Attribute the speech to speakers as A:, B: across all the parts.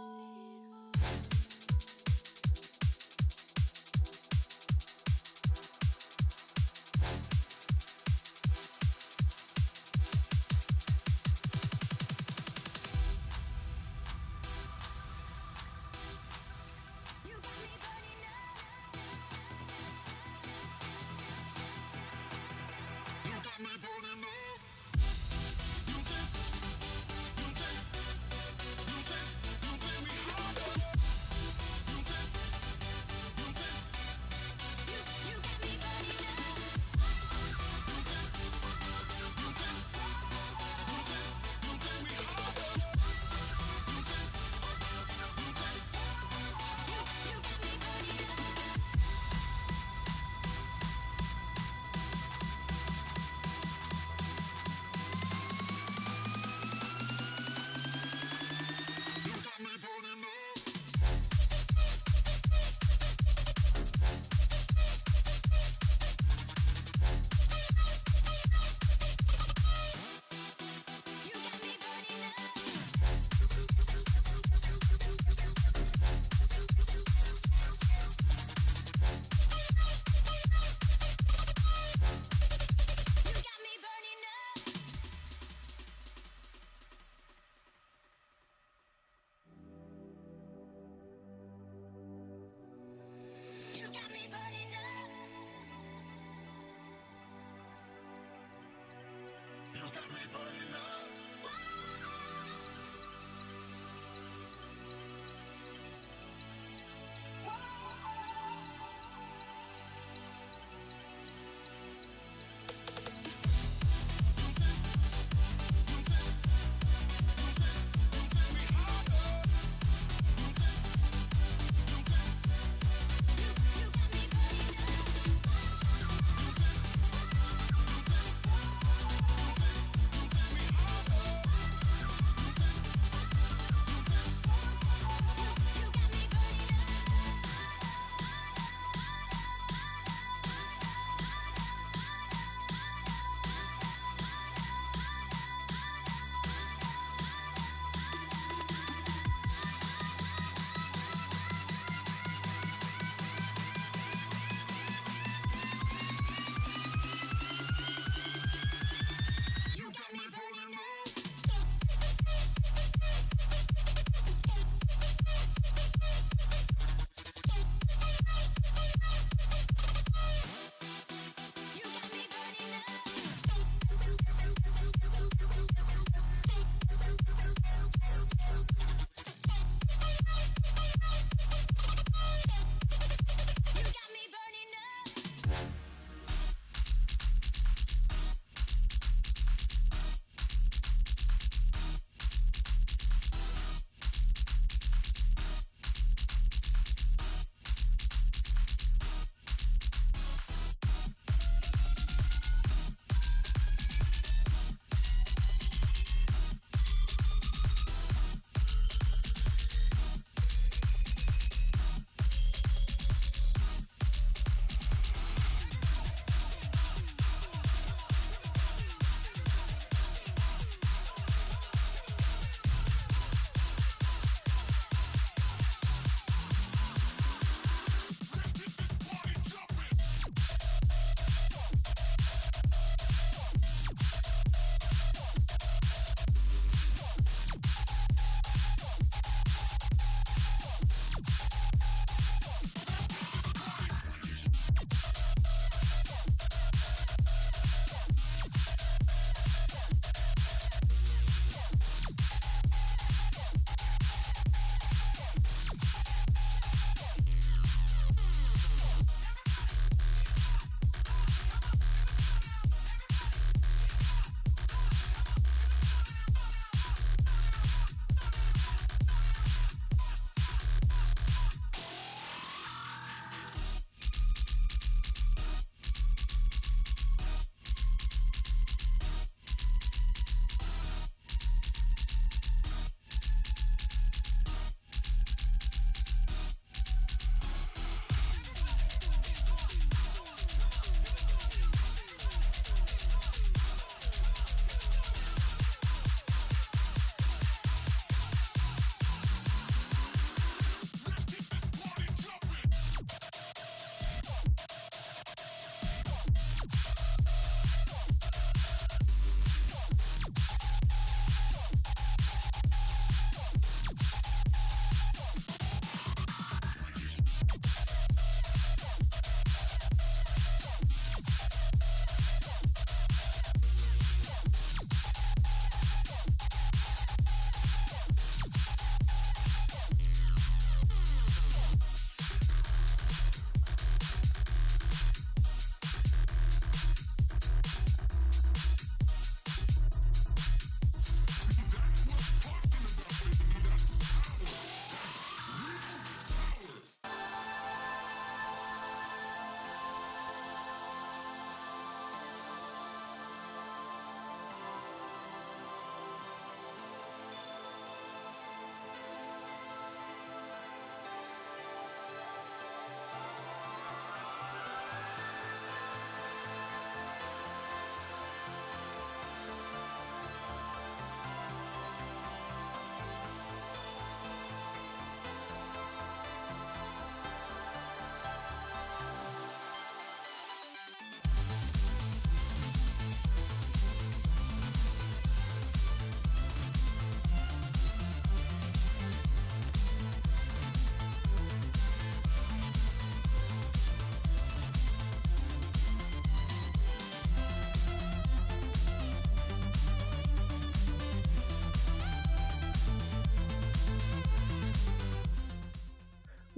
A: You take me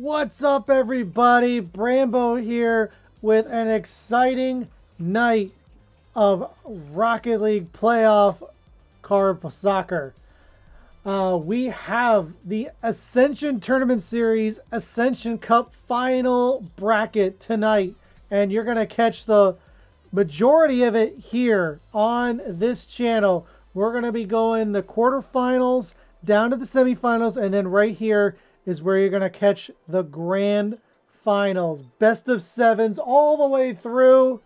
A: What's up, everybody? Brambo here with an exciting night of Rocket League playoff card soccer. We have the Ascension Tournament Series Ascension Cup final bracket tonight, and you're going to catch the majority of it here on this channel. We're going to be going the quarterfinals down to the semifinals, and then right here is where you're going to catch the grand finals. Best of sevens all the way through.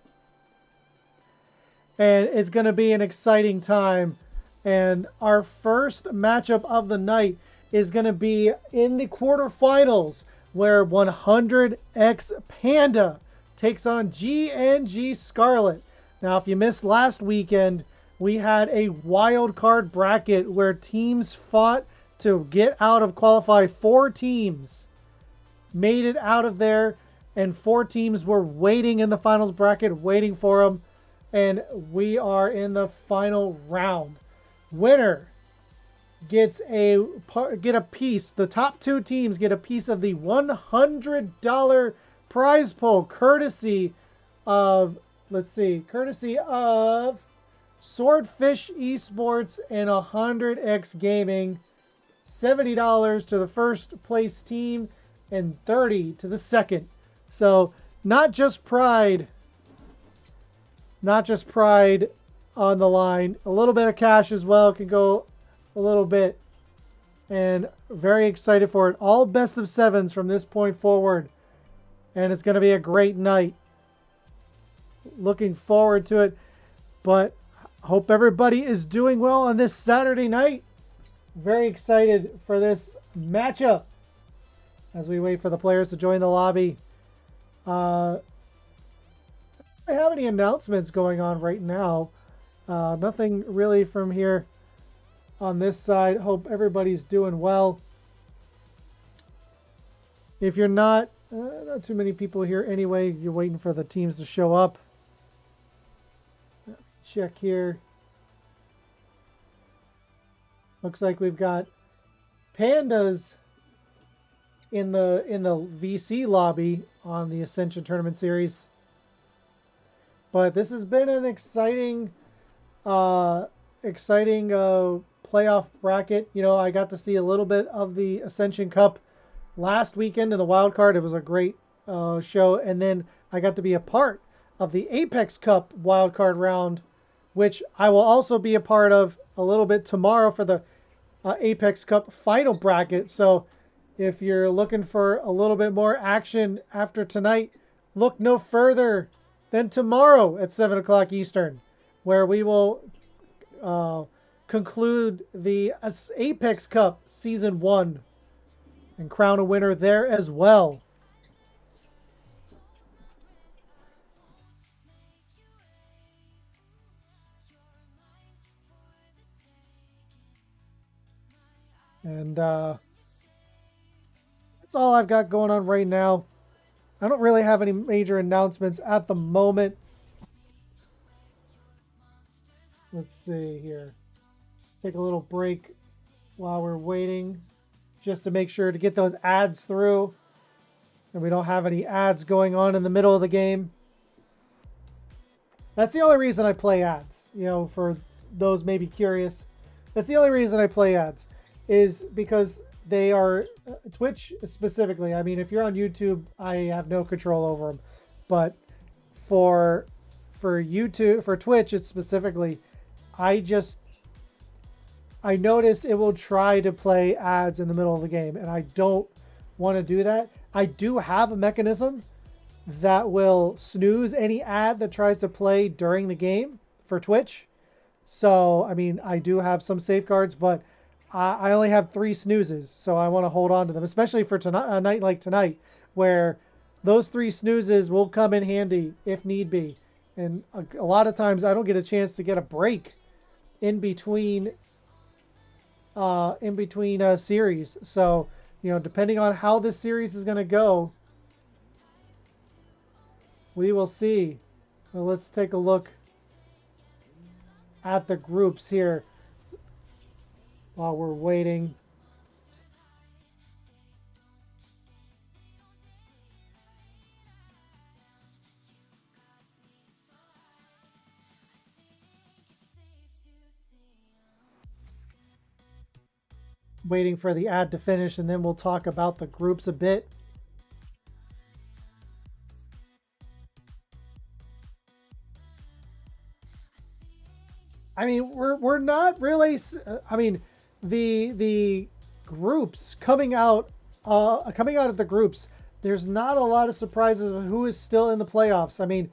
A: And it's going to be an exciting time. And our first matchup of the night is going to be in the quarterfinals, where 100X Panda takes on GNG Scarlet. Now, if you missed last weekend, we had a wild card bracket where teams fought to get out of qualify. 4 teams made it out of there, and 4 teams were waiting in the finals bracket, waiting for them. And we are in the final round. Winner gets a piece. The top 2 teams get a piece of the $100 prize pool, courtesy of Swordfish Esports and 100X Gaming. $70 to the first place team and $30 to the second. So not just pride on the line. A little bit of cash as well can go a little bit. And very excited for it. All best of sevens from this point forward. And it's going to be a great night. Looking forward to it. But hope everybody is doing well on this Saturday night. Very excited for this matchup as we wait for the players to join the lobby. I don't have any announcements going on right now. Nothing really from here on this side. Hope everybody's doing well. If you're not too many people here anyway. You're waiting for the teams to show up. Check here. Looks like we've got Pandas in the VC lobby on the Ascension Tournament Series. But this has been an exciting playoff bracket. You know, I got to see a little bit of the Ascension Cup last weekend in the wild card. It was a great show. And then I got to be a part of the Apex Cup wild card round, which I will also be a part of a little bit tomorrow for the Apex Cup final bracket. So if you're looking for a little bit more action after tonight, look no further than tomorrow at 7 o'clock Eastern, where we will conclude the Apex Cup Season 1 and crown a winner there as well. And that's all I've got going on right now. I don't really have any major announcements at the moment. Let's see here. Take a little break while we're waiting, just to make sure to get those ads through. And we don't have any ads going on in the middle of the game. That's the only reason I play ads. You know, for those maybe curious. That's the only reason I play ads. Is because they are Twitch specifically. I mean, if you're on YouTube, I have no control over them. But for YouTube, for Twitch, it's specifically, I notice it will try to play ads in the middle of the game, and I don't want to do that. I do have a mechanism that will snooze any ad that tries to play during the game for Twitch. So, I mean, I do have some safeguards, but I only have 3 snoozes, so I want to hold on to them, especially for tonight, a night like tonight, where those 3 snoozes will come in handy if need be. And a lot of times I don't get a chance to get a break in between series. So, you know, depending on how this series is going to go, we will see. Well, let's take a look at the groups here while we're waiting. waiting for the ad to finish, and then we'll talk about the groups a bit. I mean, we're not really. I mean, the groups coming out of the groups. There's not a lot of surprises of who is still in the playoffs. I mean,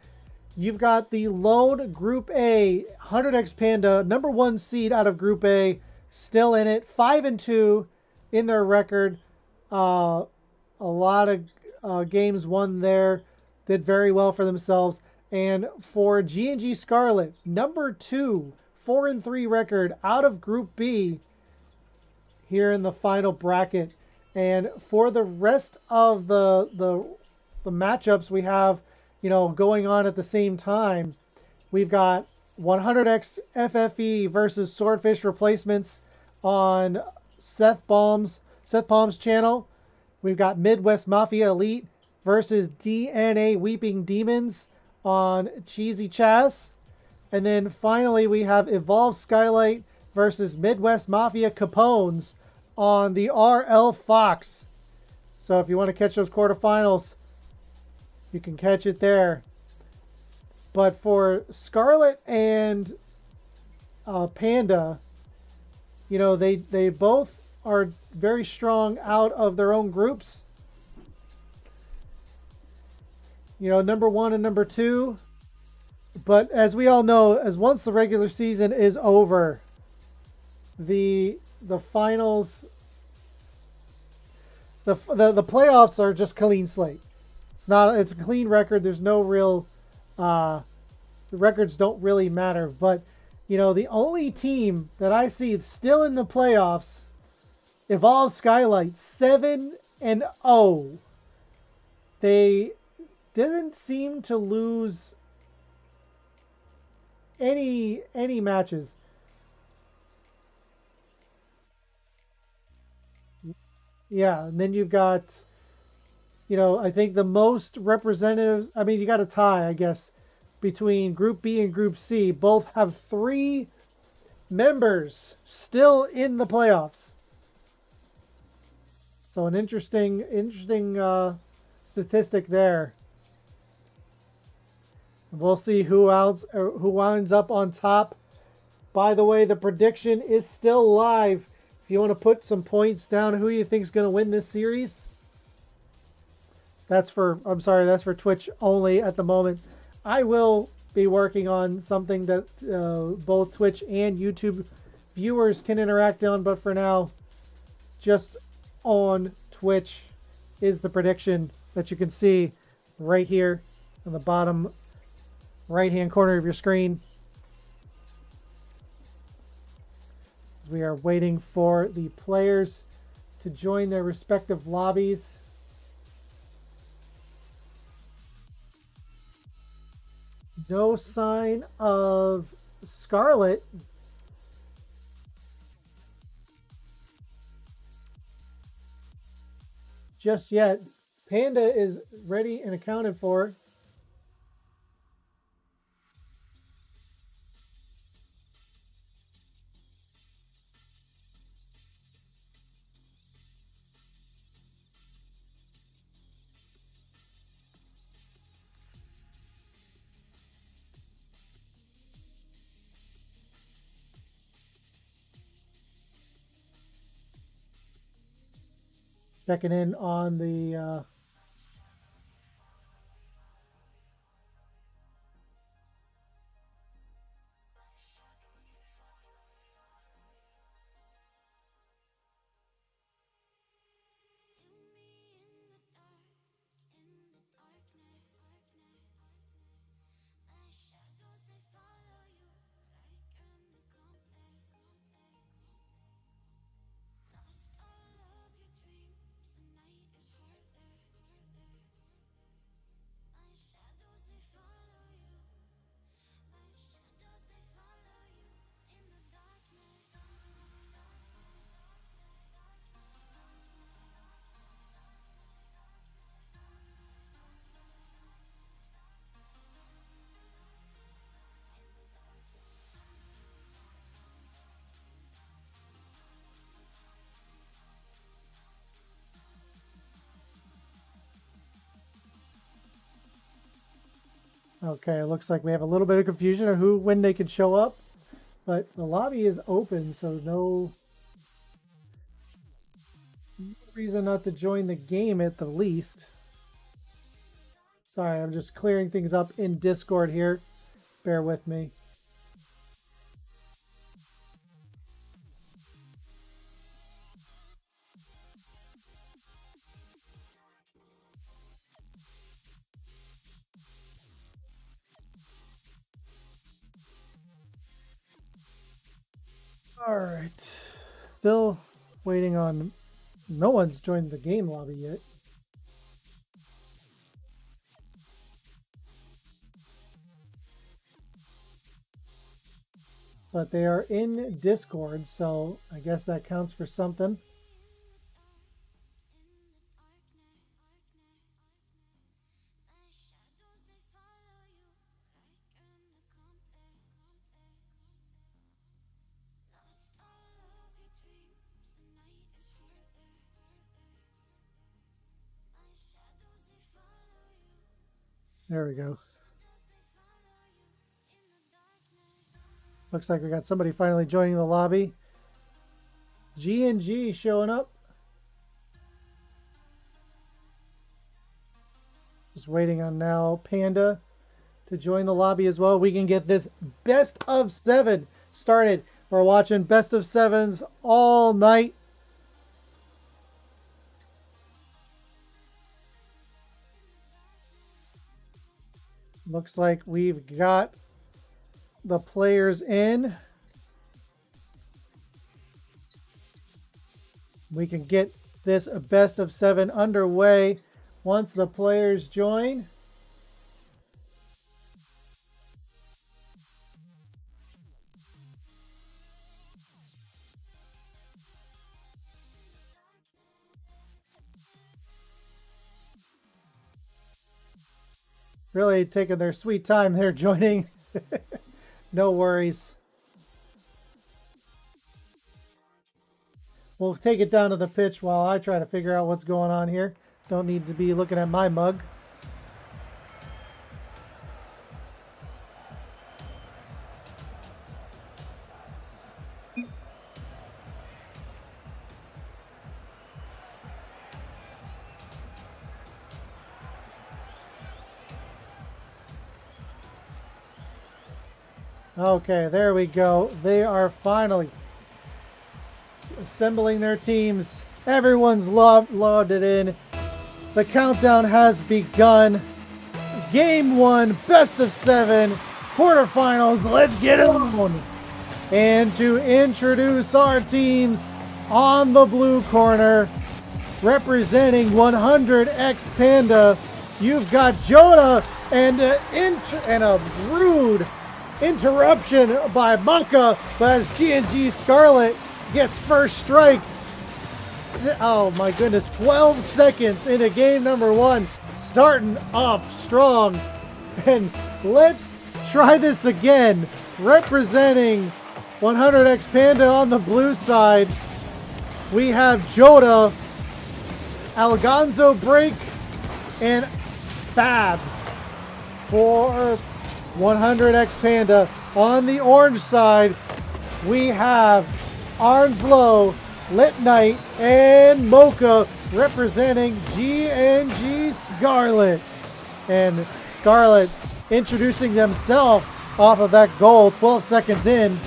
A: you've got the lone Group A 100x Panda, number one seed out of Group A, still in it, 5-2 in their record. A lot of games won there, did very well for themselves. And for G&G Scarlet, number two, 4-3 record out of Group B here in the final bracket. And for the rest of the matchups we have, going on at the same time, we've got 100x FFE versus Swordfish Replacements on Seth Palm's channel. We've got Midwest Mafia Elite versus DNA Weeping Demons on Cheesy Chaz. And then finally, we have Evolve Skylight versus Midwest Mafia Capones on the RL Fox. So if you want to catch those quarterfinals, you can catch it there. But for Scarlet and Panda, they both are very strong out of their own groups. Number one and number two. But as we all know, as once the regular season is over, the finals, the playoffs are just clean slate. It's a clean record. There's no real the records don't really matter. But the only team that I see still in the playoffs, Evolve Skylight, 7-0. They didn't seem to lose any matches. Yeah, and then you've got, I think the most representatives. I mean, you got a tie, I guess, between Group B and Group C. Both have 3 members still in the playoffs. So an interesting statistic there. We'll see who winds up on top. By the way, the prediction is still live. If you want to put some points down, who you think is going to win this series? That's for Twitch only at the moment. I will be working on something that both Twitch and YouTube viewers can interact on, but for now, just on Twitch is the prediction that you can see right here on the bottom right-hand corner of your screen. As we are waiting for the players to join their respective lobbies. No sign of Scarlet. Just yet. Panda is ready and accounted for. Checking in on the Okay, it looks like we have a little bit of confusion of when they can show up. But the lobby is open, so no reason not to join the game at the least. Sorry, I'm just clearing things up in Discord here. Bear with me. All right. Still waiting on... No one's joined the game lobby yet. But they are in Discord, so I guess that counts for something. There we go. Looks like we got somebody finally joining the lobby. G&G showing up. Just waiting on now Panda to join the lobby as well. We can get this best of 7 started. We're watching best of 7s all night. Looks like we've got the players in. We can get this best of 7 underway once the players join. Really taking their sweet time there joining. No worries. We'll take it down to the pitch while I try to figure out what's going on here. Don't need to be looking at my mug. Okay, there we go. They are finally assembling their teams. Everyone's logged it in. The countdown has begun. Game 1, best of 7, quarterfinals. Let's get it on. And to introduce our teams on the blue corner, representing 100X Panda, you've got Jonah and a rude interruption by Monka, but as G&G Scarlet gets first strike. Oh my goodness, 12 seconds into game number 1, starting off strong. And let's try this again. Representing 100X Panda on the blue side, we have Joda, Algonzo Break, and Fabs for 100X Panda. On the orange side, we have Arnslow, Lit Knight, and Mocha representing G&G Scarlet. And Scarlet introducing themselves off of that goal 12 seconds in.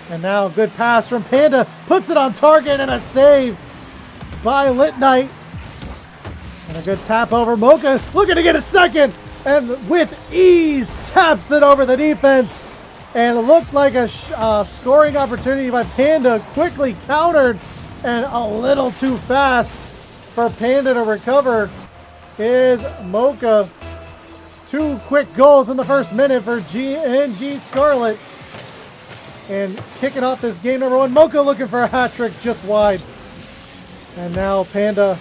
A: And now a good pass from Panda, puts it on target, and a save by Lit Knight. And a good tap over Mocha, looking to get a second, and with ease taps it over the defense. And it looked like a scoring opportunity by Panda, quickly countered, and a little too fast for Panda to recover is Mocha. 2 quick goals in the first minute for G&G Scarlet. And kicking off this game number 1, Mocha looking for a hat trick just wide. And now Panda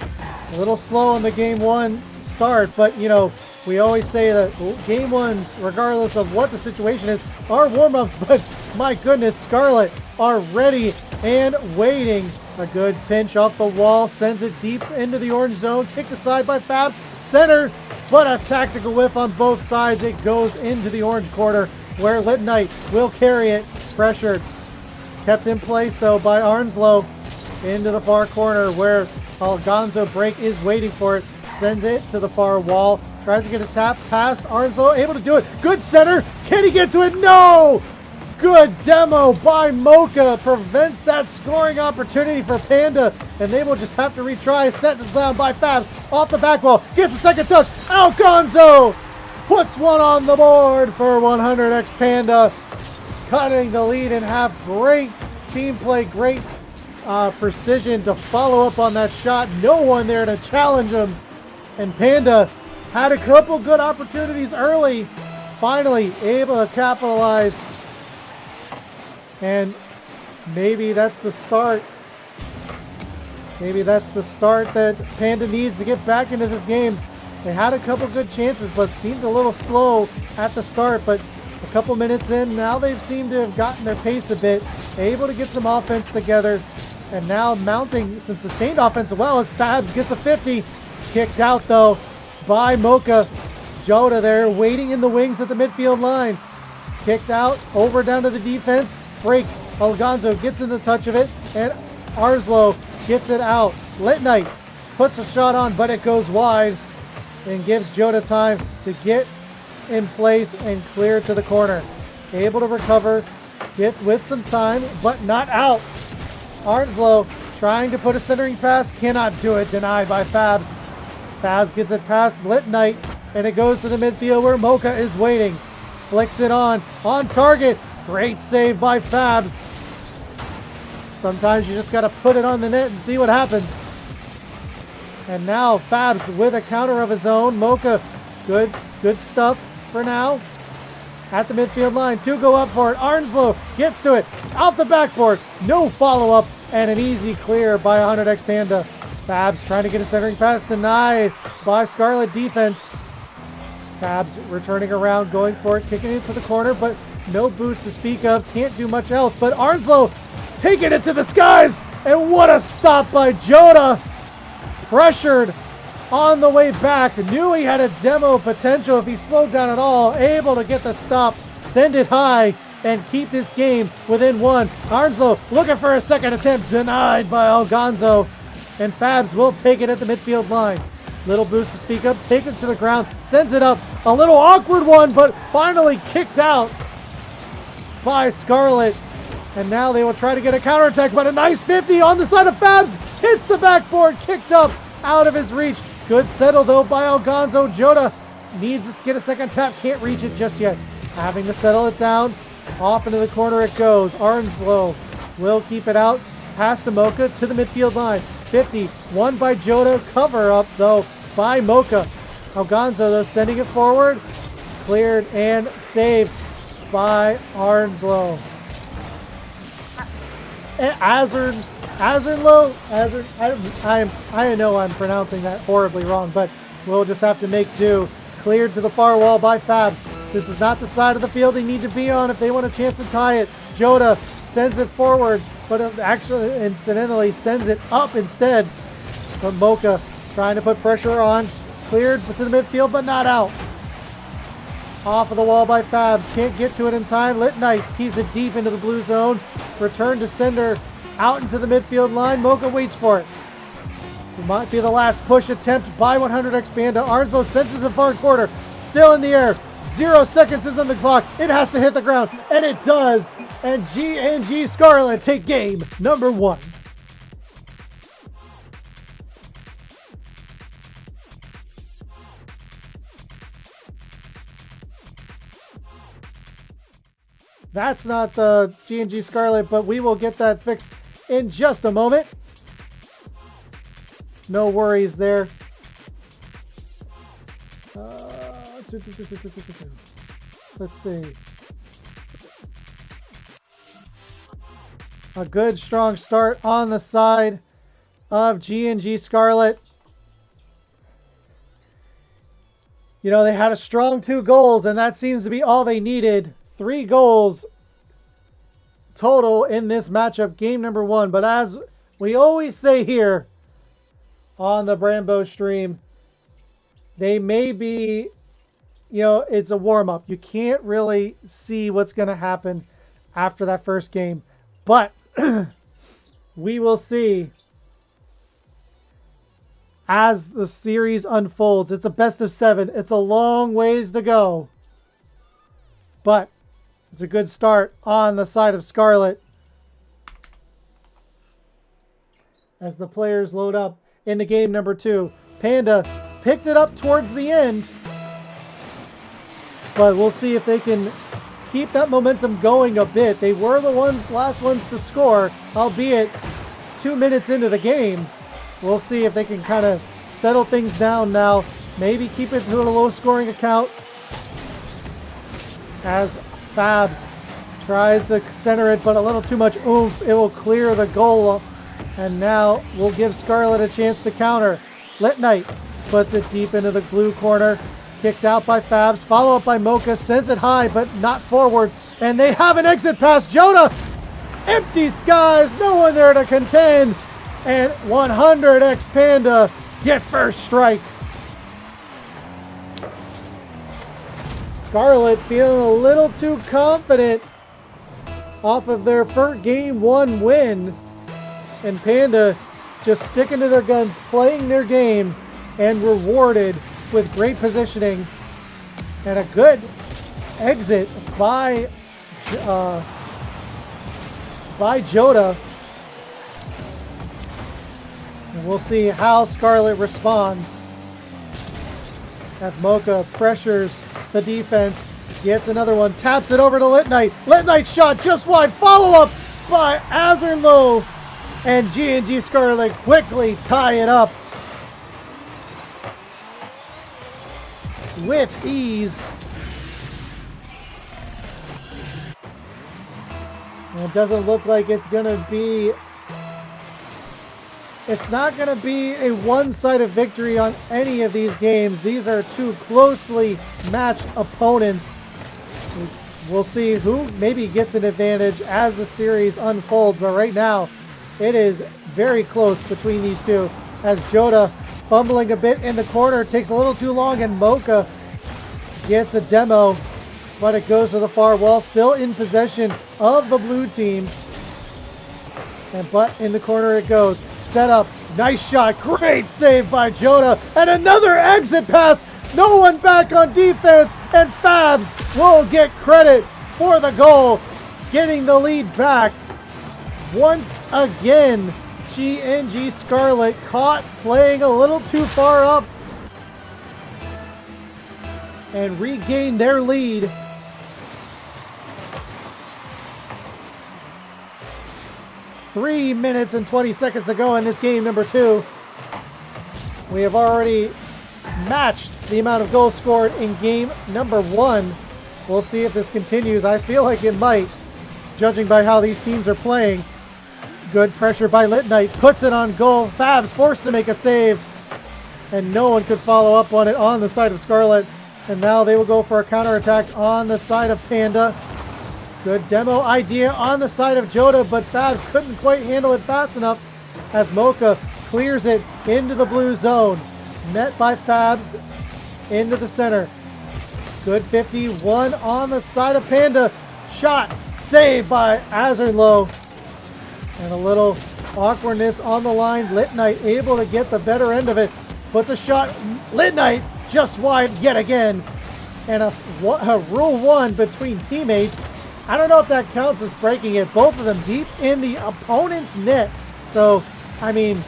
A: a little slow on the game 1 start, but you know, we always say that game 1s, regardless of what the situation is, are warm-ups, but my goodness, Scarlet are ready and waiting. A good pinch off the wall, sends it deep into the orange zone, kicked aside by Fabs, center, but a tactical whiff on both sides. It goes into the orange corner where Lit Knight will carry it. Pressured. Kept in place though by Arnslow into the far corner where Algonzo break is waiting for it. Sends it to the far wall. Tries to get a tap past Arnslow. Able to do it. Good center. Can he get to it? No! Good demo by Mocha. Prevents that scoring opportunity for Panda. And they will just have to retry. Set down by Fabs. Off the back wall. Gets a second touch. Algonzo puts one on the board for 100x Panda. Cutting the lead in half. Great team play. Great precision to follow up on that shot. No one there to challenge him. And Panda had a couple good opportunities early. Finally able to capitalize. And maybe that's the start. Maybe that's the start that Panda needs to get back into this game. They had a couple good chances, but seemed a little slow at the start. But a couple minutes in, now they've seemed to have gotten their pace a bit. Able to get some offense together. And now mounting some sustained offense as well as Fabs gets a 50. Kicked out though by Mocha. Joda there waiting in the wings at the midfield line. Kicked out over down to the defense. Break. Algonzo gets in the touch of it. And Arslow gets it out. Lit Knight puts a shot on, but it goes wide. And gives Joda time to get in place and clear to the corner. Able to recover. Gets with some time, but not out. Arnslow trying to put a centering pass. Cannot do it. Denied by Fabs. Fabs gets it past Lit Knight. And it goes to the midfield where Mocha is waiting. Flicks it on target. Great save by Fabs. Sometimes you just got to put it on the net and see what happens. And now Fabs with a counter of his own. Mocha, good stuff for now. At the midfield line, two go up for it. Arnslow gets to it. Out the backboard. No follow-up. And an easy clear by 100x Panda. Fabs trying to get a centering pass. Denied by Scarlet defense. Fabs returning around, going for it, kicking it to the corner, but no boost to speak of. Can't do much else. But Arnslow taking it to the skies. And what a stop by Joda. Pressured on the way back. Knew he had a demo potential if he slowed down at all. Able to get the stop, send it high, and keep this game within one. Arnslow looking for a second attempt. Denied by Algonzo. And Fabs will take it at the midfield line. Little boost to speak up. Take it to the ground. Sends it up. A little awkward one, but finally kicked out by Scarlet. And now they will try to get a counterattack, but a nice 50 on the side of Fabs. Hits the backboard. Kicked up out of his reach. Good settle, though, by Algonzo. Joda needs to get a second tap. Can't reach it just yet. Having to settle it down. Off into the corner it goes. Arnslow will keep it out. Past the Mocha to the midfield line. 50. Won by Joda. Cover up, though, by Mocha. Algonzo, though, sending it forward. Cleared and saved by Arnslow. Azernlow? I know I'm pronouncing that horribly wrong, but we'll just have to make do. Cleared to the far wall by Fabs. This is not the side of the field they need to be on if they want a chance to tie it. Joda sends it forward, but actually, incidentally, sends it up instead. But Mocha trying to put pressure on. Cleared to the midfield, but not out. Off of the wall by Fabs. Can't get to it in time. Lit Knight keeps it deep into the blue zone. Return to sender out into the midfield line. Mocha waits for it. It might be the last push attempt by 100x Panda. Arnslow sends it to the far quarter. Still in the air. 0 seconds is on the clock. It has to hit the ground. And it does. And G&G Scarlet take game number 1. That's not the G&G Scarlet, but we will get that fixed in just a moment. No worries there. Let's see. A good, strong start on the side of G&G Scarlet. You know, they had a strong 2 goals, and that seems to be all they needed. 3 goals total in this matchup, game number 1. But as we always say here on the Brambo stream, They may be, you know, it's a warm-up. You can't really see what's going to happen after that first game. But we will see as the series unfolds. It's a best of 7. It's a long ways to go. But it's a good start on the side of Scarlet as the players load up into game number 2. Panda picked it up towards the end, but we'll see if they can keep that momentum going a bit. They were the last ones to score, albeit 2 minutes into the game. We'll see if they can kind of settle things down now. Maybe keep it to a low-scoring account as Fabs tries to center it, but a little too much oomph. It will clear the goal, and now we'll give Scarlet a chance to counter. Lit Knight puts it deep into the blue corner. Kicked out by Fabs. Follow up by Mocha. Sends it high, but not forward. And they have an exit pass. Joda! Empty skies. No one there to contend. And 100x Panda get first strike. Scarlet feeling a little too confident off of their first game 1 win. And Panda just sticking to their guns, playing their game, and rewarded with great positioning and a good exit by Joda. And we'll see how Scarlet responds as Mocha pressures the defense, gets another one, taps it over to Lit Knight. Lit Knight shot just wide, follow up by Azerlow, and G&G Scarlet quickly tie it up with ease. And it doesn't look like it's going to be... It's not going to be a one-sided victory on any of these games. These are two closely matched opponents. We'll see who maybe gets an advantage as the series unfolds. But right now, it is very close between these two. As Joda, fumbling a bit in the corner, takes a little too long, and Mocha gets a demo, but it goes to the far wall, still in possession of the blue team. But in the corner it goes. Set up, nice shot, great save by Joda, and another exit pass. No one back on defense, and Fabs will get credit for the goal, getting the lead back. Once again, G&G Scarlet caught playing a little too far up and regained their lead. Three minutes and 20 seconds to go in this game number 2. We have already matched the amount of goals scored in game number 1. We'll see if this continues. I feel like it might, judging by how these teams are playing. Good pressure by Lit Knight, puts it on goal. Fabs forced to make a save, and no one could follow up on it on the side of Scarlet. And now they will go for a counterattack on the side of Panda. Good demo idea on the side of Joda, but Fabs couldn't quite handle it fast enough as Mocha clears it into the blue zone. Met by Fabs into the center. Good 51 on the side of Panda. Shot saved by Azerlow. And a little awkwardness on the line. Lit Knight able to get the better end of it. Puts a shot. Lit Knight just wide yet again. And a rule 1 between teammates. I don't know if that counts as breaking it. Both of them deep in the opponent's net. So, I mean,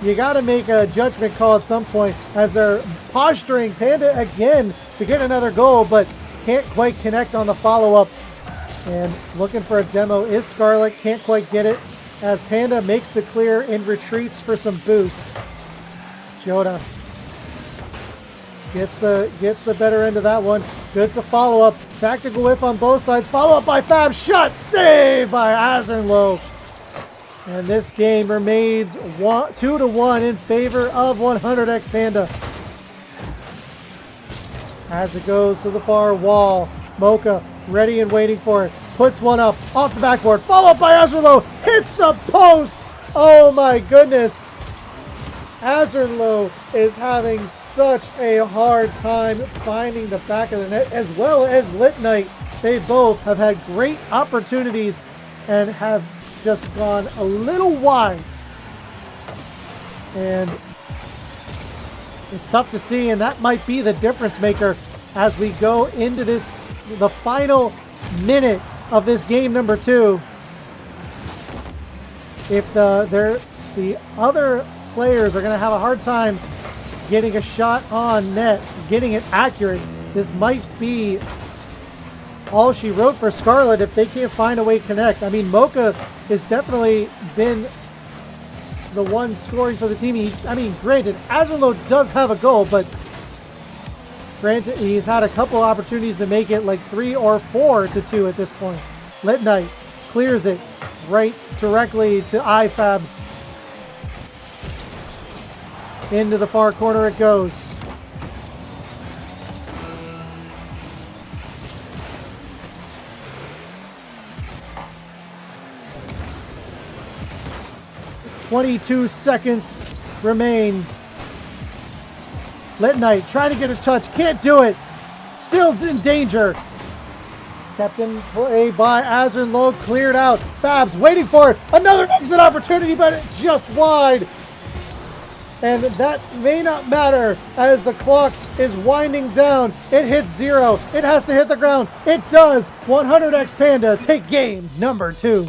A: you got to make a judgment call at some point as they're posturing Panda again to get another goal, but can't quite connect on the follow-up. And looking for a demo is Scarlet. Can't quite get it as Panda makes the clear and retreats for some boost. Joda gets the better end of that one. Good to follow up. Tactical whiff on both sides. Follow up by Fab. Shot save by Azerlow. And this game remains 2-1 in favor of 100x Panda. As it goes to the far wall. Mocha ready and waiting for it. Puts one up off the backboard. Follow up by Azerlow. Hits the post. Oh my goodness. Azerlow is having such a hard time finding the back of the net, as well as Lit Knight. They both have had great opportunities and have just gone a little wide. And it's tough to see, and that might be the difference maker as we go into the final minute of this game number 2. If the other players are going to have a hard time getting a shot on net, getting it accurate, this might be all she wrote for Scarlet if they can't find a way to connect. I mean, Mocha has definitely been the one scoring for the team. Granted, Azerlo does have a goal, but granted, he's had a couple opportunities to make it like 3 or 4-2 at this point. Lit Knight clears it right directly to IFABs. Into the far corner it goes. "22 seconds remain. Lit Knight trying to get a touch, can't do it. Still in danger. Kept in play by Azrin Low, cleared out. Fabs waiting for it. Another exit opportunity, but it's just wide. And that may not matter as the clock is winding down. It hits 0. It has to hit the ground. It does. 100X Panda take game number 2.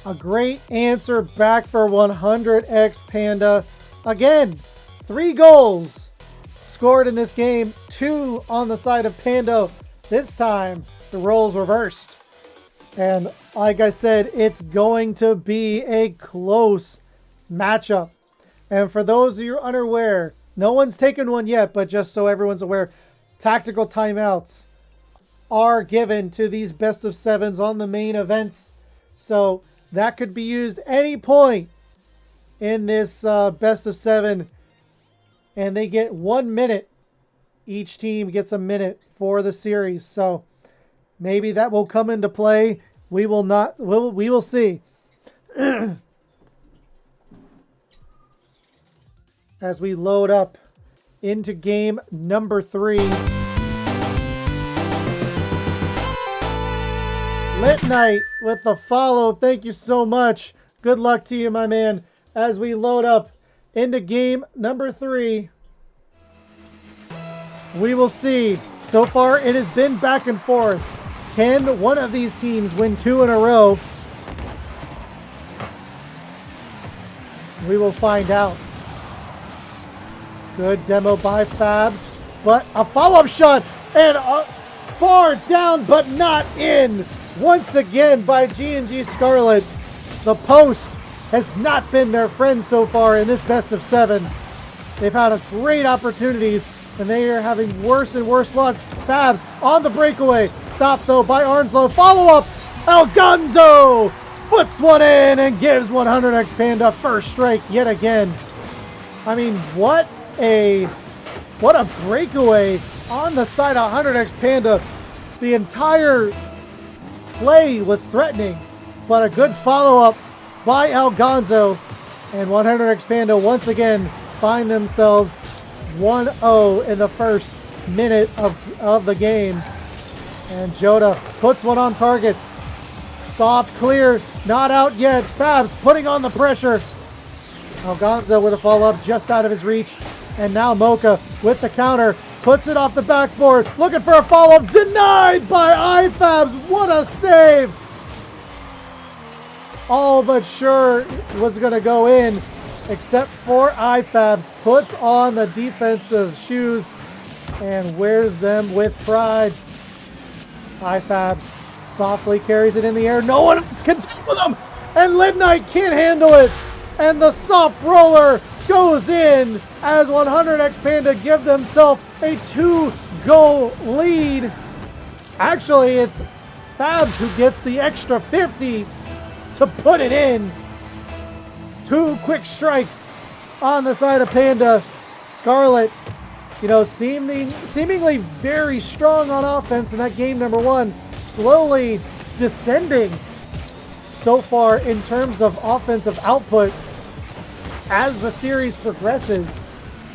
A: A great answer back for 100X Panda. Again, 3 goals scored in this game, 2 on the side of Panda. This time, the roles reversed. And like I said, it's going to be a close matchup. And for those of you unaware, no one's taken one yet, but just so everyone's aware, tactical timeouts are given to these best of 7s on the main events. So that could be used any point in this best of 7, and they get 1 minute. Each team gets a minute for the series, so maybe that will come into play. We will not. We will see. As we load up into game number 3. Lit Knight with the follow. Thank you so much. Good luck to you, my man. As we load up into game number 3, we will see. So far, it has been back and forth. Can one of these teams win 2 in a row? We will find out. Good demo by Fabs, but a follow-up shot and far down, but not in. Once again by G&G Scarlet. The post has not been their friend so far in this best of 7. They've had great opportunities, and they are having worse and worse luck. Fabs on the breakaway. Stopped, though, by Arnslow. Follow-up. Algonzo puts one in and gives 100X Panda first strike yet again. I mean, what a breakaway on the side of 100X Panda. The entire play was threatening, but a good follow-up by Algonzo, and 100X Panda once again find themselves 1-0 in the first minute of the game. And Joda puts one on target. Soft clear, not out yet. Fabs putting on the pressure. Algonzo with a follow-up just out of his reach. And now Mocha with the counter. Puts it off the backboard. Looking for a follow-up. Denied by IFABs. What a save. All but sure was going to go in. Except for IFABs. Puts on the defensive shoes. And wears them with pride. IFABs softly carries it in the air. No one else can take with him. And Lit Knight can't handle it. And the soft roller goes in as 100X Panda give themselves a 2-goal lead. Actually, it's Fabs who gets the extra 50 to put it in. 2 quick strikes on the side of Panda. Scarlet you know, seemingly very strong on offense in that game number one, slowly descending so far in terms of offensive output as the series progresses.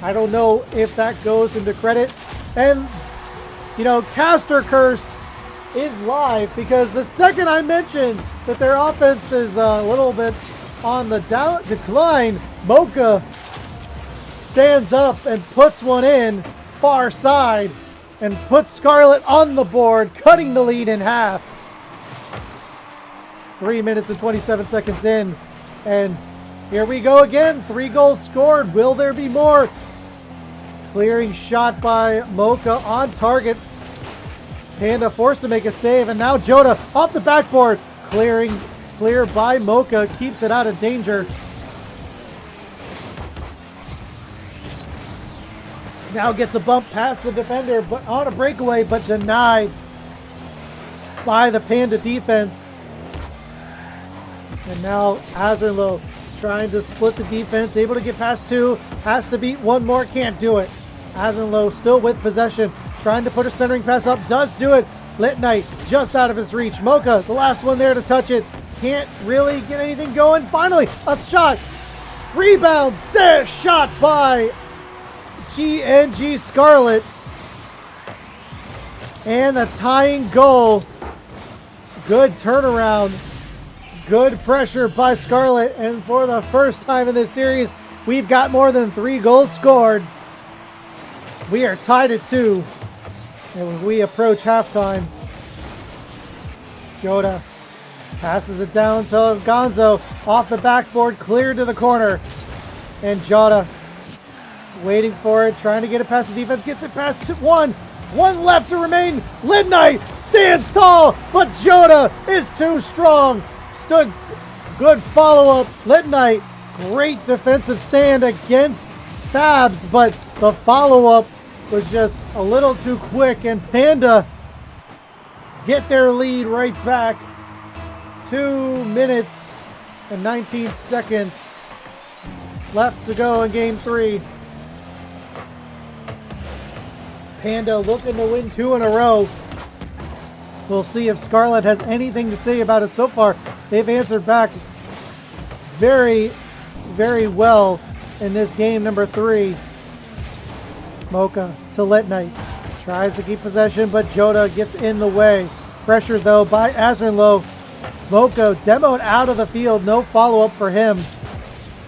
A: I don't know if that goes into credit. And, you know, Caster Curse is live because the second I mentioned that their offense is a little bit on the decline, Mocha stands up and puts one in far side and puts Scarlet on the board, cutting the lead in half. 3 minutes and 27 seconds in, and here we go again. 3 goals scored. Will there be more? Clearing shot by Mocha on target. Panda forced to make a save, and now Joda off the backboard. Clear by Mocha, keeps it out of danger. Now gets a bump past the defender, but on a breakaway, but denied by the Panda defense. And now Azerlo trying to split the defense, able to get past 2, has to beat 1 more, can't do it. Azerlo still with possession, trying to put a centering pass up, does do it. Lit Knight just out of his reach. Mocha, the last one there to touch it, can't really get anything going. Finally, a shot, rebound, shot by GNG Scarlet. And the tying goal. Good turnaround. Good pressure by Scarlet, and for the first time in this series, we've got more than 3 goals scored. We are tied at 2, and we approach halftime. Joda passes it down to Gonzo, off the backboard, clear to the corner, and Joda waiting for it, trying to get it past the defense, gets it past 1 left to remain. Midnight stands tall, but Joda is too strong. Good follow-up. Midnight, great defensive stand against Fabs, but the follow-up was just a little too quick, and Panda get their lead right back. 2 minutes and 19 seconds left to go in game 3. Panda looking to win 2 in a row. We'll see if Scarlet has anything to say about it so far. They've answered back very, very well in this game number 3. Mocha to Lit Knight. Tries to keep possession, but Joda gets in the way. Pressure, though, by Azerlo. Mocha demoed out of the field. No follow-up for him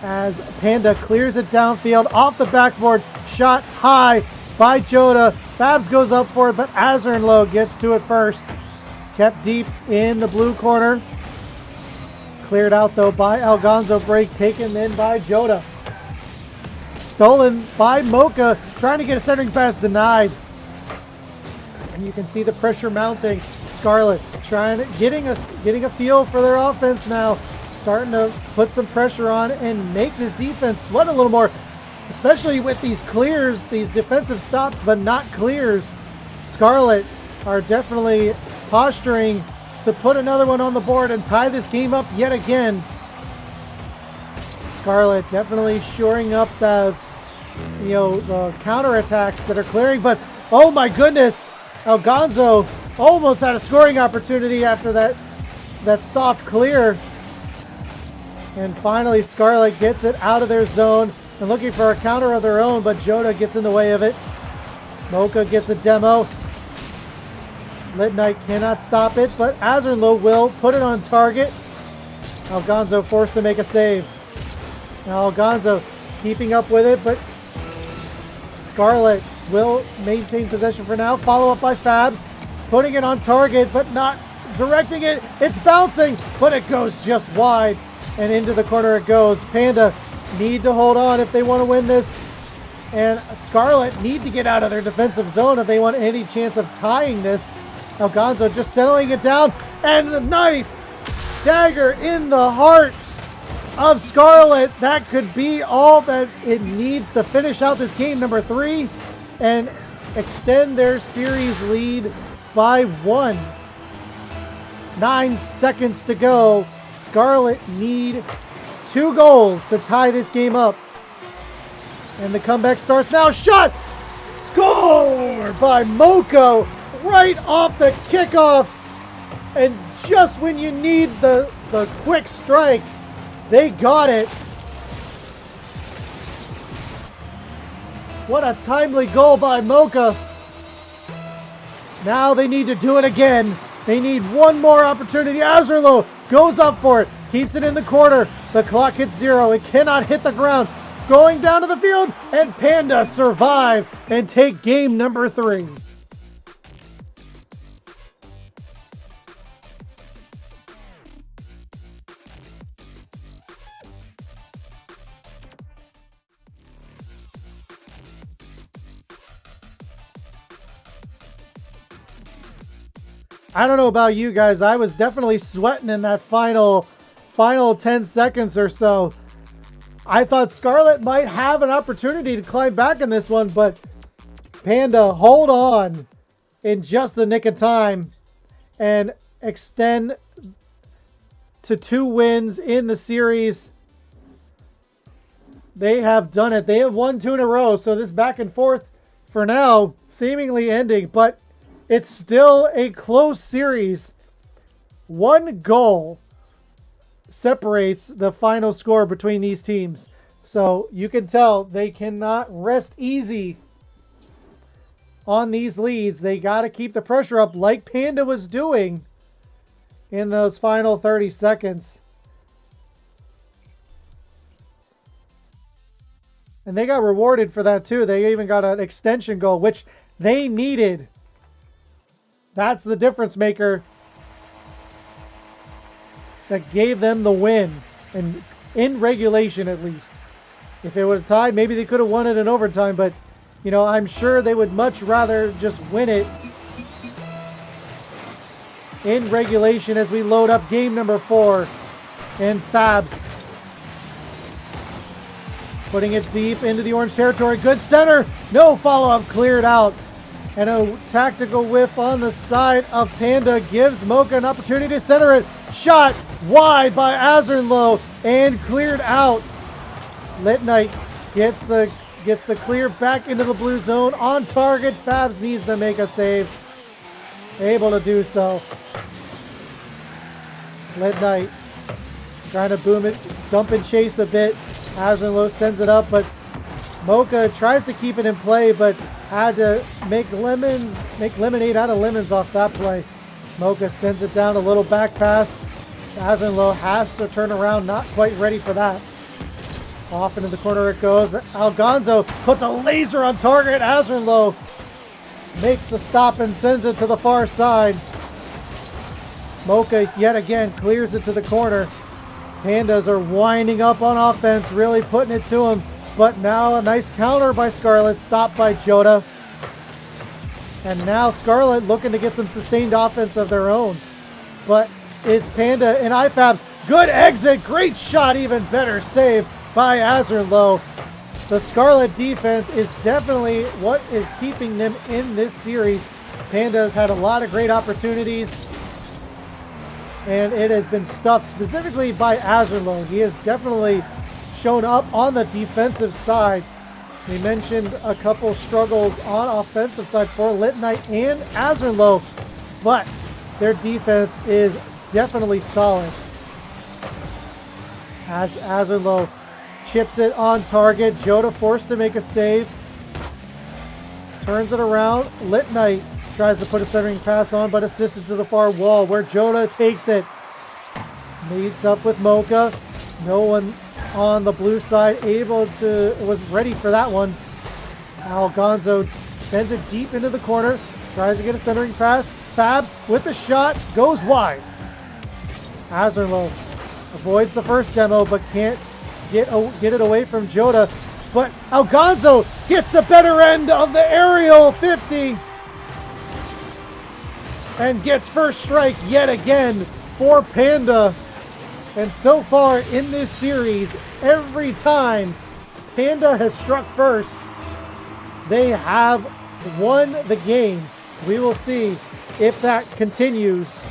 A: as Panda clears it downfield. Off the backboard. Shot high by Joda. Fabs goes up for it, but Azerlo gets to it first. Kept deep in the blue corner. Cleared out, though, by Algonzo. Break taken in by Joda. Stolen by Mocha. Trying to get a centering pass, denied. And you can see the pressure mounting. Scarlet getting a feel for their offense now. Starting to put some pressure on and make this defense sweat a little more. Especially with these clears, these defensive stops, but not clears. Scarlet are definitely posturing to put another one on the board and tie this game up yet again. Scarlet definitely shoring up those, you know, the counterattacks that are clearing, but oh my goodness, Algonzo almost had a scoring opportunity after that soft clear. And finally Scarlet gets it out of their zone and looking for a counter of their own, but Joda gets in the way of it. Mocha gets a demo. Lit Knight cannot stop it, but Azerlo will put it on target. Algonzo forced to make a save. Now Algonzo keeping up with it, but Scarlet will maintain possession for now. Follow up by Fabs, putting it on target, but not directing it. It's bouncing, but it goes just wide, and into the corner it goes. Panda need to hold on if they want to win this, and Scarlet need to get out of their defensive zone if they want any chance of tying this. Algonzo just settling it down, and the knife dagger in the heart of Scarlet. That could be all that it needs to finish out this game number 3 and extend their series lead by 1. 9 seconds to go. Scarlet need 2 goals to tie this game up. And the comeback starts now. Shot! Score by Mocha right off the kickoff. And just when you need the quick strike, they got it. What a timely goal by Mocha. Now they need to do it again. They need one more opportunity. Azurlo goes up for it. Keeps it in the corner. The clock hits 0. It cannot hit the ground. Going down to the field. And Panda survive and take game number 3. I don't know about you guys. I was definitely sweating in that final 10 seconds or so. I thought Scarlet might have an opportunity to climb back in this one, but Panda hold on in just the nick of time and extend to 2 wins in the series. They have done it. They have won 2 in a row, so this back and forth for now seemingly ending, but it's still a close series. 1 goal separates the final score between these teams. So you can tell they cannot rest easy on these leads. They got to keep the pressure up like Panda was doing in those final 30 seconds. And they got rewarded for that too. They even got an extension goal, which they needed. That's the difference maker that gave them the win, and in regulation at least. If it would have tied, maybe they could have won it in overtime, but you know, I'm sure they would much rather just win it in regulation as we load up game number 4. And Fabs putting it deep into the orange territory. Good center. No follow-up, cleared out. And a tactical whiff on the side of Panda gives Mocha an opportunity to center it. Shot wide by Azurlo and cleared out. Lit Knight gets the clear back into the blue zone. On target, Fabs needs to make a save. Able to do so. Lit Knight trying to boom it, dump and chase a bit. Azurlo sends it up, but Mocha tries to keep it in play, but had to make lemonade out of lemons off that play. Mocha sends it down, a little back pass. Azurlo has to turn around, not quite ready for that. Off into the corner it goes. Algonzo puts a laser on target. Azurlo makes the stop and sends it to the far side. Mocha yet again clears it to the corner. Pandas are winding up on offense, really putting it to him. But now a nice counter by Scarlet, stopped by Jota. And now Scarlet looking to get some sustained offense of their own. But it's Panda and IFABs. Good exit, great shot, even better save by Azurlo. The Scarlet defense is definitely what is keeping them in this series. Panda's had a lot of great opportunities, and it has been stuffed specifically by Azurlo. He has definitely shown up on the defensive side. We mentioned a couple struggles on offensive side for Lit Knight and Azurlo, but their defense is definitely solid. As Azurlo chips it on target, Jota forced to make a save. Turns it around. Lit Knight tries to put a centering pass on, but assisted to the far wall where Jota takes it. Meets up with Mocha. No one on the blue side was ready for that one. Algonzo sends it deep into the corner, tries to get a centering pass. Fabs with the shot, goes wide. Azurlo avoids the first demo, but can't get it away from Jota. But Algonzo gets the better end of the aerial 50 and gets first strike yet again for Panda. And so far in this series, every time Panda has struck first, they have won the game. We will see if that continues.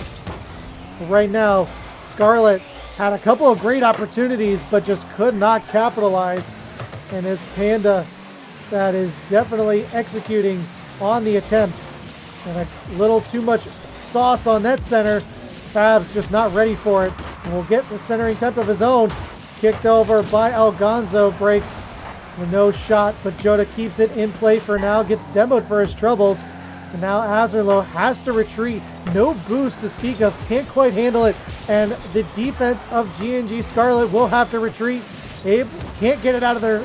A: Right now, Scarlet had a couple of great opportunities, but just could not capitalize. And it's Panda that is definitely executing on the attempts. And a little too much sauce on that center. Fab's just not ready for it. And will get the centering attempt of his own. Kicked over by Algonzo. Breaks with no shot, but Jota keeps it in play for now. Gets demoed for his troubles. And now Azerlo has to retreat. No boost to speak of. Can't quite handle it. And the defense of G&G Scarlet will have to retreat. They can't get it out of their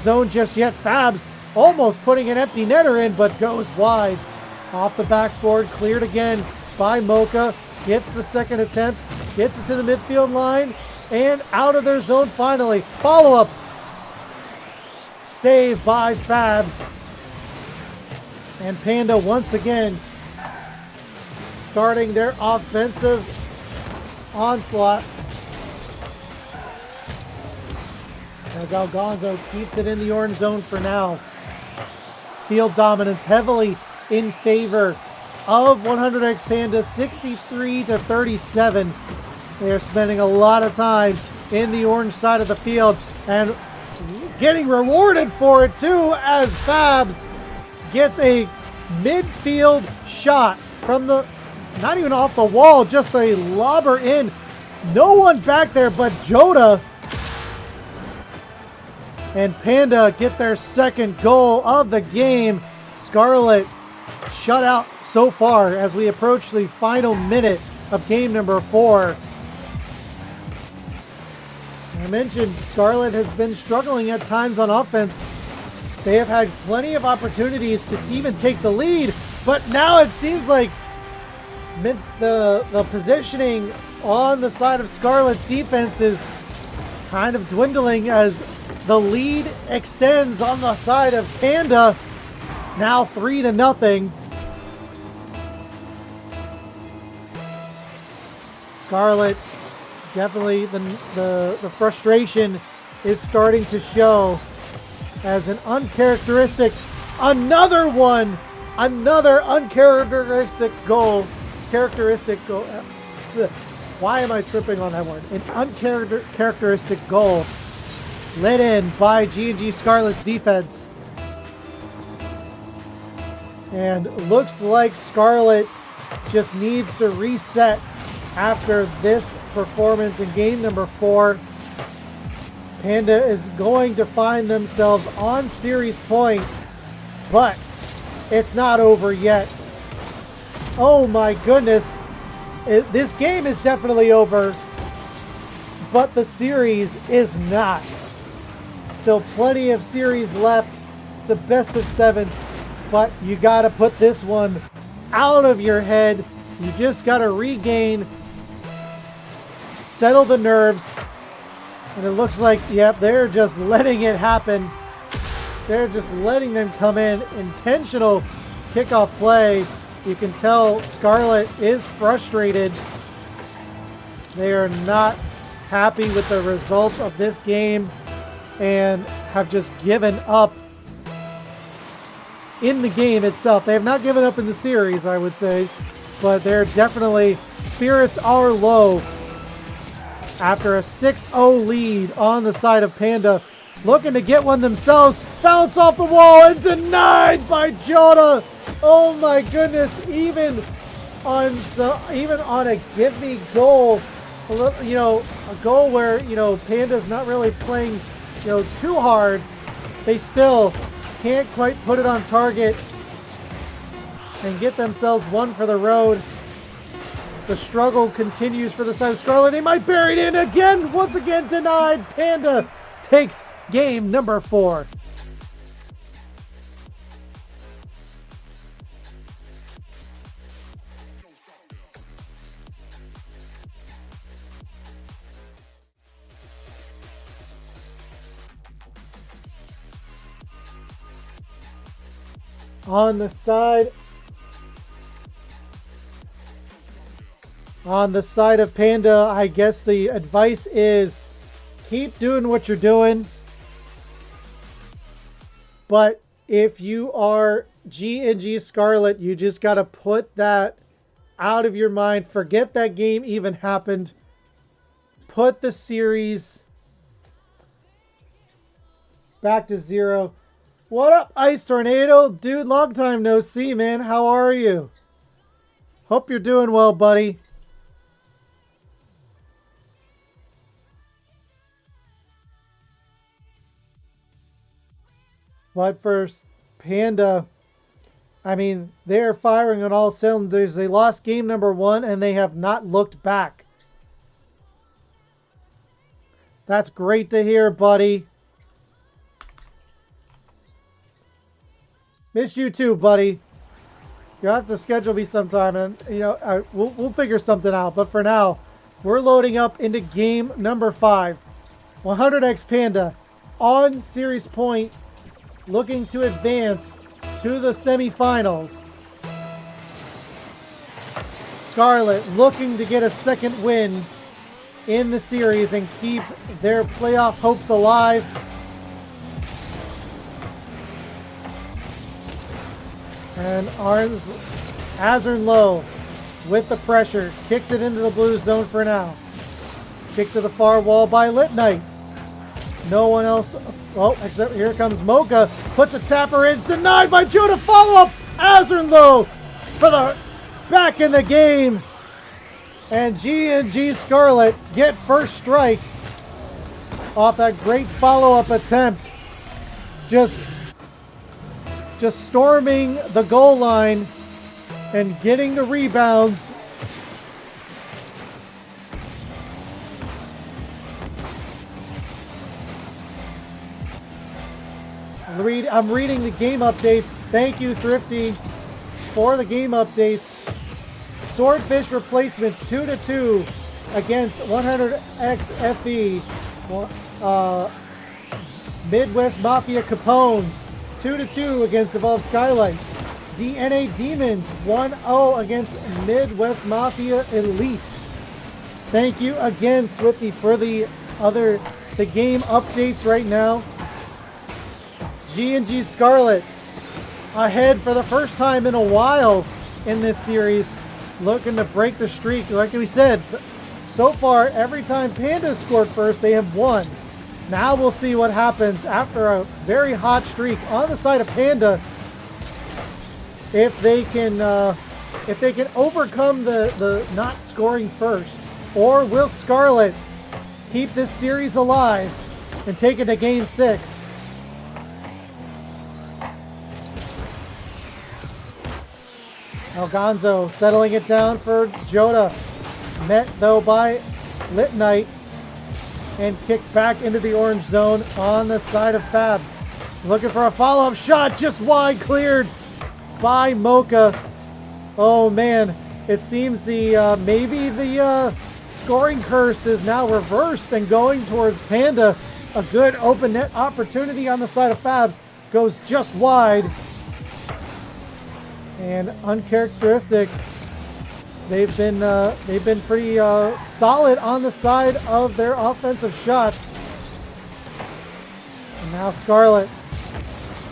A: zone just yet. Fabs almost putting an empty netter in, but goes wide. Off the backboard, cleared again by Mocha. Gets the second attempt. Gets it to the midfield line. And out of their zone finally. Follow-up. Save by Fabs. And Panda once again starting their offensive onslaught as Algonzo keeps it in the orange zone for now. Field dominance heavily in favor of 100X Panda, 63-37. They're spending a lot of time in the orange side of the field and getting rewarded for it too, as Fabs gets a midfield shot from the, not even off the wall, just a lobber in. No one back there but Jota. And Panda get their second goal of the game. Scarlet shut out so far as we approach the final minute of game number 4. I mentioned Scarlet has been struggling at times on offense. They have had plenty of opportunities to even take the lead, but now it seems like the positioning on the side of Scarlet's defense is kind of dwindling as the lead extends on the side of Panda. Now 3-0. Scarlet, definitely the frustration is starting to show as an uncharacteristic, another uncharacteristic goal. Why am I tripping on that word? An uncharacteristic goal let in by G&G Scarlet's defense. And looks like Scarlet just needs to reset after this performance in game number 4. Panda is going to find themselves on series point, but it's not over yet. Oh my goodness. This game is definitely over, but the series is not. Still plenty of series left. It's a best of 7, but you got to put this one out of your head. You just got to regain, settle the nerves. And it looks like, yep, they're just letting it happen. They're just letting them come in. Intentional kickoff play. You can tell Scarlet is frustrated. They are not happy with the results of this game and have just given up in the game itself. They have not given up in the series, I would say, but they're definitely, spirits are low after a 6-0 lead on the side of Panda, looking to get one themselves. Bounce off the wall and denied by Jota. Oh my goodness! Even on a give me goal, you know, a goal where, you know, Panda's not really playing, you know, too hard, they still can't quite put it on target and get themselves one for the road. The struggle continues for the side of Scarlet. They might bury it in again. Once again denied. Panda takes game number 4. On the side of Panda, I guess the advice is keep doing what you're doing. But if you are G&G Scarlet, you just got to put that out of your mind. Forget that game even happened. Put the series back to 0. What up, Ice Tornado? Dude, long time no see, man. How are you? Hope you're doing well, buddy. But first, Panda, I mean, they're firing on all cylinders. They lost game number 1, and they have not looked back. That's great to hear, buddy. Miss you too, buddy. You'll have to schedule me sometime, and we'll figure something out. But for now, we're loading up into game number 5. 100x Panda on series point, looking to advance to the semifinals. Scarlet looking to get a second win in the series and keep their playoff hopes alive. And Azern Low with the pressure. Kicks it into the blue zone for now. Kick to the far wall by Lit Knight. No one else. Oh, except here comes Mocha. Puts a tapper in. It's denied by Judah. Follow up. Azern Low for the back in the game. And G&G Scarlet get first strike off that great follow-up attempt. Just storming the goal line and getting the rebounds. I'm reading the game updates. Thank you, Thrifty, for the game updates. Swordfish replacements 2-2 against 100x FE. Midwest Mafia Capones 2-2 against Evolve Skylight. DNA Demons 1-0 against Midwest Mafia Elite. Thank you again, Swifty, for the game updates right now. G&G Scarlet ahead for the first time in a while in this series, looking to break the streak. Like we said, so far every time Panda scored first, they have won. Now we'll see what happens after a very hot streak on the side of Panda. If they can overcome the not scoring first, or will Scarlet keep this series alive and take it to Game 6? Algonzo settling it down for Joda. Met though by Lit Knight and kicked back into the orange zone on the side of Fabs. Looking for a follow-up shot, just wide, cleared by Mocha. Oh man, it seems maybe the scoring curse is now reversed and going towards Panda. A good open net opportunity on the side of Fabs, goes just wide. And uncharacteristic. They've been pretty solid on the side of their offensive shots. And now Scarlet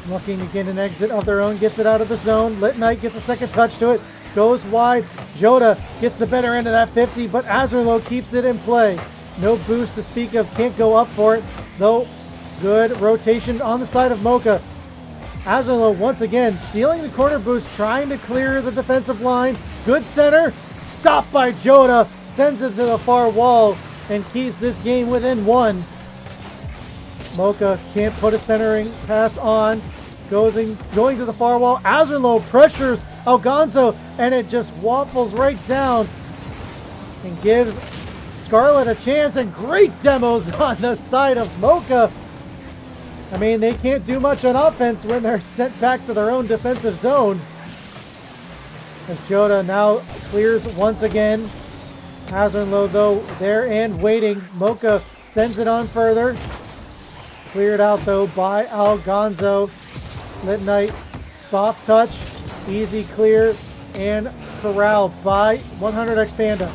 A: looking to get an exit of their own, gets it out of the zone. Lit Knight gets a second touch to it, goes wide. Joda gets the better end of that 50, but Azerlo keeps it in play. No boost to speak of, can't go up for it, though. Good rotation on the side of Mocha. Azerlo once again stealing the corner boost, trying to clear the defensive line. Good center, stopped by Joda, sends it to the far wall and keeps this game within 1. Mocha can't put a centering pass on, going to the far wall. Azerlo pressures Algonzo and it just waffles right down and gives Scarlet a chance, and great demos on the side of Mocha. I mean, they can't do much on offense when they're sent back to their own defensive zone. As Joda now clears once again. Hazardlow, though, there and waiting. Mocha sends it on further. Cleared out, though, by Algonzo. Lit Knight, soft touch, easy clear, and corralled by 100x Panda.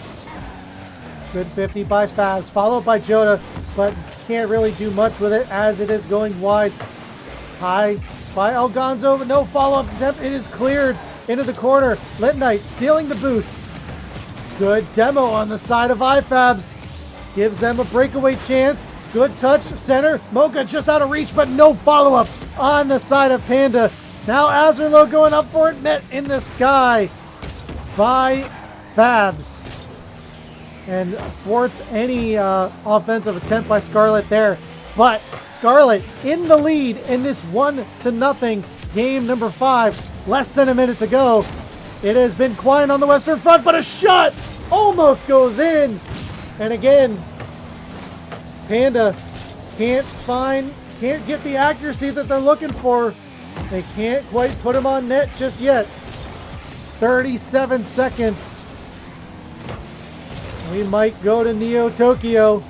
A: Good 50 by Faz, followed by Joda, but can't really do much with it as it is going wide. High by Algonzo, but no follow-up attempt. It is cleared into the corner. Lit Knight stealing the boost. Good demo on the side of IFABs. Gives them a breakaway chance. Good touch, center. Mocha just out of reach, but no follow-up on the side of Panda. Now Azerlo going up for it. Net in the sky by Fabs. And thwarts any offensive attempt by Scarlet there. But Scarlet in the lead in this 1-0 game number 5. Less than a minute to go. It has been quiet on the Western Front, but a shot almost goes in. And again, Panda can't get the accuracy that they're looking for. They can't quite put him on net just yet. 37 seconds. We might go to Neo Tokyo.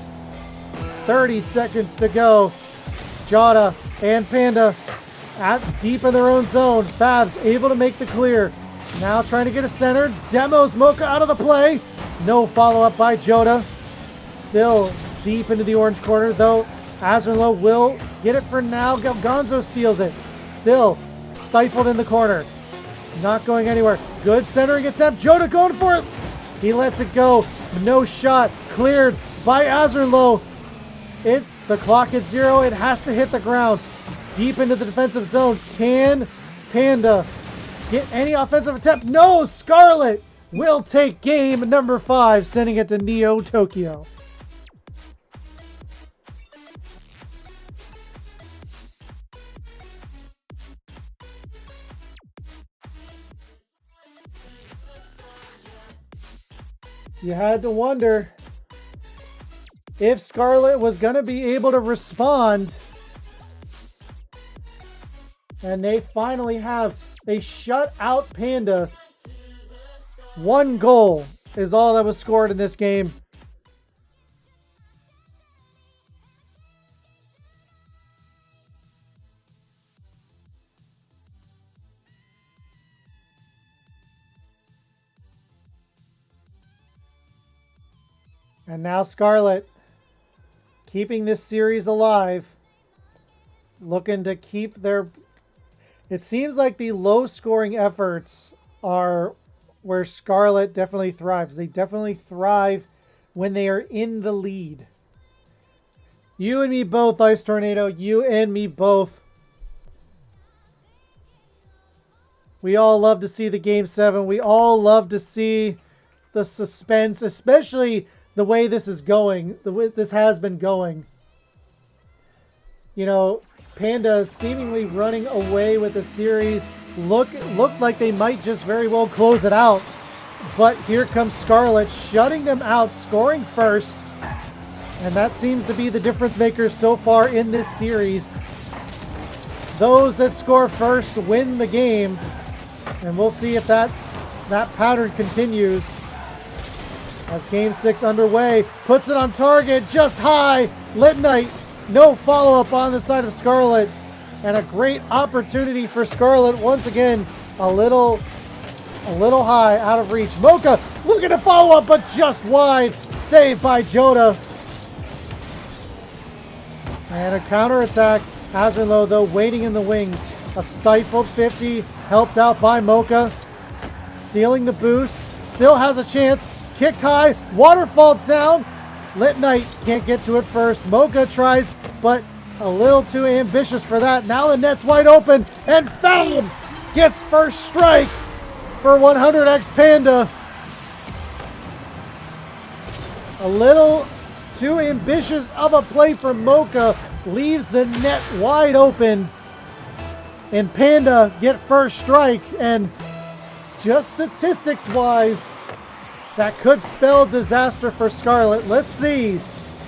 A: 30 seconds to go. Jada and Panda deep in their own zone. Fabs able to make the clear. Now trying to get a center. Demos Mocha out of the play. No follow-up by Joda. Still deep into the orange corner, though. Azerlo will get it for now. Gonzo steals it. Still stifled in the corner. Not going anywhere. Good centering attempt. Joda going for it. He lets it go. No shot. Cleared by Azerlo. The clock at 0. It has to hit the ground. Deep into the defensive zone. Can Panda get any offensive attempt? No! Scarlet will take game number 5, sending it to Neo Tokyo. You had to wonder if Scarlet was going to be able to respond. And they finally have. They shut out Panda. 1 goal is all that was scored in this game. And now Scarlet keeping this series alive. Looking to keep their... It seems like the low-scoring efforts are where Scarlet definitely thrives. They definitely thrive when they are in the lead. You and me both, Ice Tornado. You and me both. We all love to see the Game 7. We all love to see the suspense, especially the way this is going, the way this has been going. You know, Panda seemingly running away with the series. Looked like they might just very well close it out. But here comes Scarlet shutting them out, scoring first. And that seems to be the difference maker so far in this series. Those that score first win the game. And we'll see if that pattern continues. As Game 6 underway, puts it on target, just high. Lit Knight, no follow-up on the side of Scarlet. And a great opportunity for Scarlet. Once again, a little high, out of reach. Mocha looking to follow up, but just wide. Saved by Joda. And a counterattack. Azerlo, though, waiting in the wings. A stifled 50, helped out by Mocha. Stealing the boost. Still has a chance. Kicked high. Waterfall down. Lit Knight can't get to it first. Mocha tries, but a little too ambitious for that. Now the net's wide open, and Fabs gets first strike for 100x Panda. A little too ambitious of a play for Mocha. Leaves the net wide open. And Panda get first strike. And just statistics-wise, that could spell disaster for Scarlet. Let's see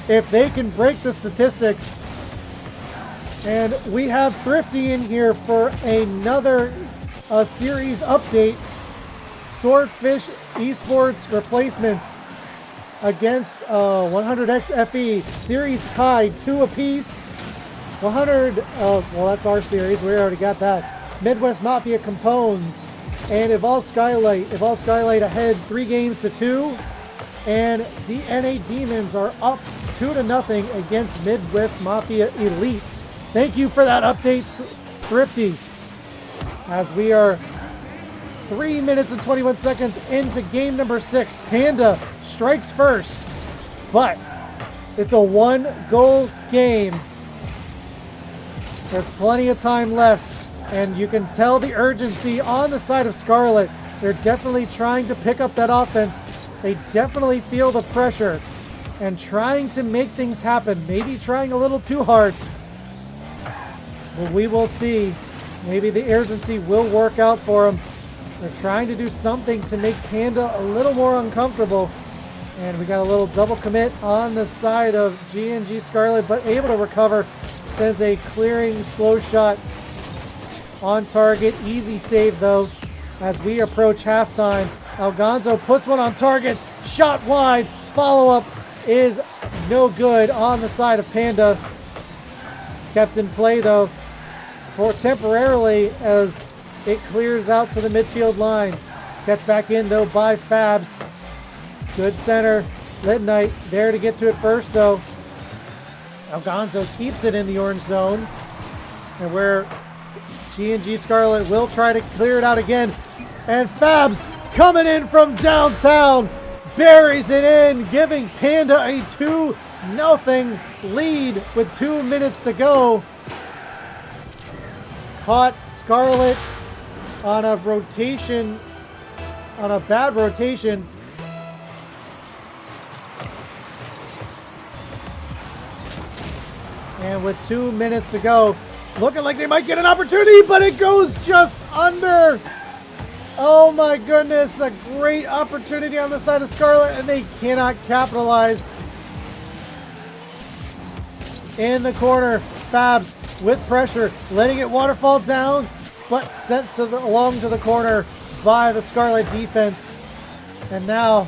A: if they can break the statistics. And we have Thrifty in here for another series update. Swordfish Esports replacements against 100x FE. Series tied 2 apiece. 100, well, that's our series. We already got that. Midwest Mafia Compones and Evolve Skylight. Evolve Skylight ahead 3-2. And DNA Demons are up 2-0 against Midwest Mafia Elite. Thank you for that update, Thrifty. As we are 3 minutes and 21 seconds into game number 6. Panda strikes first, but It's a 1-goal game. There's plenty of time left, and you can tell the urgency on the side of Scarlet. They're definitely trying to pick up that offense. They definitely feel the pressure and trying to make things happen. Maybe trying a little too hard. But we will see. Maybe the urgency will work out for them. They're trying to do something to make Panda a little more uncomfortable. And we got a little double commit on the side of G&G Scarlet, but able to recover. Sends a clearing slow shot on target. Easy save though as we approach halftime. Algonzo puts one on target. Shot wide. Follow-up is no good on the side of Panda. Kept in play though for temporarily as it clears out to the midfield line. Kept back in though by Fabs. Good center. Lit Knight there to get to it first though. Algonzo keeps it in the orange zone. And where G&G Scarlet will try to clear it out again. And Fabs coming in from downtown. Buries it in, giving Panda a 2-0 lead with 2 minutes to go. Caught Scarlet on a rotation, on a bad rotation. And with 2 minutes to go, looking like they might get an opportunity, but it goes just under. Oh my goodness, a great opportunity on the side of Scarlet, and they cannot capitalize. In the corner, Fabs with pressure, letting it waterfall down, but sent to along to the corner by the Scarlet defense. And now,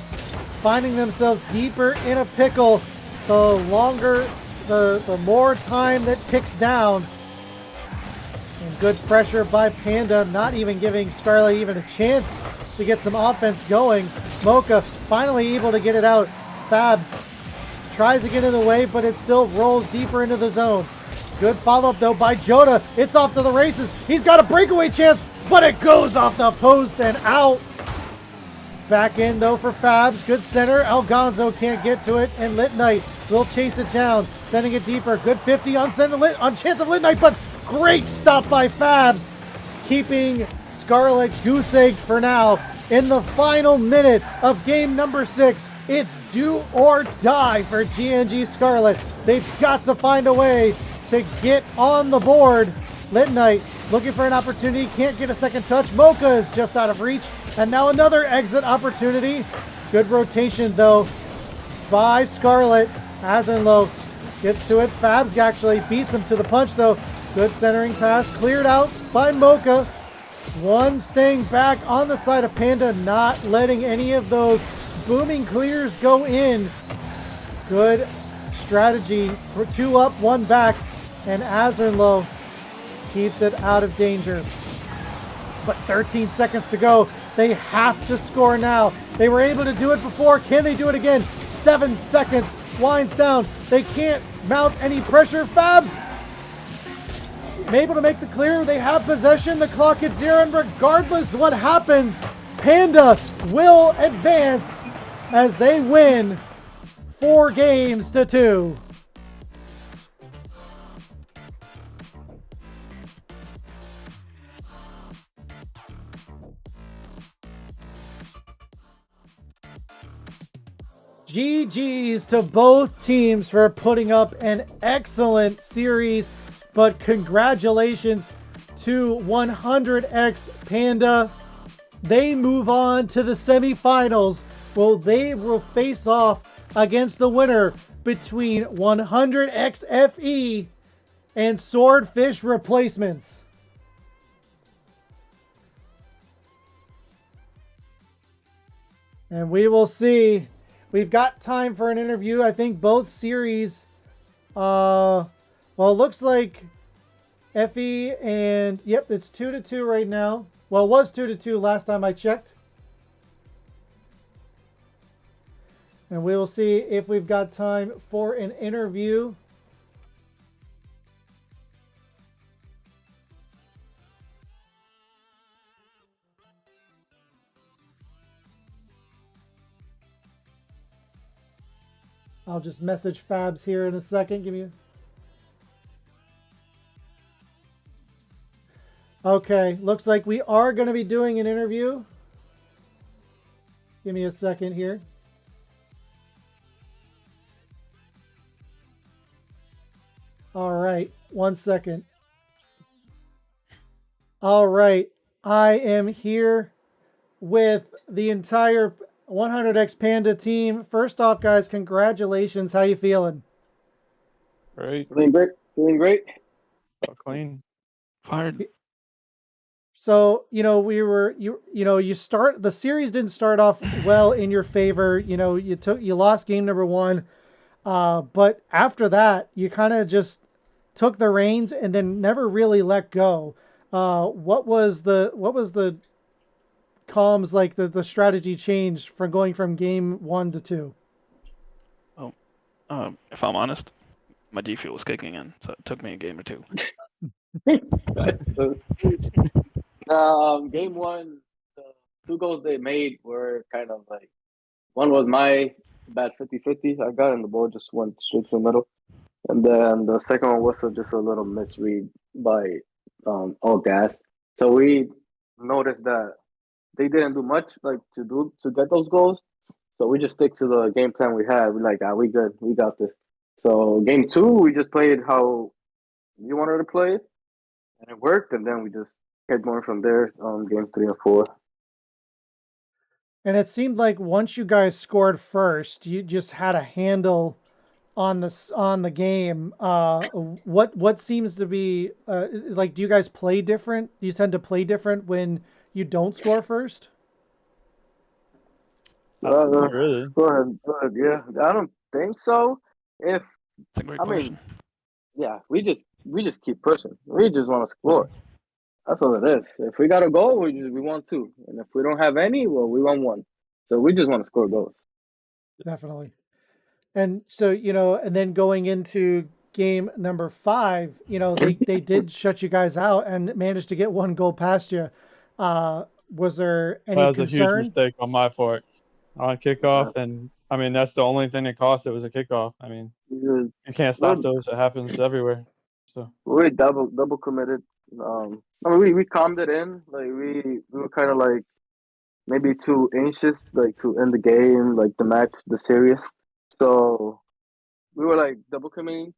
A: finding themselves deeper in a pickle, the more time that ticks down. And good pressure by Panda, not even giving Scarlet even a chance to get some offense going. Mocha finally able to get it out. Fabs tries to get in the way, but it still rolls deeper into the zone. Good follow-up though by Joda. It's off to the races. He's got a breakaway chance, but it goes off the post and out. Back in though for Fabs. Good center. Algonzo can't get to it, and Lit Knight will chase it down, sending it deeper. Good 50 on chance of Lit Knight, but great stop by Fabs, keeping Scarlet goose-egged for now. In the final minute of game number 6, it's do or die for G&G Scarlet. They've got to find a way to get on the board. Lit Knight looking for an opportunity, can't get a second touch. Mocha is just out of reach, and now another exit opportunity. Good rotation though by Scarlet. Azenlo gets to it. Fabs actually beats him to the punch though. Good centering pass, cleared out by Mocha. One staying back on the side of Panda, not letting any of those booming clears go in. Good strategy for 2 up, 1 back, and Azerlow keeps it out of danger. But 13 seconds to go. They have to score now. They were able to do it before. Can they do it again? 7 seconds. Winds down. They can't mount any pressure. Fabs able to make the clear. They have possession. The clock at 0, and regardless what happens, Panda will advance as they win 4 games to 2. GG's to both teams for putting up an excellent series, but congratulations to 100X Panda. They move on to the semifinals. Well, they will face off against the winner between 100X FE and Swordfish Replacements. And we will see. We've got time for an interview. I think both series, well, it looks like FE and, yep, it's 2-2 right now. Well, it was 2-2 last time I checked. And we will see if we've got time for an interview. I'll just message Fabs here in a second. Okay, looks like we are going to be doing an interview. Give me a second here. All right, 1 second. All right, I am here with the entire 100X Panda team. First off, guys, congratulations. How you feeling?
B: Great.
C: Feeling great. Feeling great.
B: Clean. Fired.
A: So, you start the series didn't start off well in your favor. You lost game number 1. But after that, you kind of just took the reins and then never really let go. What was the comms like the strategy change from going from game 1 to 2?
B: If I'm honest, my G fuel was kicking in, so it took me a game or 2.
C: Game 1, the 2 goals they made were kind of like, one was my bad 50-50 I got, and the ball just went straight to the middle. And then the second one was just a little misread by all gas. So we noticed that they didn't do much to get those goals. So we just stick to the game plan we had. We're like, we good, we got this. So game 2, we just played how we wanted to play, and it worked. And then we just kept going from there. Game 3 and 4.
A: And it seemed like once you guys scored first, you just had a handle on the game. What seems to be like? Do you guys play different? Do you tend to play different when you don't score first?
B: Not really.
C: Go ahead. Yeah, I don't think so.
B: It's a great question.
C: Yeah, we just keep pushing. We just want to score. That's all it is. If we got a goal, we want 2, and if we don't have any, well, we want 1. So we just want to score goals.
A: Definitely. And so, and then going into game number 5, they did shut you guys out and managed to get 1 goal past you. Was there any concern?
D: That was a huge mistake on my part on kickoff, and I mean that's the only thing that cost it was a kickoff. I mean, you can't stop those; it happens everywhere. So
C: we double committed. We calmed it in. Like we were kind of like maybe too anxious, like to end the game, like the match, the series. So we were like double committing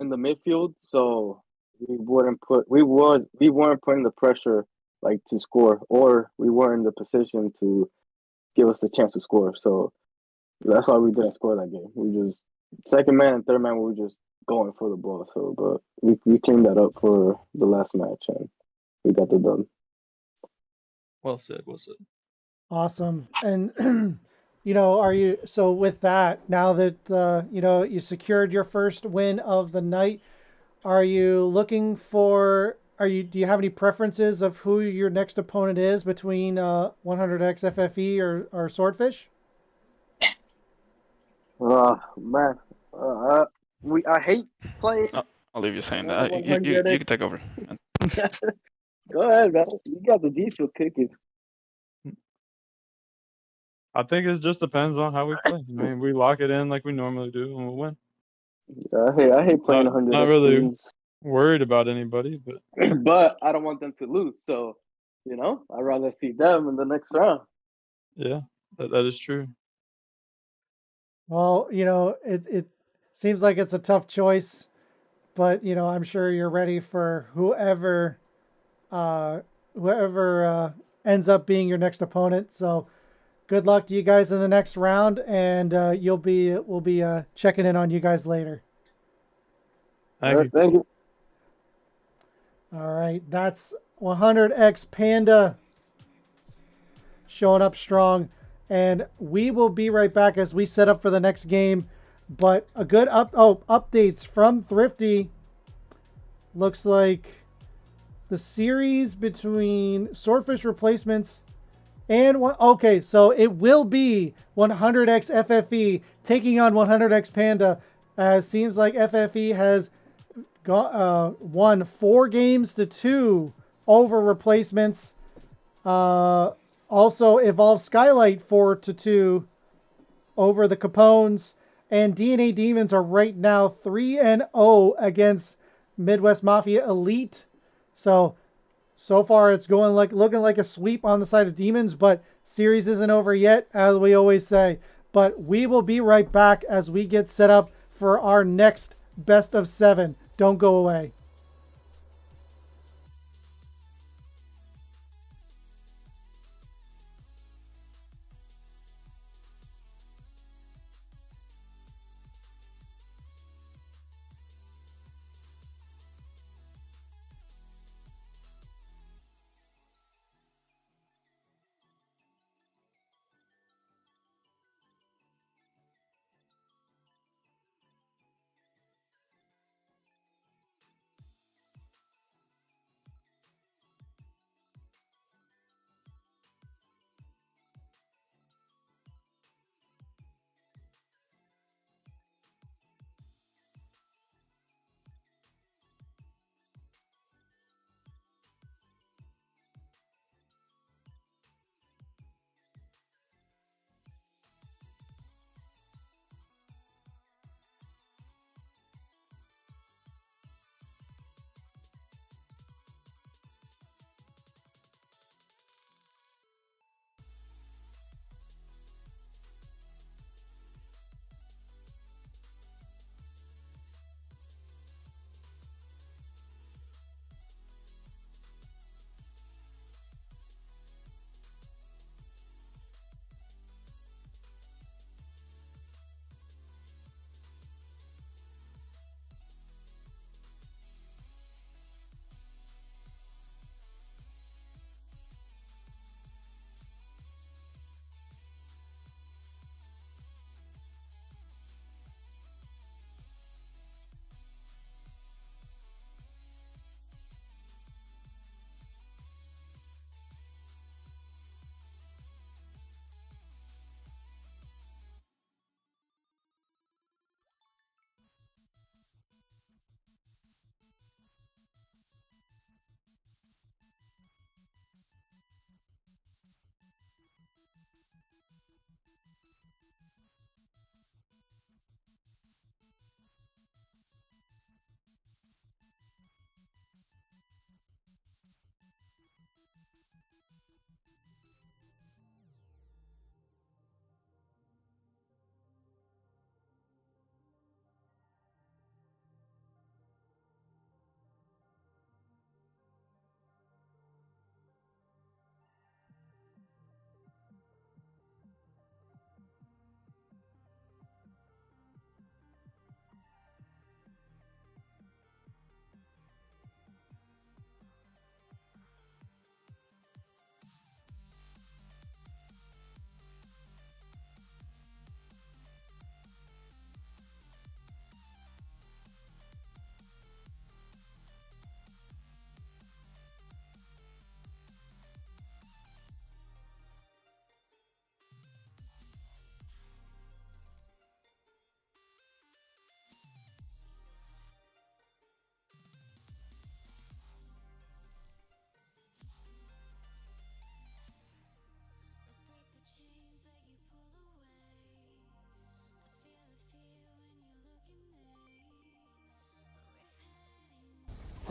C: in the midfield. So we weren't putting the pressure like to score, or we weren't in the position to give us the chance to score. So that's why we didn't score that game. We just second man and third man, we were just going for the ball. So, but we cleaned that up for the last match, and we got the done.
D: well said.
A: Awesome. And are you so with that now that you secured your first win of the night? Are you looking for? Do you have any preferences of who your next opponent is between 100X FFE or Swordfish?
C: Man, I hate playing.
B: I'll leave you saying that. You can take over.
C: Go ahead, man. You got the G fuel kicking.
D: I think it just depends on how we play. I mean, we lock it in like we normally do, and we'll win.
C: I hate playing 100.
D: Not really teams. Worried about anybody,
C: but I don't want them to lose. So, I'd rather see them in the next round.
D: Yeah, that is true.
A: Well, it seems like it's a tough choice, but I'm sure you're ready for whoever ends up being your next opponent. So, good luck to you guys in the next round, and we'll be checking in on you guys later.
D: Thank
C: you.
A: All right, that's 100X Panda showing up strong, and we will be right back as we set up for the next game. But a good updates from Thrifty. Looks like the series between Swordfish Replacements and so it will be 100X FFE taking on 100X Panda. Seems like FFE has won 4-2 over Replacements. Also, Evolve Skylight 4-2 over the Capones. And DNA Demons are right now 3-0 against Midwest Mafia Elite. So far it's looking like a sweep on the side of Demons, but series isn't over yet, as we always say. But we will be right back as we get set up for our next best of 7. Don't go away.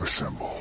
E: Assemble.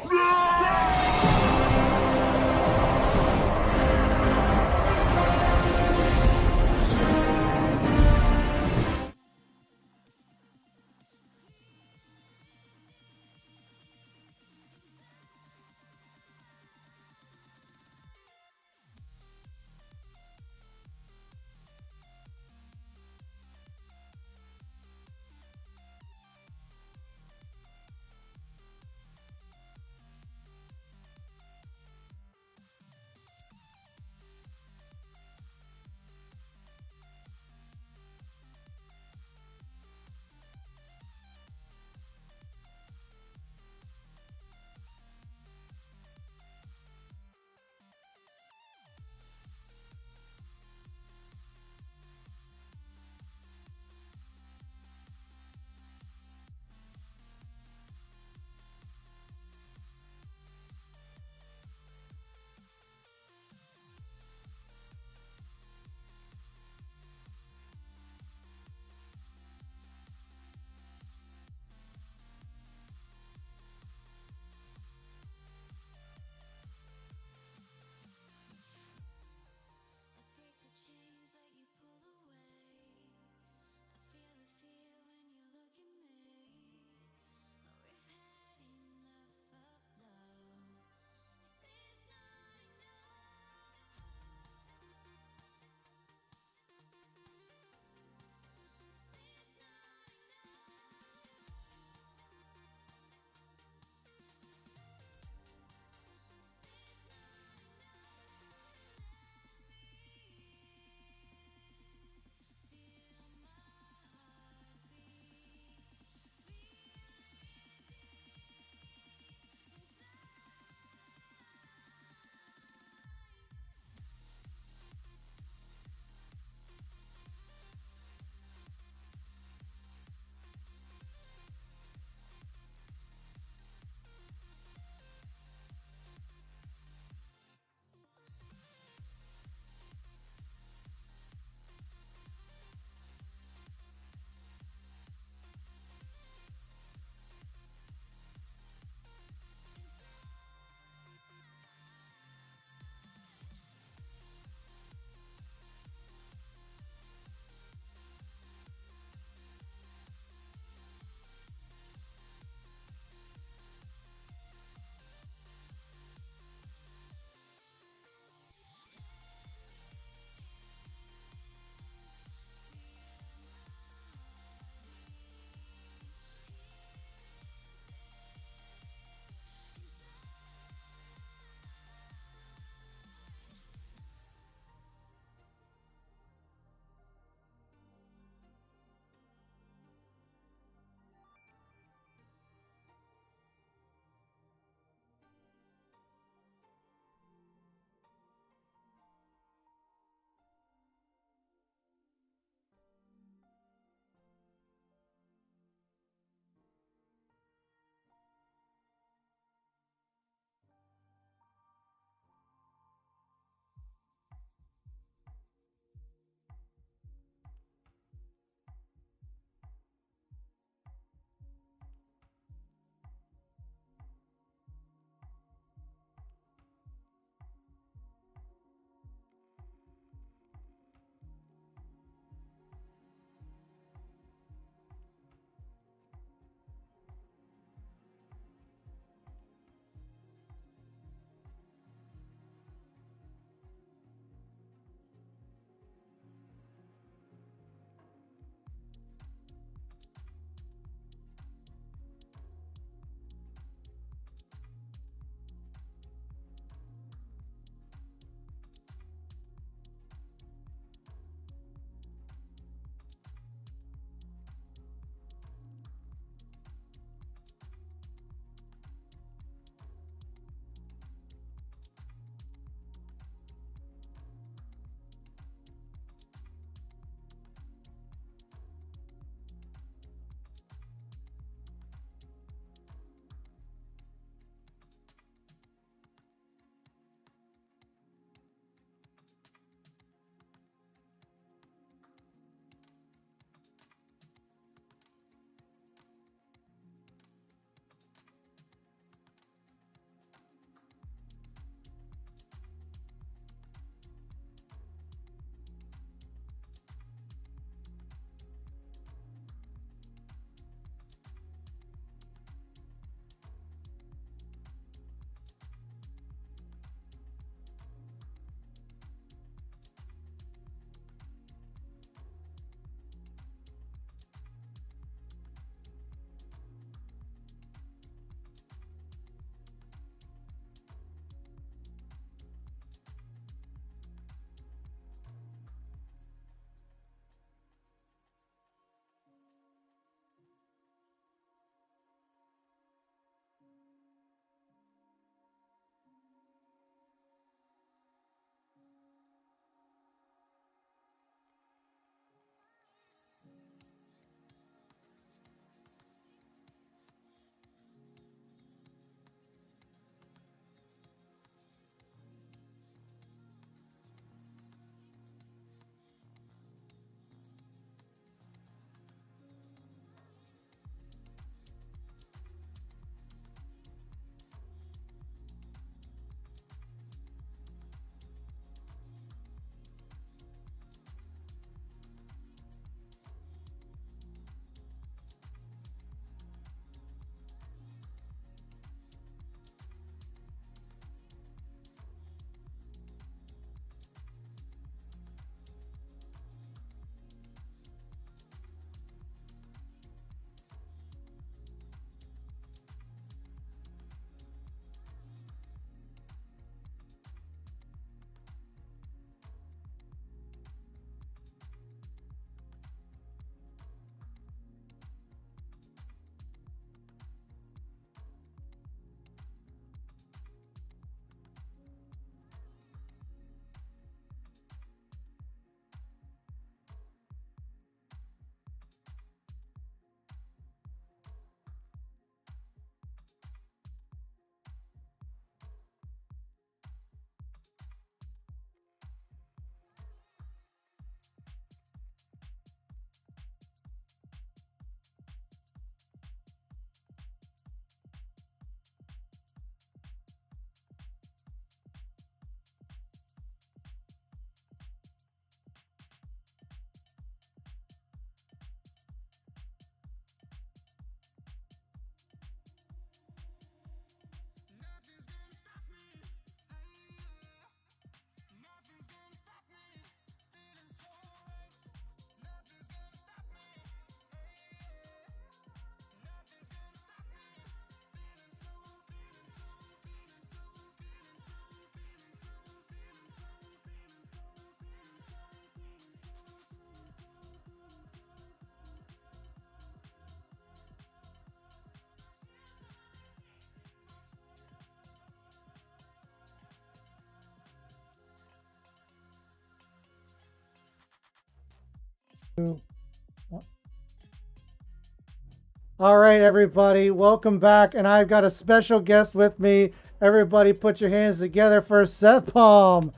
A: All right, everybody, welcome back, and I've got a special guest with me. Everybody put your hands together for Seth Palm.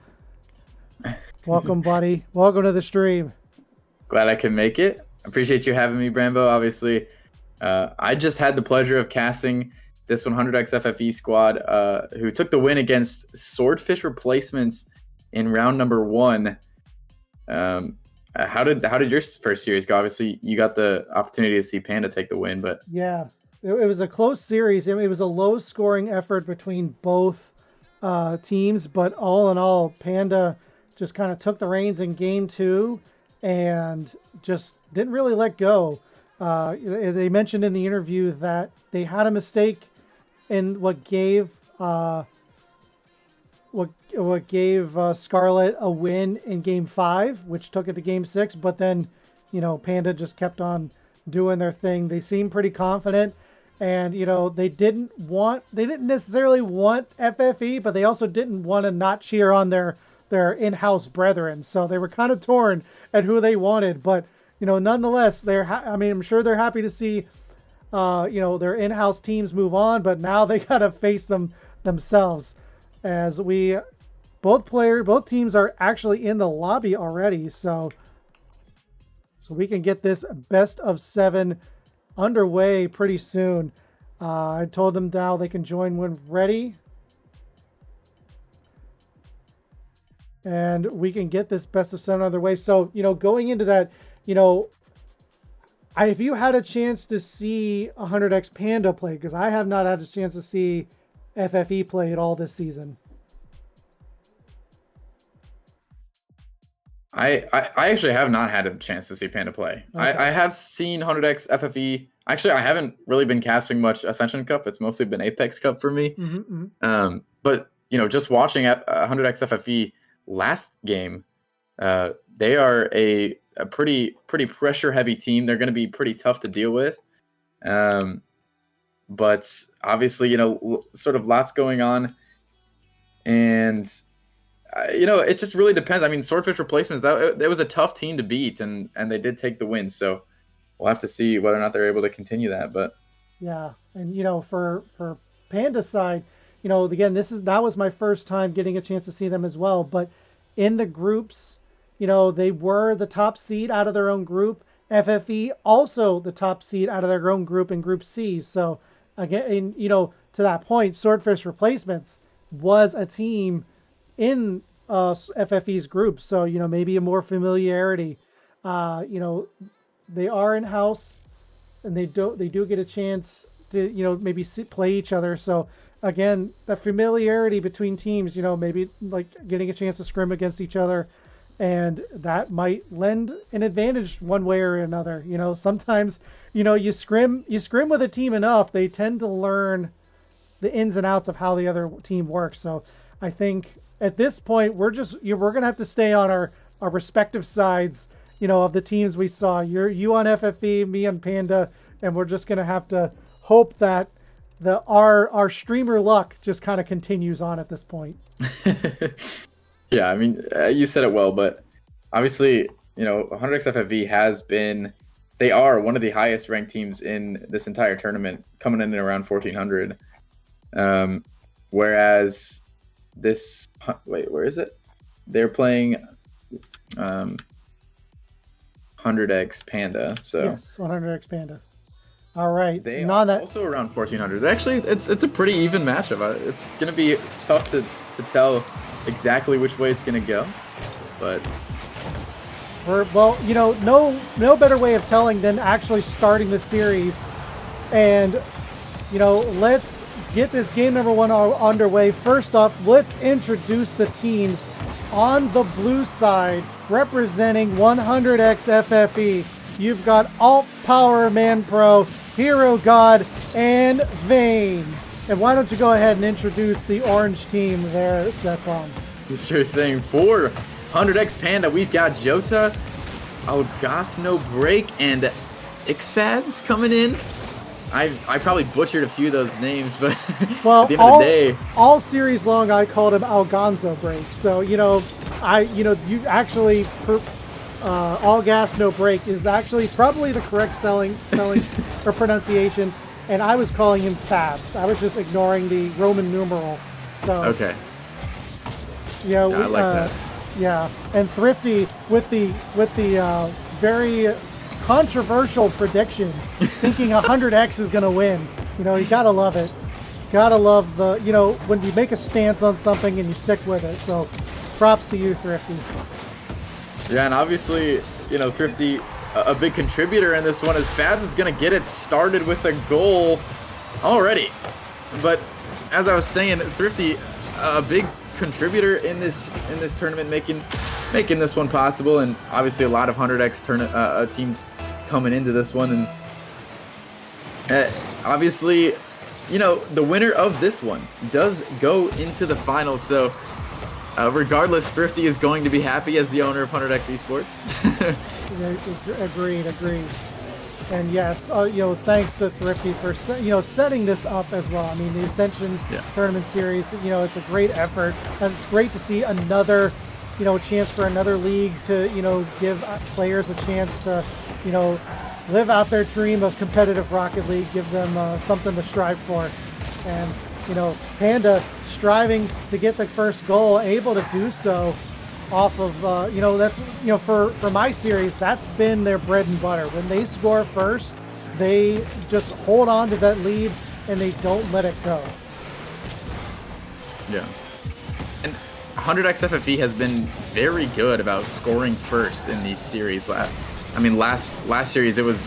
A: Welcome, buddy. Welcome to the stream.
E: Glad I can make it. Appreciate you having me, Brambo. Obviously, I just had the pleasure of casting this 100x FFE squad, who took the win against Swordfish Replacements in round number 1. How did your first series go? Obviously, you got the opportunity to see Panda take the win, but
A: yeah, it was a close series. It was a low-scoring effort between both teams, but all in all, Panda just kind of took the reins in game 2 and just didn't really let go. They mentioned in the interview that they had a mistake in what gave Scarlet a win in game 5, which took it to game 6. But then, Panda just kept on doing their thing. They seemed pretty confident, and they didn't necessarily want FFE, but they also didn't want to not cheer on their in-house brethren. So they were kind of torn at who they wanted, but nonetheless, I'm sure they're happy to see their in-house teams move on, but now they got to face them themselves. As both teams are actually in the lobby already, so we can get this best of 7 underway pretty soon. I told them now they can join when ready, and we can get this best of 7 underway. So going into that, if you had a chance to see 100x Panda play, because I have not had a chance to see FFE play at all this season.
E: I actually have not had a chance to see Panda play. Okay. I have seen 100x FFE. Actually, I haven't really been casting much Ascension Cup. It's mostly been Apex Cup for me.
A: Mm-hmm.
E: But just watching 100x FFE last game, they are a pretty pressure heavy team. They're going to be pretty tough to deal with. But obviously, sort of lots going on, and it just really depends. I mean, Swordfish Replacements, that was a tough team to beat, and they did take the win. So we'll have to see whether or not they're able to continue that. But
A: yeah, and for Panda's side, again, that was my first time getting a chance to see them as well. But in the groups, they were the top seed out of their own group. FFE also the top seed out of their own group in Group C. So again, to that point, Swordfish Replacements was a team in FFE's group. So, maybe a more familiarity. They are in-house, and they do get a chance to, maybe play each other. So again, the familiarity between teams, maybe like getting a chance to scrim against each other, and that might lend an advantage one way or another. Sometimes, you scrim with a team enough, they tend to learn the ins and outs of how the other team works. So I think at this point, we're going to have to stay on our respective sides, of the teams we saw. You on FFE, me on Panda, and we're just going to have to hope that our streamer luck just kind of continues on at this point.
E: Yeah, I mean, you said it well, but obviously, 100x FFE they are one of the highest ranked teams in this entire tournament, coming in at around 1400. Whereas where is it? They're playing 100x Panda. So
A: yes, 100x Panda. All right.
E: They are also around 1400. Actually, it's a pretty even matchup. It's going to be tough to tell exactly which way it's going to go, but
A: no better way of telling than actually starting the series. And let's get this game number 1 underway. First off, let's introduce the teams on the blue side representing 100x FFE. You've got Alt Power Man Pro, Hero God, and Vayne. And why don't you go ahead and introduce the orange team there, Stefan?
E: Sure thing. For 100x Panda, we've got Jota, Algasno Break, and Xfabs coming in. I probably butchered a few of those names, but
A: well,
E: at the end of the day,
A: all series long I called him Algonzo Break. So you actually All Gas No Break is actually probably the correct spelling or pronunciation, and I was calling him Fabs. I was just ignoring the Roman numeral. So
E: Okay.
A: yeah,
E: I like that.
A: Yeah, and Thrifty with the very controversial prediction, thinking 100X is going to win. You know, you gotta love it. Gotta love the, you know, when you make a stance on something and you stick with it. So props to you, Thrifty.
E: Yeah, and obviously, you know, Thrifty, a big contributor in this one, as Fabs is going to get it started with a goal already. But as I was saying, Thrifty, a big contributor in this tournament, making this one possible, and obviously a lot of 100X teams coming into this one, and obviously, you know, the winner of this one does go into the finals. So regardless, Thrifty is going to be happy as the owner of 100X Esports.
A: Agreed. And yes, you know, thanks to Thrifty for, you know, setting this up as well. I mean, the Ascension tournament series, you know, it's a great effort, and it's great to see another, you know, chance for another league to, you know, give players a chance to, you know, live out their dream of competitive Rocket League, give them something to strive for. And, you know, Panda striving to get the first goal, able to do so off of, you know, that's, you know, for my series, that's been their bread and butter. When they score first, they just hold on to that lead and they don't let it go.
E: Yeah. And 100X FFE has been very good about scoring first in these series. I mean, last series, it was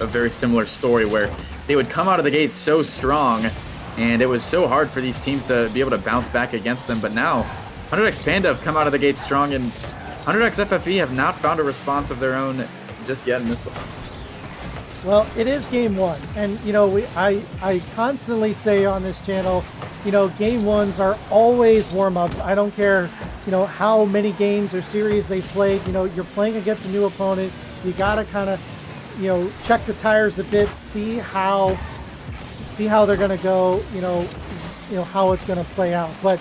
E: a very similar story where they would come out of the gate so strong, and it was so hard for these teams to be able to bounce back against them. But now 100X Panda have come out of the gate strong, and 100X FFE have not found a response of their own just yet in this one.
A: Well, it is game one, and you know, I constantly say on this channel, you know, game ones are always warm-ups. I don't care, you know, how many games or series they played. You know, you're playing against a new opponent. You gotta kind of, you know, check the tires a bit, see how they're gonna go. You know how it's gonna play out. But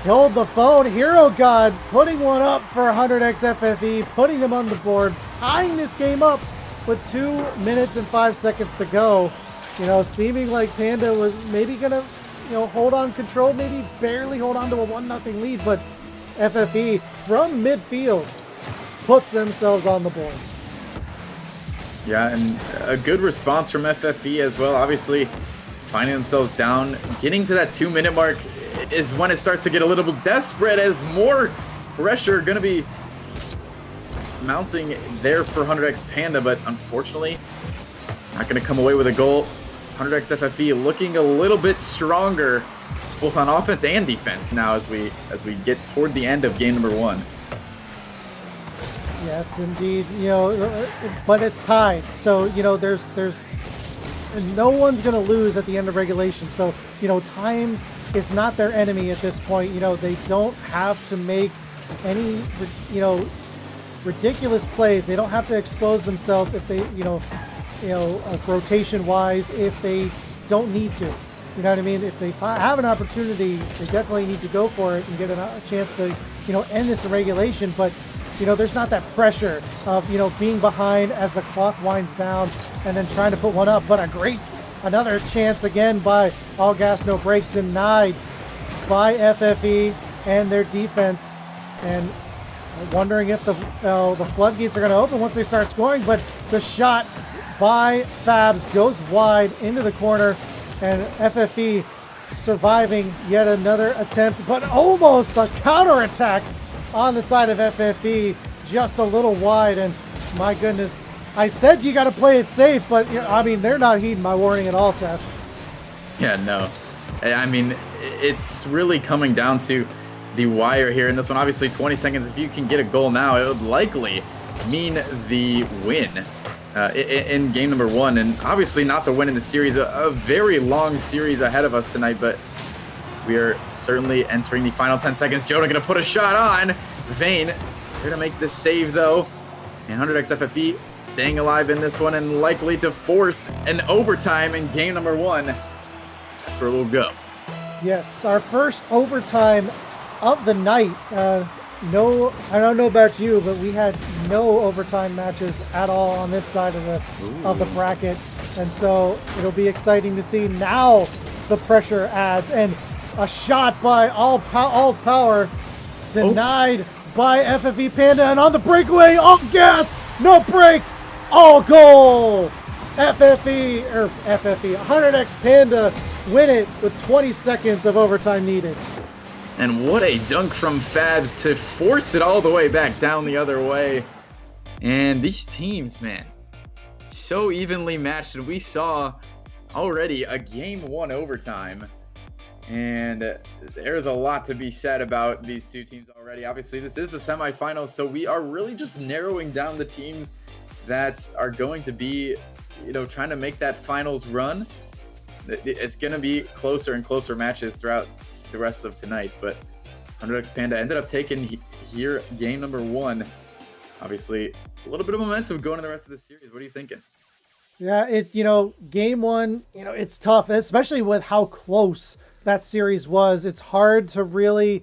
A: hold the phone, Hero God putting one up for 100X FFE, putting them on the board, tying this game up with 2 minutes and 5 seconds to go. You know, seeming like Panda was maybe gonna, you know, hold on control, maybe barely hold on to a 1-0 lead, but FFE from midfield puts themselves on the board.
E: Yeah, and a good response from FFE as well. Obviously, finding themselves down, getting to that 2-minute mark is when it starts to get a little bit desperate, as more pressure going to be mounting there for 100X Panda, but unfortunately, not going to come away with a goal. 100X FFE looking a little bit stronger, both on offense and defense now as we get toward the end of game number one.
A: Yes, indeed. You know, but it's tied, so you know there's no one's going to lose at the end of regulation. So you know, time is not their enemy at this point. You know, they don't have to make any, you know, ridiculous plays. They don't have to expose themselves if they, rotation wise, if they don't need to. You know what I mean? If they have an opportunity, they definitely need to go for it and get a chance to, you know, end this in regulation. But, you know, there's not that pressure of, you know, being behind as the clock winds down and then trying to put one up. But another chance again by All Gas No Break, denied by FFE and their defense. And wondering if the floodgates are going to open once they start scoring, but the shot by Fabs goes wide into the corner, and FFE surviving yet another attempt, but almost a counterattack on the side of FFE, just a little wide. And my goodness, I said you got to play it safe, but you know, I mean, they're not heeding my warning at all, Seth.
E: Yeah, no. I mean, it's really coming down to the wire here in this one. Obviously 20 seconds, if you can get a goal now, it would likely mean the win in game number one, and obviously not the win in the series. A very long series ahead of us tonight, but we are certainly entering the final 10 seconds. Jonah gonna put a shot on. Vane gonna make this save though, and 100X FFE staying alive in this one and likely to force an overtime in game number one. That's where we'll go.
A: Yes, our first overtime of the night. no, I don't know about you, but we had no overtime matches at all on this side of the bracket, and so it'll be exciting to see. Now the pressure adds, and a shot by all power denied by FFE Panda, and on the breakaway, all gas, no break, all goal. FFE 100x Panda win it with 20 seconds of overtime needed.
E: And what a dunk from Fabs to force it all the way back down the other way. And these teams, man, so evenly matched. And we saw already a game 1 overtime. And there's a lot to be said about these two teams already. Obviously, this is the semifinals, so we are really just narrowing down the teams that are going to be, trying to make that finals run. It's going to be closer and closer matches throughout the rest of tonight, but 100x Panda ended up taking here game number 1. Obviously, a little bit of momentum going in the rest of the series. What are you thinking?
A: Yeah, game 1, it's tough, especially with how close that series was. It's hard to really.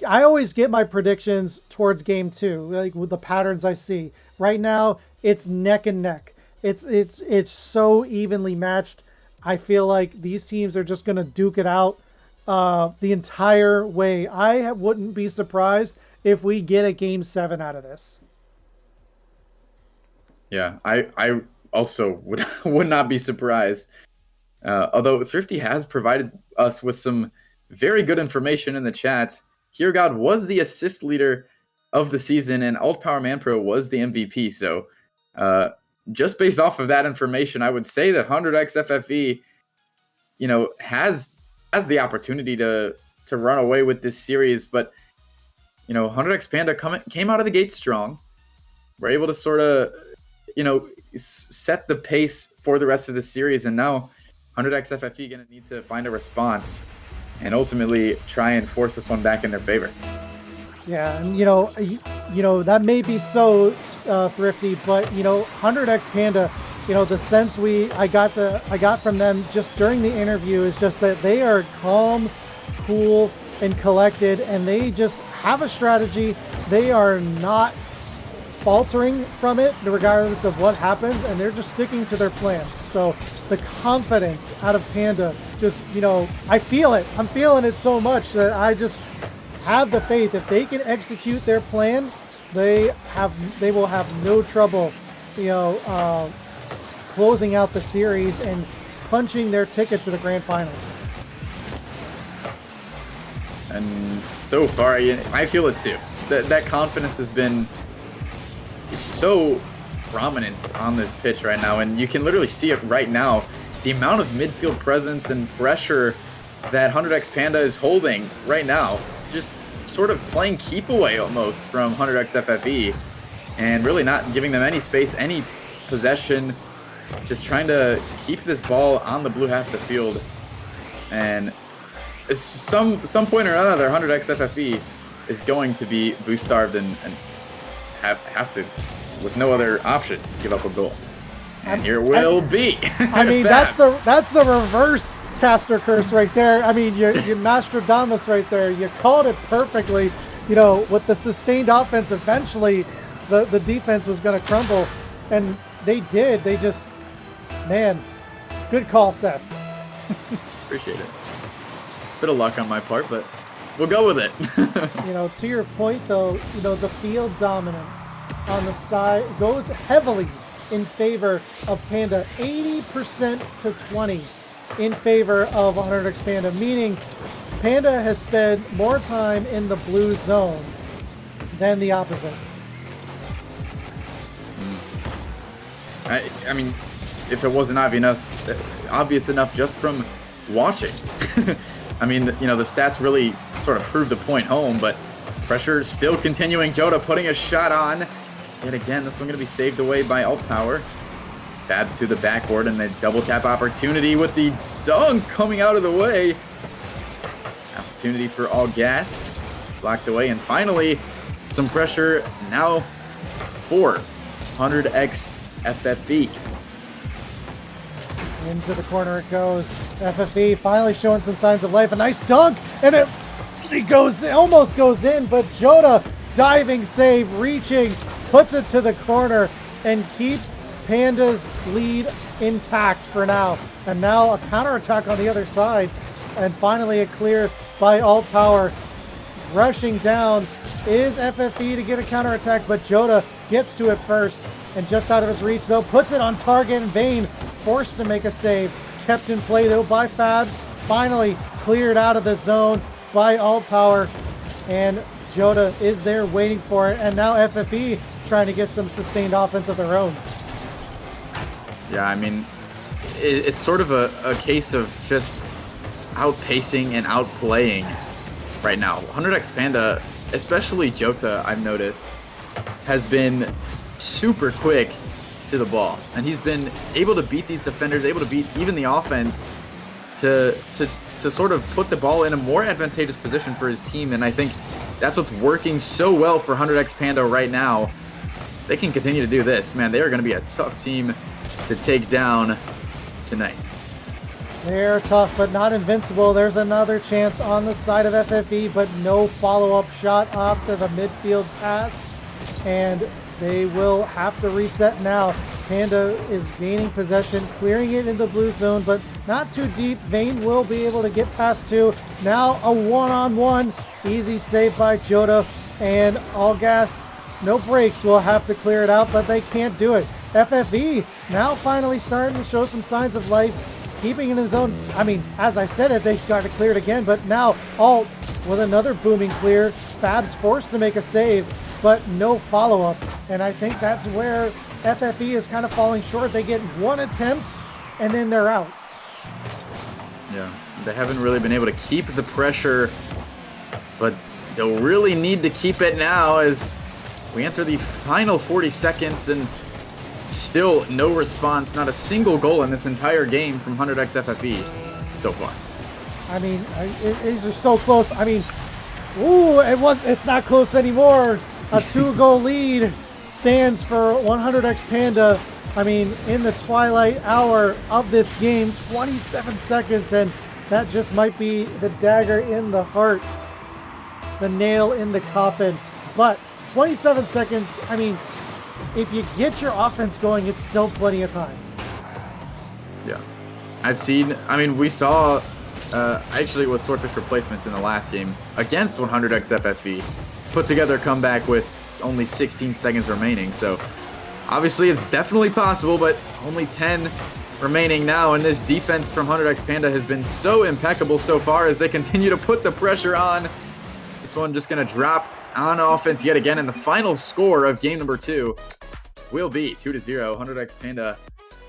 A: I always get my predictions towards game 2, like with the patterns I see. Right now, it's neck and neck. It's so evenly matched. I feel like these teams are just going to duke it out the entire way. I wouldn't be surprised if we get a game 7 out of this.
E: Yeah, I also would not be surprised. Although Thrifty has provided us with some very good information in the chat. Heregod was the assist leader of the season, and Alt Power Man Pro was the MVP. So just based off of that information, I would say that 100x FFE, has the opportunity to run away with this series. But 100x Panda came out of the gate strong. We're able to sort of set the pace for the rest of the series, and now 100x FFE gonna need to find a response and ultimately try and force this one back in their favor.
A: Yeah, and that may be so Thrifty, but 100x Panda, the sense I got from them just during the interview is just that they are calm, cool, and collected, and they just have a strategy. They are not faltering from it regardless of what happens, and they're just sticking to their plan. So the confidence out of Panda, just I feel it. I'm feeling it so much that I just have the faith if they can execute their plan, they will have no trouble closing out the series and punching their ticket to the grand final.
E: And so far, I feel it too. That confidence has been so prominent on this pitch right now, and you can literally see it right now. The amount of midfield presence and pressure that 100x Panda is holding right now, just sort of playing keep away almost from 100x FFE, and really not giving them any space, any possession, just trying to keep this ball on the blue half of the field. And some point or another, 100x FFE is going to be boost starved and have to, with no other option, give up a goal. And here will be.
A: I mean, that's the reverse caster curse right there. I mean, you Mastradamus right there. You called it perfectly. With the sustained offense, eventually the defense was going to crumble, and they did. They just, man, good call, Seth.
E: Appreciate it. Bit of luck on my part, but we'll go with it.
A: To your point though, the field dominance on the side goes heavily in favor of Panda, 80% to 20 in favor of 100x Panda, meaning Panda has spent more time in the blue zone than the opposite.
E: I mean, if it wasn't obvious enough just from watching. I mean, the stats really sort of prove the point home, but pressure still continuing. Joda putting a shot on. Yet again, this one going to be saved away by Alt Power. Fabs to the backboard, and the double tap opportunity with the dunk coming out of the way. Opportunity for all gas. Blocked away, and finally, some pressure now for 100x FFE.
A: Into the corner it goes. FFE finally showing some signs of life. A nice dunk, and almost goes in, but Joda diving save, reaching, puts it to the corner, and keeps Panda's lead intact for now. And now a counterattack on the other side, and finally a clear by Alt Power. Rushing down is FFE to get a counterattack, but Joda gets to it first, and just out of his reach though, puts it on target, and Vayne forced to make a save. Kept in play though by Fabs, finally cleared out of the zone by Alt Power, and Joda is there waiting for it, and now FFE trying to get some sustained offense of their own.
E: Yeah, I mean, it's sort of a case of just outpacing and outplaying right now. 100x Panda, especially Jota, I've noticed, has been super quick to the ball, and he's been able to beat these defenders, able to beat even the offense to sort of put the ball in a more advantageous position for his team, and I think that's what's working so well for 100x Panda right now. They can continue to do this. Man, they are going to be a tough team to take down tonight.
A: They're tough, but not invincible. There's another chance on the side of FFE, but no follow-up shot after the midfield pass, and they will have to reset now. Panda is gaining possession, clearing it in the blue zone, but not too deep. Vayne will be able to get past two. Now a one-on-one. Easy save by Joda, and all gas, no brakes. Will have to clear it out, but they can't do it. FFE now finally starting to show some signs of life, keeping in his own. I mean, as I said it, they got to clear it again, but now Alt with another booming clear. Fab's forced to make a save, but no follow-up, and I think that's where FFE is kind of falling short. They get one attempt, and then they're out.
E: Yeah, they haven't really been able to keep the pressure, but they'll really need to keep it now as we enter the final 40 seconds, and still no response, not a single goal in this entire game from 100x FFE so far.
A: I mean, these are so close. I mean, ooh, it's not close anymore. A 2-goal lead stands for 100x Panda. I mean, in the twilight hour of this game, 27 seconds, and that just might be the dagger in the heart, the nail in the coffin. But 27 seconds, I mean, if you get your offense going, it's still plenty of time.
E: Yeah. I mean, we saw, actually it was Swordfish replacements in the last game against 100x FFE, put together a comeback with only 16 seconds remaining. So obviously it's definitely possible, but only 10 remaining now, and this defense from 100x Panda has been so impeccable so far as they continue to put the pressure on. This one just going to drop on offense yet again, and the final score of game number 2 will be 2-0. 100x Panda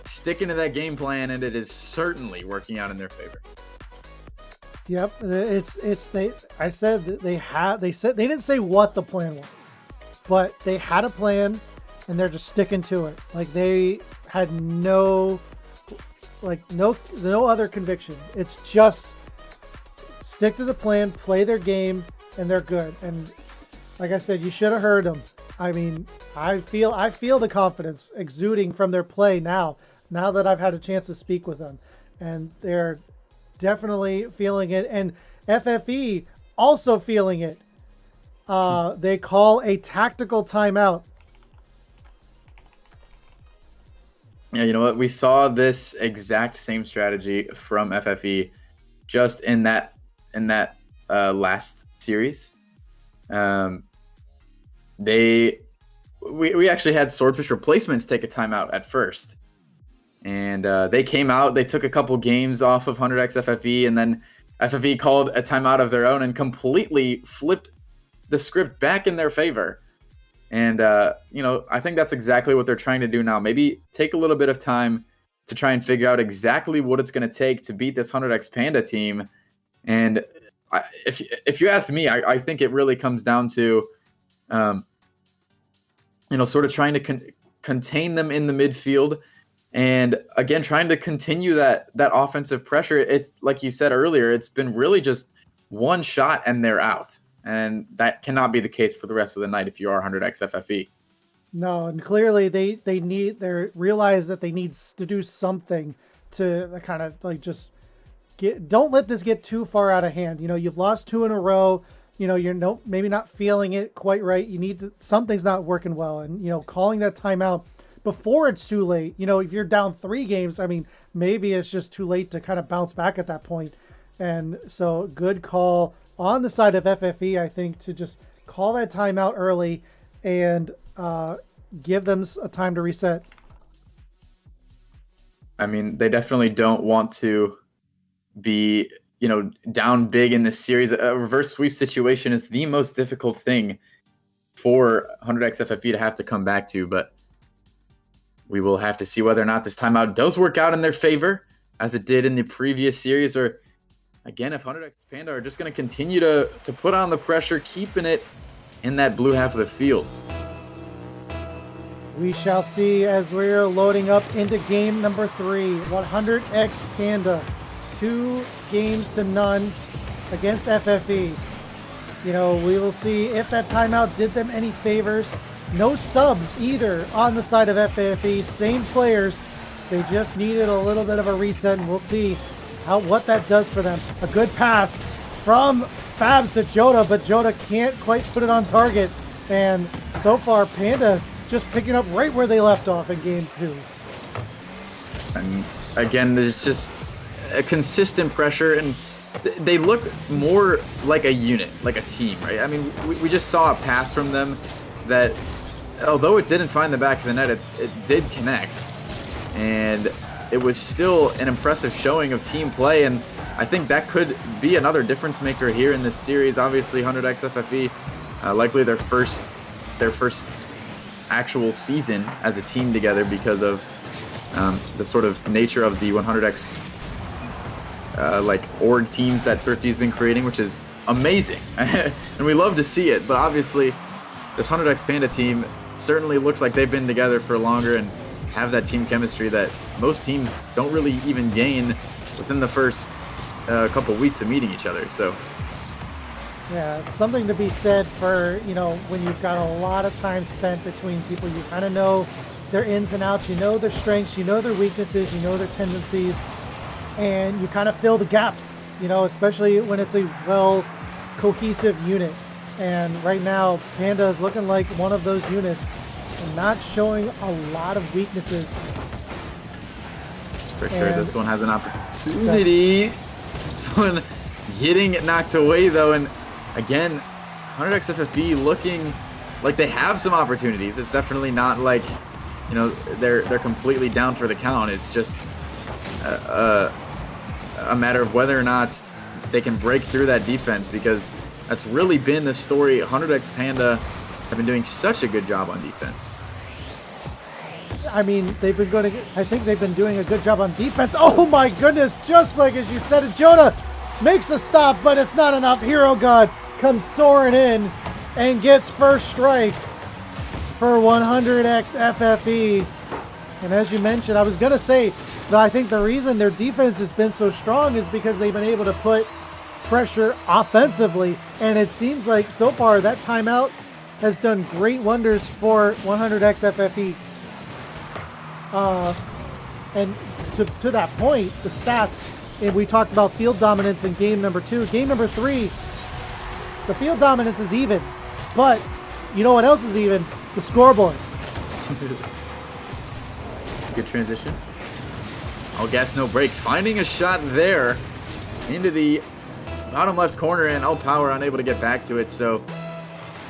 E: sticking to that game plan, and it is certainly working out in their favor.
A: Yep, I said that they didn't say what the plan was, but they had a plan, and they're just sticking to it. Like, they had no other conviction. It's just stick to the plan, play their game, and they're good. And like I said, you should have heard them. I mean, I feel the confidence exuding from their play now that I've had a chance to speak with them, and they're definitely feeling it. And FFE also feeling it. They call a tactical timeout.
E: Yeah, you know what? We saw this exact same strategy from FFE just in that last series. We actually had Swordfish replacements take a timeout at first, and they came out. They took a couple games off of 100x FFE, and then FFE called a timeout of their own and completely flipped the script back in their favor. And I think that's exactly what they're trying to do now. Maybe take a little bit of time to try and figure out exactly what it's going to take to beat this 100x Panda team. And if you ask me, I think it really comes down to sort of trying to contain them in the midfield, and again trying to continue that offensive pressure. It's like you said earlier, it's been really just one shot and they're out, and that cannot be the case for the rest of the night if you are 100x FFE.
A: No, and clearly they realize that they need to do something to kind of like just don't let this get too far out of hand. You've lost 2 in a row. You're maybe not feeling it quite right. Something's not working well, and calling that timeout before it's too late. If you're down 3 games, I mean, maybe it's just too late to kind of bounce back at that point. And so, good call on the side of FFE, I think, to just call that timeout early and give them a time to reset.
E: I mean, they definitely don't want to be, down big in this series. A reverse sweep situation is the most difficult thing for 100x FFE to have to come back to, but we will have to see whether or not this timeout does work out in their favor, as it did in the previous series, or again, if 100x Panda are just going to continue to put on the pressure, keeping it in that blue half of the field.
A: We shall see as we're loading up into game number 3. 100x Panda, 2 games to none against FFE. We will see if that timeout did them any favors. No subs either on the side of FFE. Same players. They just needed a little bit of a reset, and we'll see what that does for them. A good pass from Fabs to Joda, but Joda can't quite put it on target. And so far, Panda just picking up right where they left off in game 2.
E: And again, there's just a consistent pressure, and they look more like a unit, like a team, right? I mean, we just saw a pass from them that, although it didn't find the back of the net, it did connect. And it was still an impressive showing of team play, and I think that could be another difference maker here in this series. Obviously, 100x FFE, likely their first actual season as a team together because of the sort of nature of the 100x like org teams that Thrifty's been creating, which is amazing. And we love to see it, but obviously this 100x Panda team certainly looks like they've been together for longer and have that team chemistry that most teams don't really even gain within the first couple weeks of meeting each other. So
A: yeah, it's something to be said for, when you've got a lot of time spent between people, you kind of know their ins and outs, you know their strengths, you know their weaknesses, you know their tendencies, and you kind of fill the gaps, especially when it's a cohesive unit. And right now, Panda is looking like one of those units and not showing a lot of weaknesses.
E: For sure, this one has an opportunity. This one getting knocked away, though, and again, 100x FFE looking like they have some opportunities. It's definitely not like, they're completely down for the count. It's just a matter of whether or not they can break through that defense, because that's really been the story. 100x Panda have been doing such a good job on defense.
A: I mean, I think they've been doing a good job on defense. Oh my goodness, just like as you said it, Joda makes the stop, but it's not enough. Hero God comes soaring in and gets first strike for 100x FFE. And as you mentioned, I was going to say that I think the reason their defense has been so strong is because they've been able to put pressure offensively. And it seems like so far that timeout has done great wonders for 100x FFE. And to that point, the stats, and we talked about field dominance in game number 2. Game number 3, the field dominance is even. But you know what else is even? The scoreboard.
E: Good transition. All gas, no break. Finding a shot there into the bottom left corner, and all power unable to get back to it. So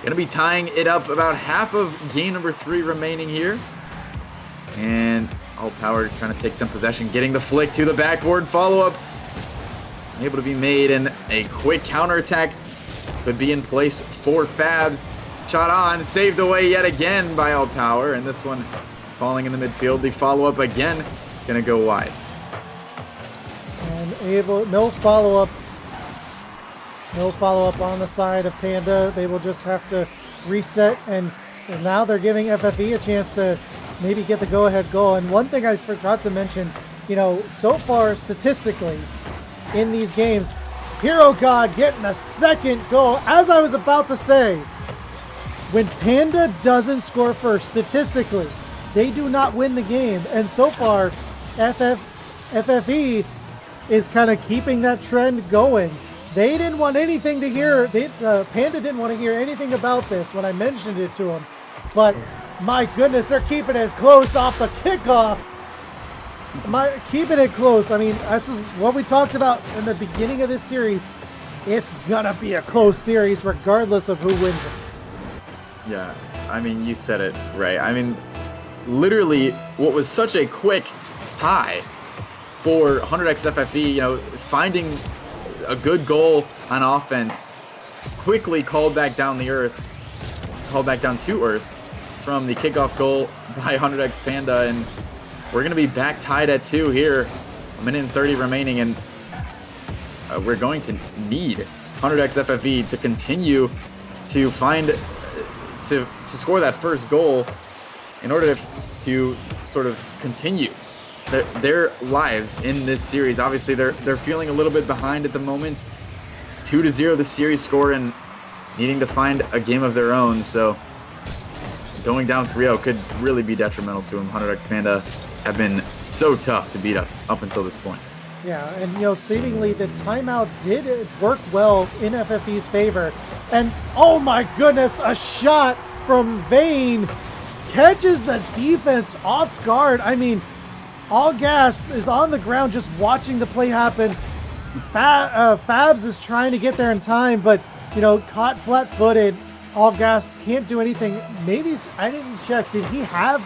E: going to be tying it up. About half of game number 3 remaining here. And all power trying to take some possession, getting the flick to the backboard. Follow-up able to be made, and a quick counterattack could be in place for Fabs. Shot on, saved away yet again by all power, and this one falling in the midfield. The follow-up again gonna go wide.
A: And no follow-up on the side of Panda. They will just have to reset, and now they're giving FFE a chance to maybe get the go-ahead goal. And one thing I forgot to mention, so far statistically in these games, Hero God getting a second goal. As I was about to say, when Panda doesn't score first, statistically, they do not win the game. And so far, FFE is kind of keeping that trend going. They didn't want anything to hear. Panda didn't want to hear anything about this when I mentioned it to him. But my goodness, they're keeping it close off the kickoff. Keeping it close. I mean, this is what we talked about in the beginning of this series. It's gonna be a close series regardless of who wins it.
E: Yeah, I mean, you said it right. I mean, literally, what was such a quick tie for 100x FFE, you know, finding a good goal on offense, quickly called back down to earth from the kickoff goal by 100x Panda, and we're going to be back tied at 2 here, 1:30 remaining, and we're going to need 100x FFE to continue to to score that first goal in order to sort of continue their lives in this series. Obviously, they're feeling a little bit behind at the moment. 2-0 the series score, and needing to find a game of their own. So going down 3-0 could really be detrimental to them. 100x Panda have been so tough to beat up until this point.
A: Yeah, and you know, seemingly the timeout did work well in FFE's favor. And oh my goodness, a shot from Vayne catches the defense off guard. I mean, All Gas is on the ground just watching the play happen. Fabs is trying to get there in time, but you know, caught flat-footed. All Gas can't do anything. Maybe, I didn't check, did he have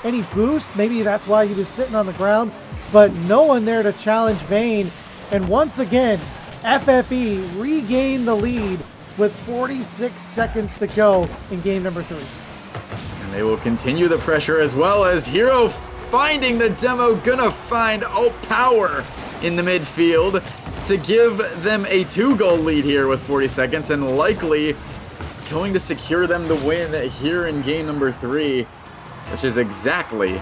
A: any boost? Maybe that's why he was sitting on the ground, but no one there to challenge Vayne. And once again, FFE regained the lead with 46 seconds to go in game number 3.
E: And they will continue the pressure, as well as Hero finding the demo, gonna find Power in the midfield to give them a 2-goal lead here with 40 seconds, and likely going to secure them the win here in game number 3, which is exactly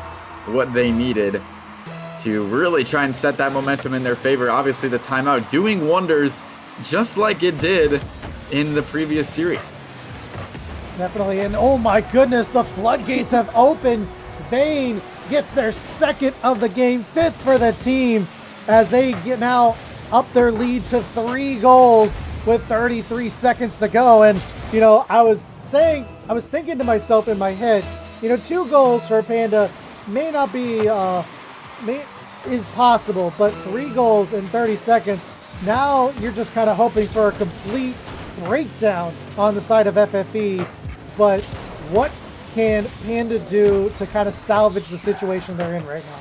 E: what they needed to really try and set that momentum in their favor. Obviously, the timeout doing wonders, just like it did in the previous series.
A: Definitely, and oh my goodness, the floodgates have opened. Vayne gets their second of the game, 5th for the team, as they get now up their lead to 3 goals with 33 seconds to go. And you know, I was thinking to myself in my head, you know, 2 goals for Panda may not be is possible, but 3 goals in 30 seconds, now you're just kind of hoping for a complete breakdown on the side of FFE. But what can Panda do to kind of salvage the situation they're in right now?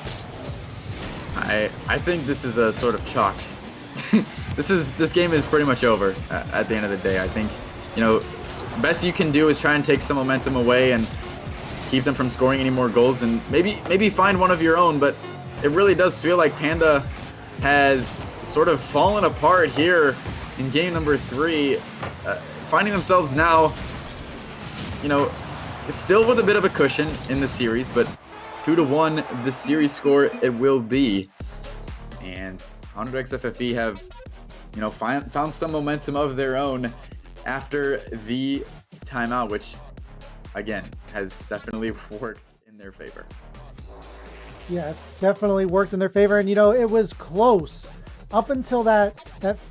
E: I think this is a sort of chalk. This game is pretty much over at the end of the day. I think, you know, best you can do is try and take some momentum away and keep them from scoring any more goals, and maybe find one of your own. But it really does feel like Panda has sort of fallen apart here in game number 3, finding themselves now, you know, still with a bit of a cushion in the series, but 2-1 the series score it will be. And 100x FFE have, you know, found some momentum of their own after the timeout, which again has definitely worked in their favor.
A: Yes, definitely worked in their favor. And you know, it was close up until that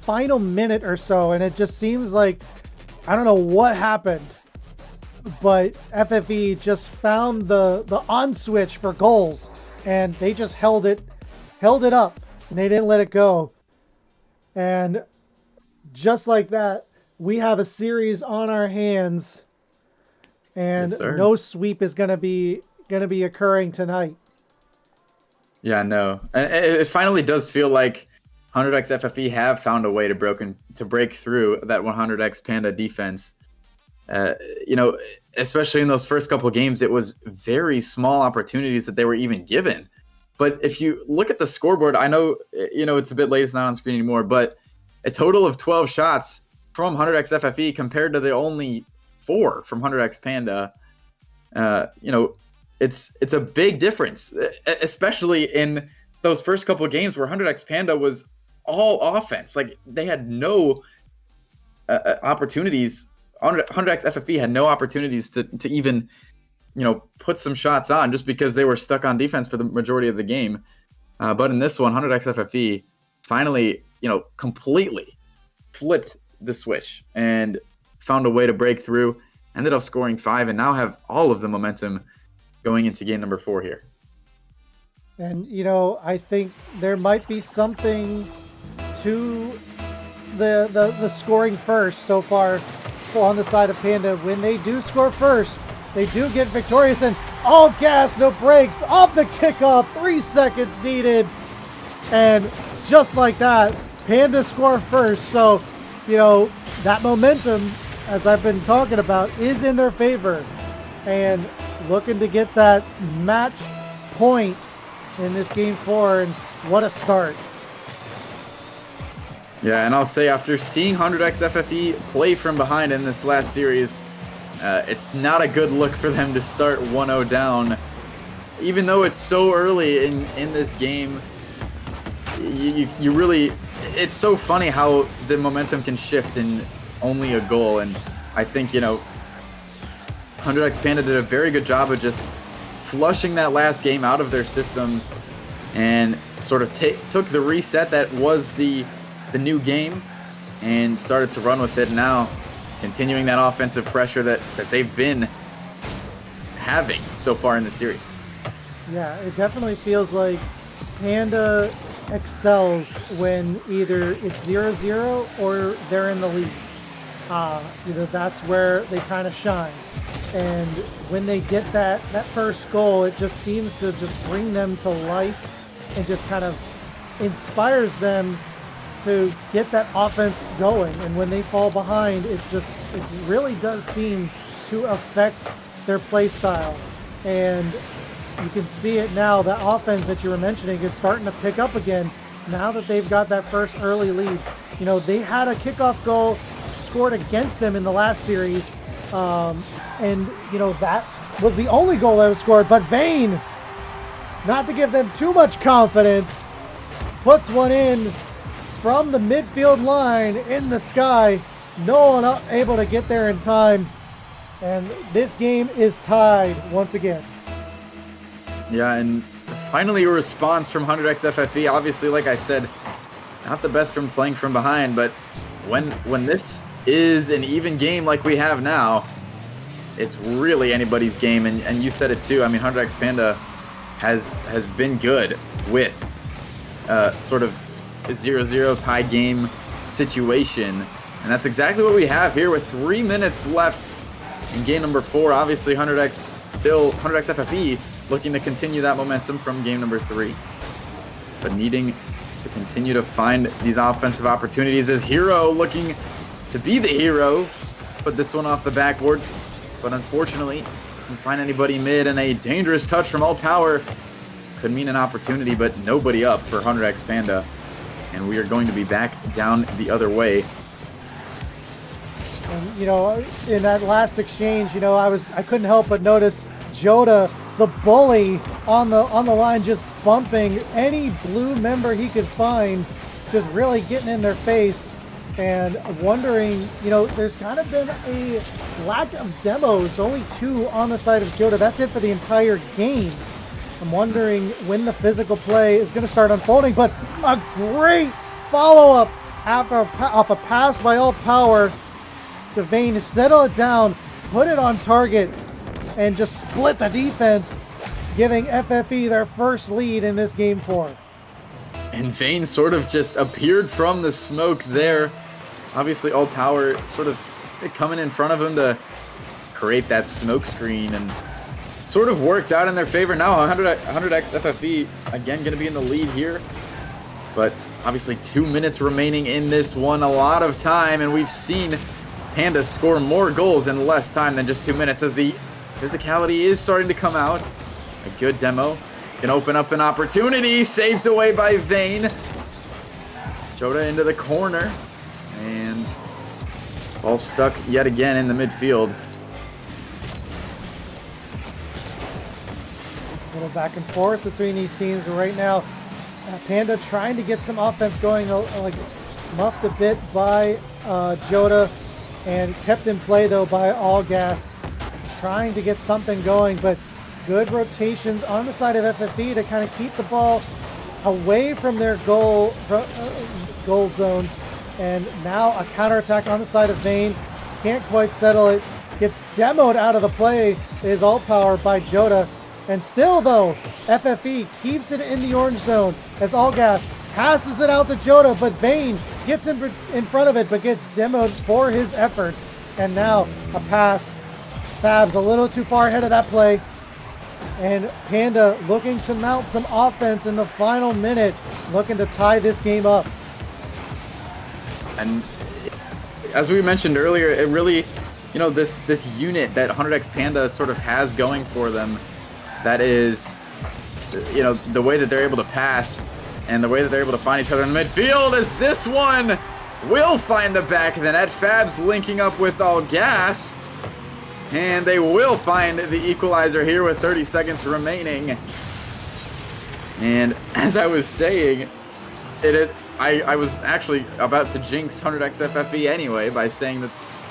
A: final minute or so, and it just seems like, I don't know what happened, but FFE just found the on switch for goals, and they just held it up, and they didn't let it go. And just like that, we have a series on our hands, and
E: Yes, sir.
A: no sweep is gonna be occurring tonight.
E: Yeah, no, and it finally does feel like 100x FFE have found a way to break through that 100x Panda defense. You know, especially in those first couple of games, it was very small opportunities that they were even given. But if you look at the scoreboard, I know, you know, it's a bit late, it's not on screen anymore, but a total of 12 shots from 100x FFE compared to the only 4 from 100x Panda. You know, it's a big difference, especially in those first couple of games where 100x Panda was all offense. Like, they had no opportunities. 100x FFE had no opportunities to even, you know, put some shots on, just because they were stuck on defense for the majority of the game. But in this one, 100x FFE finally, completely flipped the switch and found a way to break through, ended up scoring 5, and now have all of the momentum going into game number 4 here.
A: And, I think there might be something to the scoring first so far on the side of Panda. When they do score first, they do get victorious, and all gas, no brakes, off the kickoff, 3 seconds needed. And just like that, Panda score first. So, that momentum, as I've been talking about, is in their favor. And looking to get that match point in this game 4, and what a start.
E: Yeah, and I'll say after seeing 100x FFE play from behind in this last series, it's not a good look for them to start 1-0 down. Even though it's so early in this game, you really, it's so funny how the momentum can shift in only a goal. And I think, 100x Panda did a very good job of just flushing that last game out of their systems and sort of took the reset that was the new game and started to run with it. Now continuing that offensive pressure that they've been having so far in the series.
A: Yeah, it definitely feels like Panda excels when either it's 0-0 or they're in the lead. That's where they kind of shine. And when they get that first goal, it just seems to just bring them to life and just kind of inspires them to get that offense going. And when they fall behind, it really does seem to affect their play style. And you can see it now. The offense that you were mentioning is starting to pick up again now that they've got that first early lead. They had a kickoff goal scored against them in the last series. And that was the only goal that was scored. But Vayne, not to give them too much confidence, puts one in from the midfield line in the sky. No one able to get there in time. And this game is tied once again.
E: Yeah, and finally a response from 100x FFE. Obviously, like I said, not the best from playing from behind, but when this is an even game like we have now, it's really anybody's game. And you said it too. I mean, 100x Panda has been good with sort of a 0-0 tie game situation. And that's exactly what we have here with 3 minutes left in game number 4. Obviously, 100x FFE looking to continue that momentum from game number 3. But needing to continue to find these offensive opportunities as Hero looking to be the hero. Put this one off the backboard. But unfortunately, doesn't find anybody mid, and a dangerous touch from All Power could mean an opportunity, but nobody up for 100x Panda. And we are going to be back down the other way.
A: And, in that last exchange, I couldn't help but notice Joda, the bully, on the line, just bumping any blue member he could find, just really getting in their face. And wondering, there's kind of been a lack of demos, only 2 on the side of Joda. That's it for the entire game. I'm wondering when the physical play is going to start unfolding, but a great follow-up off a pass by All Power to Vayne to settle it down, put it on target, and just split the defense, giving FFE their first lead in this game 4.
E: And Vayne sort of just appeared from the smoke there. Obviously, All Power sort of coming in front of him to create that smoke screen, and sort of worked out in their favor. Now 100x FFE again going to be in the lead here. But obviously 2 minutes remaining in this one, a lot of time, and we've seen Panda score more goals in less time than just 2 minutes as the physicality is starting to come out. A good demo can open up an opportunity, saved away by Vayne. Joda into the corner, and ball stuck yet again in the midfield.
A: A little back and forth between these teams right now. Panda trying to get some offense going, like muffed a bit by Joda, and kept in play though by All Gas, trying to get something going, but good rotations on the side of FFE to kind of keep the ball away from their goal zone. And now a counterattack on the side of Vayne. Can't quite settle it. Gets demoed out of the play. Is all power by Joda. And still, though, FFE keeps it in the orange zone as Allgas passes it out to Joda, but Vayne gets in front of it, but gets demoed for his efforts. And now a pass. Fab's a little too far ahead of that play. And Panda looking to mount some offense in the final minute, looking to tie this game up.
E: And as we mentioned earlier, it really, you know, this unit that 100x Panda sort of has going for them, that is, you know, the way that they're able to pass and the way that they're able to find each other in the midfield, is this one will find the back of the net. Fab's linking up with Allgas, and they will find the equalizer here with 30 seconds remaining. And as I was saying, I was actually about to jinx 100x FFE anyway by saying that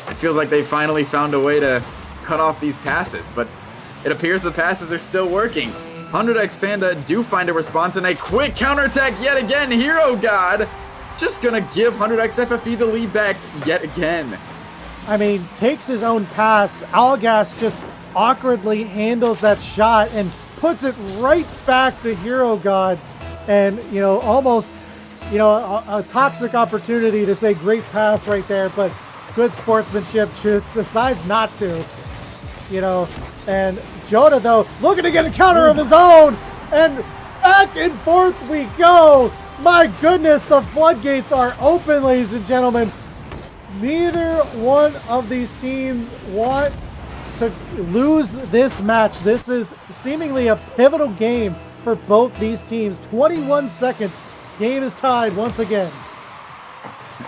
E: it feels like they finally found a way to cut off these passes, but it appears the passes are still working. 100x Panda do find a response, and a quick counterattack yet again. Hero God just gonna give 100x FFE the lead back yet again.
A: I mean, takes his own pass. Allgas just awkwardly handles that shot and puts it right back to Hero God. And, you know, almost, you know, a toxic opportunity to say great pass right there, but good sportsmanship decides not to, you know. And Joda, though, looking to get a counter of his own, and back and forth we go. My goodness, the floodgates are open, ladies and gentlemen. Neither one of these teams want to lose this match. This is seemingly a pivotal game for both these teams. 21 seconds, game is tied once again.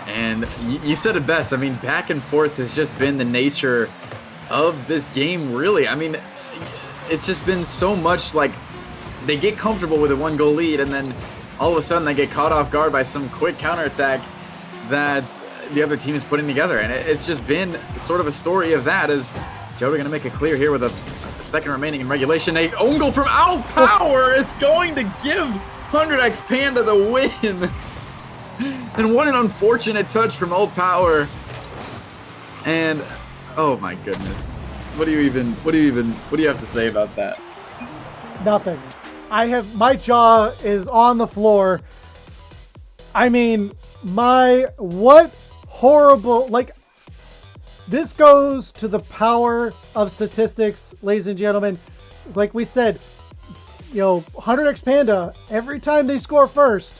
E: And you said it best. I mean, back and forth has just been the nature of this game, really. I mean, it's just been so much like they get comfortable with a 1-goal lead, and then all of a sudden they get caught off guard by some quick counterattack that the other team is putting together. And it's just been sort of a story of that, as Joey going to make it clear here with a second remaining in regulation. A own goal from Out Power is going to give 100x Panda the win. And what an unfortunate touch from Old Power. And oh my goodness. What do you have to say about that?
A: Nothing. My jaw is on the floor. I mean, what horrible, like, this goes to the power of statistics, ladies and gentlemen. Like we said, you know, 100x Panda, every time they score first,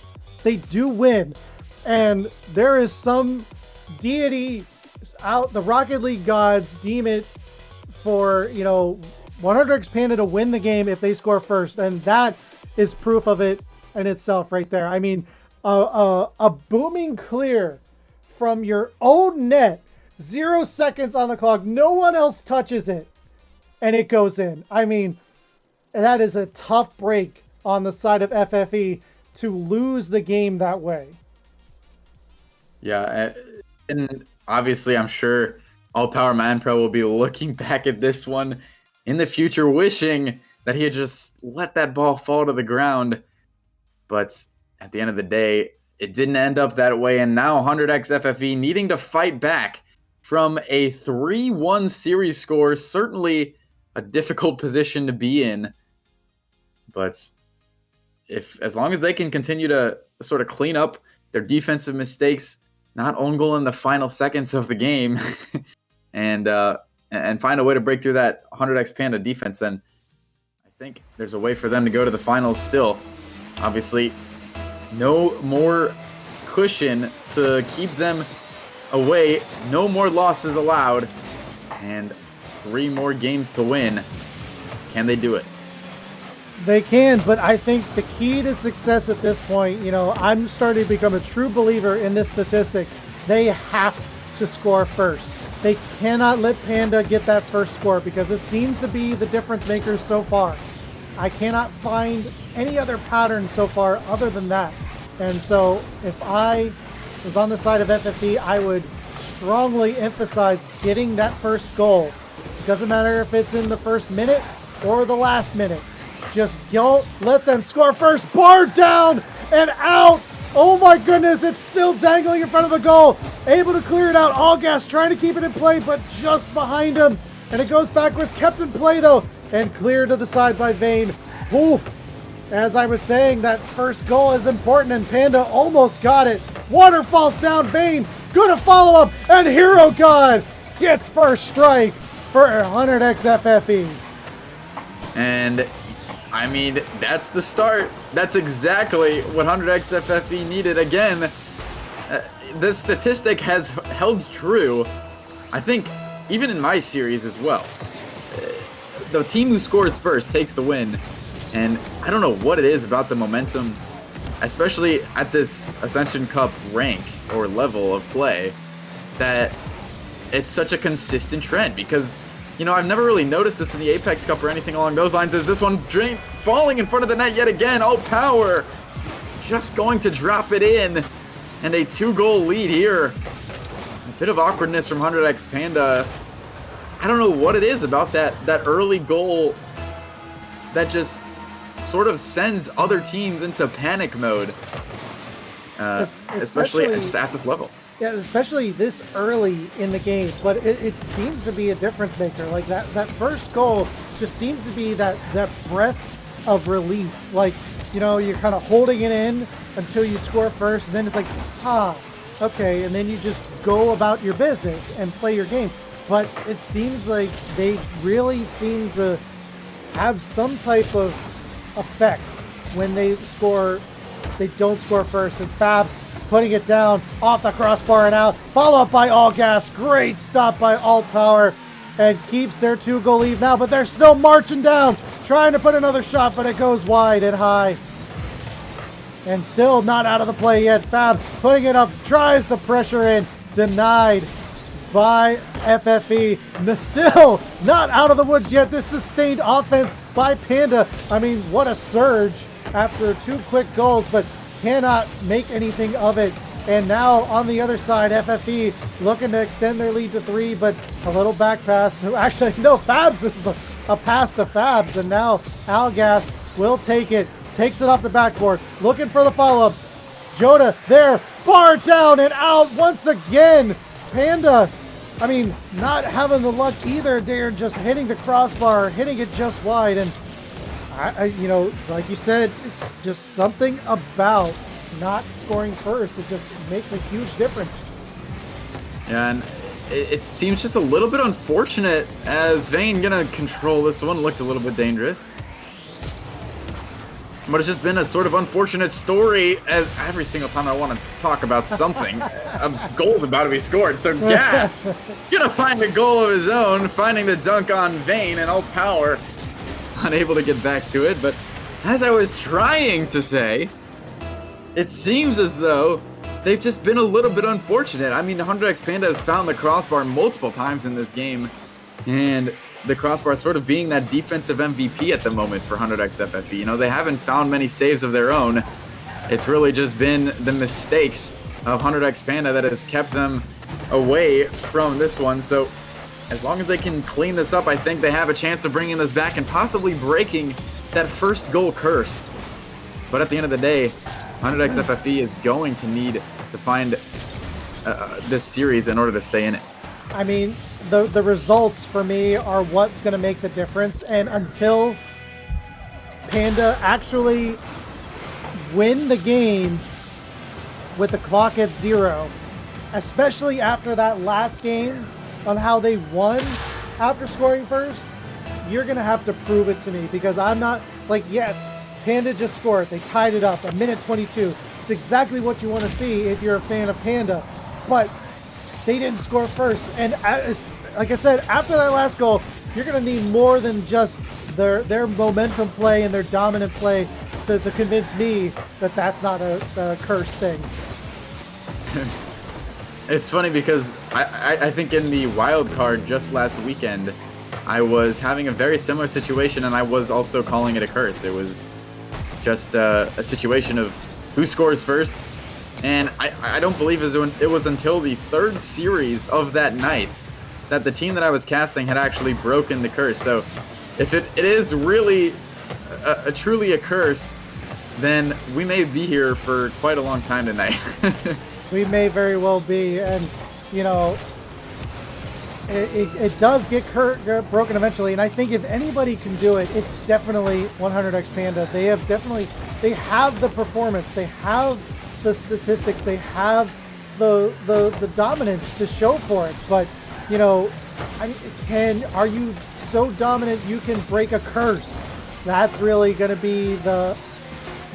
A: they do win. And there is some deity out, the Rocket League gods deem it for, you know, 100x Panda to win the game if they score first. And that is proof of it in itself right there. I mean, a booming clear from your own net, 0 seconds on the clock, no one else touches it, and it goes in. I mean, that is a tough break on the side of FFE to lose the game that way.
E: Yeah, and obviously I'm sure All Power Man Pro will be looking back at this one in the future, wishing that he had just let that ball fall to the ground. But at the end of the day, it didn't end up that way, and now 100x FFE needing to fight back from a 3-1 series score. Certainly a difficult position to be in, but as long as they can continue to sort of clean up their defensive mistakes, not own goal in the final seconds of the game, and find a way to break through that 100x Panda defense, then I think there's a way for them to go to the finals still. Obviously, no more cushion to keep them away. No more losses allowed. And 3 more games to win. Can they do it?
A: They can, but I think the key to success at this point, you know, I'm starting to become a true believer in this statistic. They have to score first. They cannot let Panda get that first score, because it seems to be the difference makers so far. I cannot find any other pattern so far other than that. And so if I was on the side of FFE, I would strongly emphasize getting that first goal. It doesn't matter if it's in the first minute or the last minute. Just don't let them score first. Bar down, and out. Oh my goodness, it's still dangling in front of the goal. Able to clear it out. All gas trying to keep it in play, but just behind him. And it goes backwards, kept in play though, and cleared to the side by Vayne. Ooh. As I was saying, that first goal is important, and Panda almost got it. Water falls down, Vayne, gonna follow up, and Hero God gets first strike for 100x FFE.
E: And I mean, that's the start. That's exactly what 100x FFE needed. Again, the statistic has held true, I think, even in my series as well. The team who scores first takes the win. And I don't know what it is about the momentum, especially at this Ascension Cup rank or level of play, that it's such a consistent trend. Because, you know, I've never really noticed this in the Apex Cup or anything along those lines. Is this one falling in front of the net yet again? Oh, Power just going to drop it in. And a 2-goal lead here. A bit of awkwardness from 100x Panda. I don't know what it is about that early goal that just sort of sends other teams into panic mode, especially just at this level.
A: Yeah, especially this early in the game, but it seems to be a difference maker. Like that first goal just seems to be that breath of relief. Like, you know, you're kind of holding it in until you score first, and then it's like, okay, and then you just go about your business and play your game. But it seems like they really seem to have some type of effect when they don't score first, and Fabs putting it down off the crossbar and out, follow up by All Gas. Great stop by All Power, and keeps their 2-goal lead now, but they're still marching down, trying to put another shot, but it goes wide and high, and still not out of the play yet. Fabs putting it up, tries to pressure in, denied by FFE. Still not out of the woods yet. This sustained offense by Panda. I mean, what a surge after 2 quick goals, but cannot make anything of it. And now on the other side, FFE looking to extend their lead to 3, but a little back pass. Actually, no, Fabs is a pass to Fabs, and now Algas will take it. Takes it off the backboard, looking for the follow-up. Joda there, bar down and out once again. Panda, I mean, not having the luck either. They're just hitting the crossbar, hitting it just wide. And, you know, like you said, it's just something about not scoring first. It just makes a huge difference.
E: Yeah, and it seems just a little bit unfortunate as Vayne gonna control this one. Looked a little bit dangerous. But it's just been a sort of unfortunate story, as every single time I want to talk about something, a goal's about to be scored. So Gas gonna find a goal of his own, finding the dunk on Vayne, and All Power unable to get back to it. But as I was trying to say, it seems as though they've just been a little bit unfortunate. I mean, 100x Panda has found the crossbar multiple times in this game, and the crossbar sort of being that defensive MVP at the moment for 100x FFE. You know, they haven't found many saves of their own. It's really just been the mistakes of 100x Panda that has kept them away from this one. So as long as they can clean this up, I think they have a chance of bringing this back and possibly breaking that first goal curse. But at the end of the day, 100x FFE is going to need to find this series in order to stay in it.
A: I mean, the results for me are what's going to make the difference, and until Panda actually win the game with the clock at 0, especially after that last game on how they won after scoring first, you're going to have to prove it to me, because I'm not, like, yes, Panda just scored, they tied it up, a minute 22. It's exactly what you want to see if you're a fan of Panda, but they didn't score first. And like I said, after that last goal, you're going to need more than just their momentum play and their dominant play to convince me that that's not a cursed thing.
E: It's funny because I think in the wild card just last weekend, I was having a very similar situation, and I was also calling it a curse. It was just a situation of who scores first. And I don't believe it was until the 3rd series of that night that the team that I was casting had actually broken the curse. So if it is really truly a curse, then we may be here for quite a long time tonight.
A: We may very well be, and you know, it does get broken eventually. And I think if anybody can do it, it's definitely 100x Panda. They have the performance, they have the statistics, they have the dominance to show for it. But you know, are you so dominant you can break a curse? That's really going to be the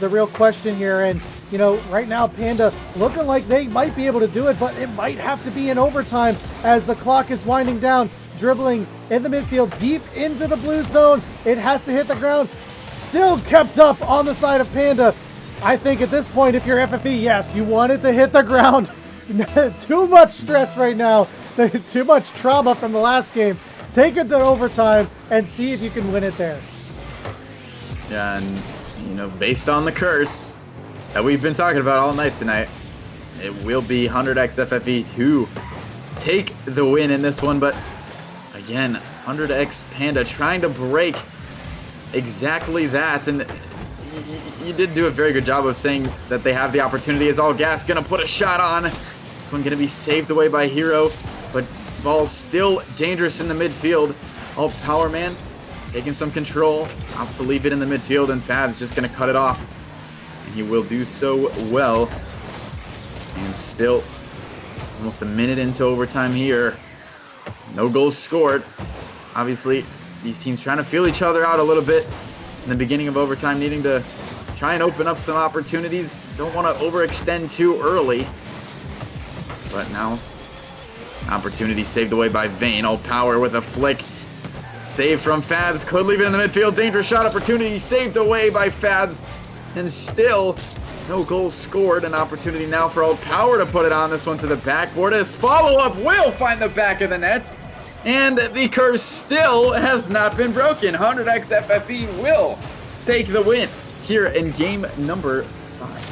A: real question here. And you know, right now Panda looking like they might be able to do it, but it might have to be in overtime as the clock is winding down. Dribbling in the midfield deep into the blue zone. It has to hit the ground. Still kept up on the side of Panda. I think at this point, if you're FFE, yes, you want it to hit the ground. Too much stress right now. Too much trauma from the last game. Take it to overtime and see if you can win it there.
E: Yeah, and you know, based on the curse that we've been talking about all night tonight, it will be 100x FFE to take the win in this one. But again, 100x Panda trying to break exactly that. And you did do a very good job of saying that they have the opportunity. As All Gas gonna put a shot on. This one gonna be saved away by Hero, but ball still dangerous in the midfield. All Power Man taking some control, opts to leave it in the midfield, and Fab's just gonna cut it off. And he will do so well. And still almost a minute into overtime here. No goals scored. Obviously, these teams trying to feel each other out a little bit in the beginning of overtime, needing to try and open up some opportunities. Don't want to overextend too early. But now, opportunity saved away by Vayne. All Power with a flick. Save from Fabs. Could leave it in the midfield. Dangerous shot opportunity saved away by Fabs. And still, no goals scored. An opportunity now for All Power to put it on this one to the backboard. As follow-up will find the back of the net. And the curse still has not been broken. 100x FFE will take the win here in game number 5.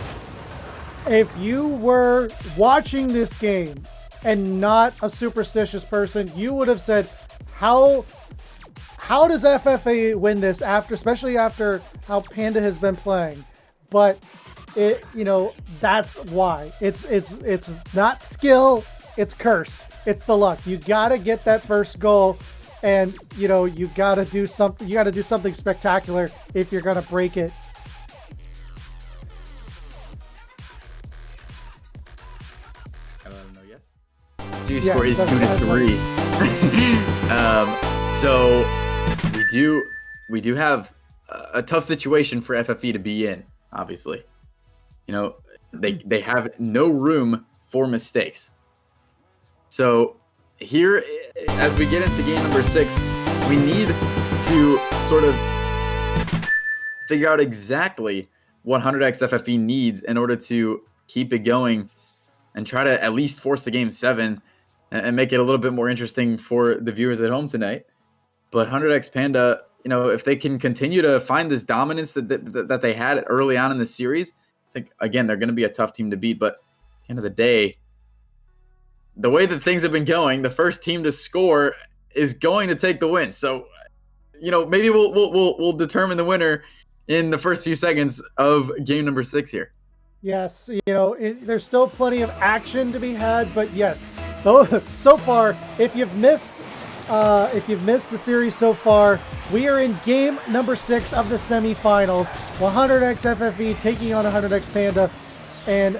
A: If you were watching this game and not a superstitious person, you would have said, how does FFA win this, especially after how Panda has been playing? But you know, that's why. It's not skill, it's curse. It's the luck. You gotta get that first goal, and you know, you gotta do something. You gotta do something spectacular if you're gonna break it.
E: Series score is 2-3. So we do have a tough situation for FFE to be in. Obviously, you know, they have no room for mistakes. So here, as we get into game number 6, we need to sort of figure out exactly what 100x FFE needs in order to keep it going and try to at least force the game 7 and make it a little bit more interesting for the viewers at home tonight. But 100x Panda, you know, if they can continue to find this dominance that they had early on in the series, I think, again, they're going to be a tough team to beat. But at the end of the day, the way that things have been going, the first team to score is going to take the win. So, you know, maybe we'll determine the winner in the first few seconds of game number 6 here.
A: Yes, you know, there's still plenty of action to be had, but yes, so far, if you've missed the series so far, we are in game number 6 of the semifinals. 100x FFE taking on 100x Panda, and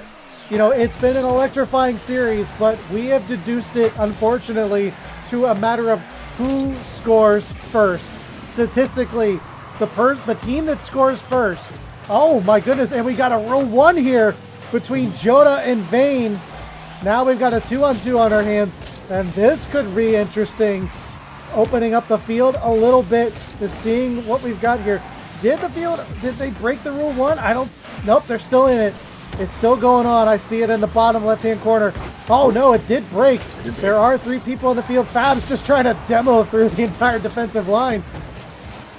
A: you know, it's been an electrifying series, but we have deduced it, unfortunately, to a matter of who scores first. Statistically, the team that scores first. Oh my goodness, and we got a Rule 1 here between Joda and Vayne. Now we've got a 2-on-2 on our hands, and this could be interesting. Opening up the field a little bit to seeing what we've got here. Did they break the Rule 1? Nope, they're still in it. It's still going on. I see it in the bottom left-hand corner. Oh no, it did break. There are 3 people in the field. Fab's just trying to demo through the entire defensive line.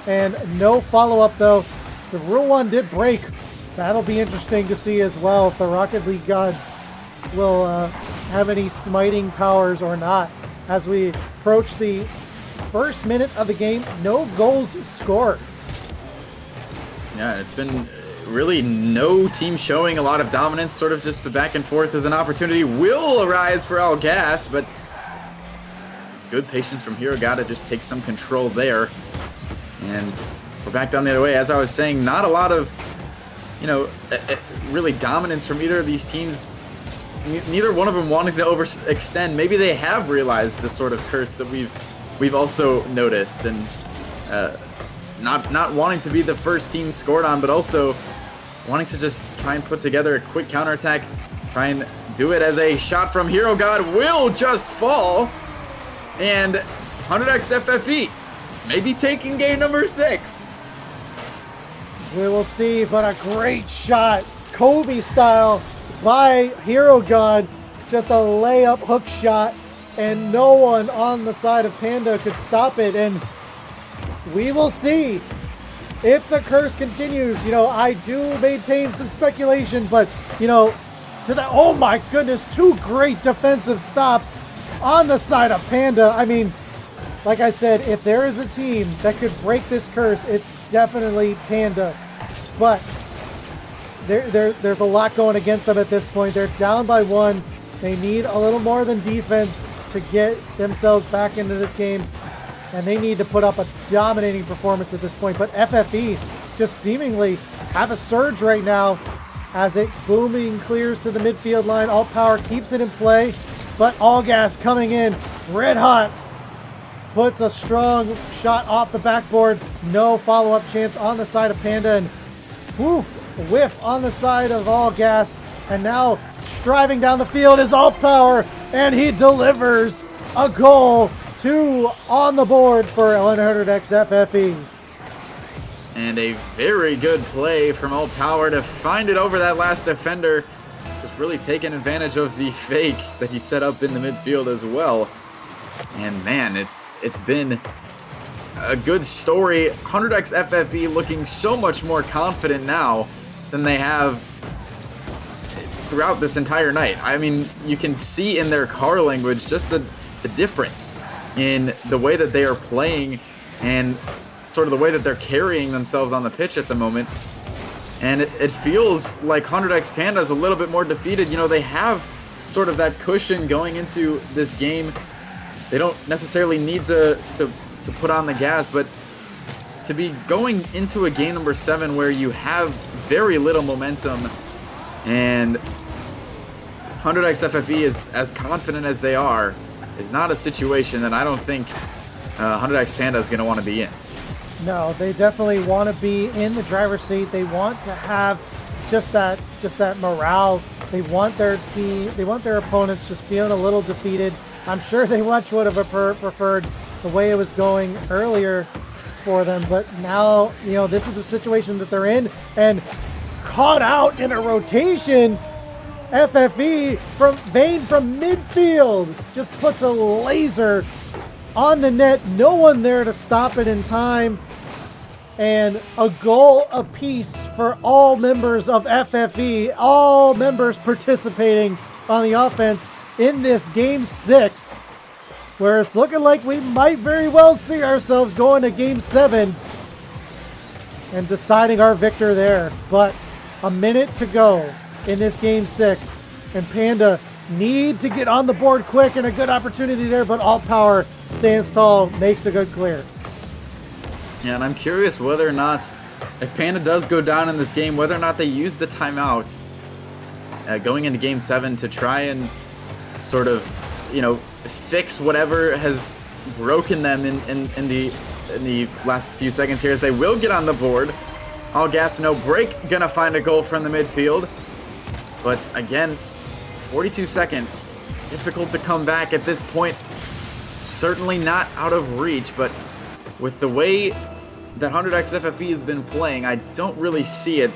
A: And no follow-up though. The Rule 1 did break. That'll be interesting to see as well if the Rocket League gods will have any smiting powers or not. As we approach the first minute of the game, no goals scored.
E: Yeah, it's been really no team showing a lot of dominance, sort of just the back and forth as an opportunity will arise for All Gas, but good patience from Hero God to just take some control there. And we're back down the other way. As I was saying, not a lot of, you know, really dominance from either of these teams. Neither one of them wanting to overextend. Maybe they have realized the sort of curse that we've also noticed, and not wanting to be the first team scored on, but also wanting to just try and put together a quick counterattack, try and do it as a shot from Hero God will just fall, and 100x FFE maybe taking game number 6.
A: We will see, but a great shot, Kobe style, by Hero God. Just a layup hook shot, and no one on the side of Panda could stop it. And we will see if the curse continues. You know, I do maintain some speculation, but, you know, oh my goodness, 2 great defensive stops on the side of Panda. I mean, like I said, if there is a team that could break this curse, it's definitely Panda. But there's a lot going against them at this point. They're down by 1. They need a little more than defense to get themselves back into this game, and they need to put up a dominating performance at this point. But FFE just seemingly have a surge right now as it booming clears to the midfield line. All Power keeps it in play, but All Gas coming in red hot, puts a strong shot off the backboard. No follow-up chance on the side of Panda, and whew, whiff on the side of All Gas. And now driving down the field is All Power, and he delivers a goal. 2 on the board for 100x FFE.
E: And a very good play from All Power to find it over that last defender. Just really taking advantage of the fake that he set up in the midfield as well. And man, it's been a good story. 100x FFE looking so much more confident now than they have throughout this entire night. I mean, you can see in their car language just the difference in the way that they are playing and sort of the way that they're carrying themselves on the pitch at the moment. And it feels like 100x Panda is a little bit more defeated. You know, they have sort of that cushion going into this game. They don't necessarily need to put on the gas, but to be going into a game number 7 where you have very little momentum and 100x FFE is as confident as they are is not a situation that I don't think 100x Panda is going to want to be in.
A: No, they definitely want to be in the driver's seat. They want to have just that morale. They want their team, they want their opponents just feeling a little defeated. I'm sure they much would have preferred the way it was going earlier for them, but now, you know, this is the situation that they're in, and caught out in a rotation. FFE from Vayne from midfield just puts a laser on the net. No one there to stop it in time. And a goal apiece for all members of FFE, all members participating on the offense in this game 6, where it's looking like we might very well see ourselves going to game 7 and deciding our victor there. But a minute to go in this game 6, and Panda need to get on the board quick, and a good opportunity there, but All Power stands tall, makes a good clear.
E: Yeah, and I'm curious whether or not, if Panda does go down in this game, whether or not they use the timeout going into game 7 to try and sort of, you know, fix whatever has broken them in the last few seconds here, as they will get on the board. All Gas, no break, gonna find a goal from the midfield. But again, 42 seconds. Difficult to come back at this point. Certainly not out of reach, but with the way that 100x FFE has been playing, I don't really see it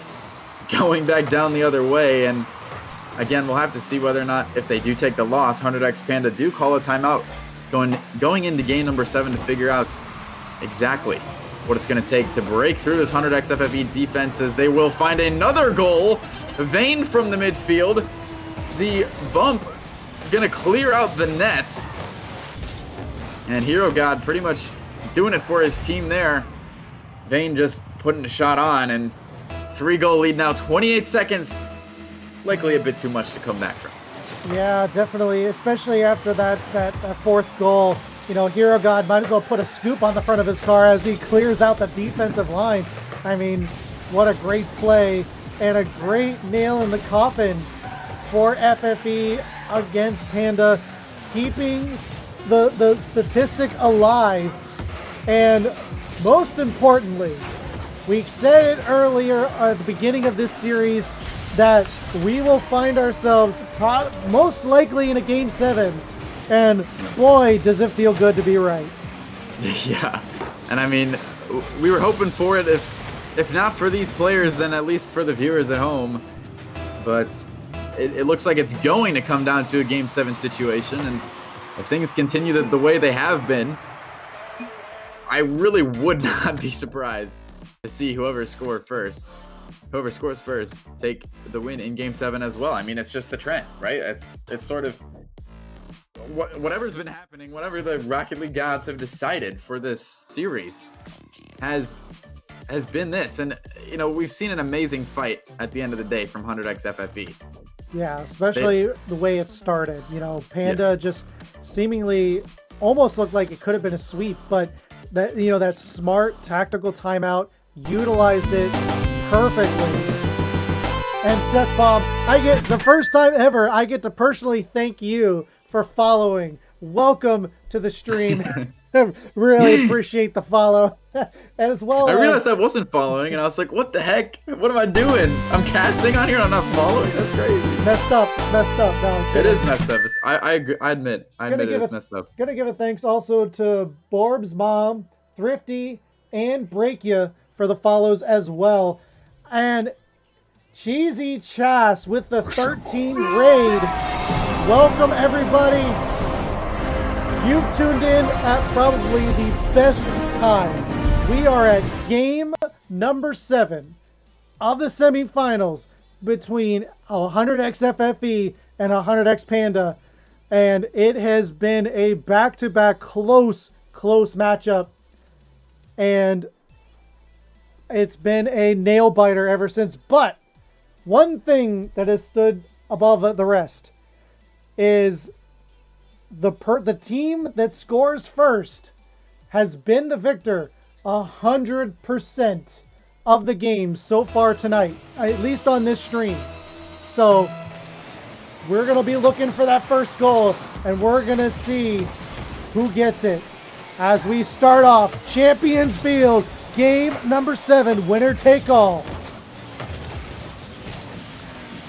E: going back down the other way. And again, we'll have to see whether or not, if they do take the loss, 100x Panda do call a timeout going into game number 7 to figure out exactly what it's going to take to break through this 100x FFE defense, as they will find another goal. Vayne from the midfield. The bump going to clear out the net. And Hero God pretty much doing it for his team there. Vayne just putting a shot on and 3-goal lead now, 28 seconds. Likely a bit too much to come back from.
A: Yeah, definitely, especially after that fourth goal. You know, Hero God might as well put a scoop on the front of his car as he clears out the defensive line. I mean, what a great play and a great nail in the coffin for FFE against Panda, keeping the statistic alive. And most importantly, we said it earlier at the beginning of this series that we will find ourselves most likely in a Game 7. And boy, does it feel good to be right.
E: Yeah, and I mean, we were hoping for it, if not for these players, then at least for the viewers at home. But it looks like it's going to come down to a Game 7 situation, and if things continue the way they have been, I really would not be surprised to see whoever scores first take the win in Game 7 as well. I mean, it's just the trend, right? It's sort of whatever's been happening, whatever the Rocket League gods have decided for this series has been this. And, you know, we've seen an amazing fight at the end of the day from 100x FFE.
A: Yeah, especially the way it started. You know, Panda just seemingly almost looked like it could have been a sweep, but that, you know, that smart tactical timeout, utilized it perfectly. And Seth Bomb, the first time ever, I get to personally thank you for following. Welcome to the stream. Really appreciate the follow. And as well,
E: I realized I wasn't following, and I was like, what the heck? What am I doing? I'm casting on here and I'm not following? That's crazy.
A: Messed up. No,
E: it is messed up. I agree. I admit it is messed up.
A: Gonna give a thanks also to Borb's mom, Thrifty, and Breakia for the follows as well. And Cheesy Chas with the 13 raid. Welcome everybody. You've tuned in at probably the best time. We are at game number 7 of the semifinals between 100x FFE and 100x Panda. And it has been a back-to-back close matchup. And it's been a nail biter ever since. But one thing that has stood above the rest is the team that scores first has been the victor 100% of the games so far tonight, at least on this stream. So we're going to be looking for that first goal, and we're going to see who gets it as we start off Champions Field, game number 7, winner take all.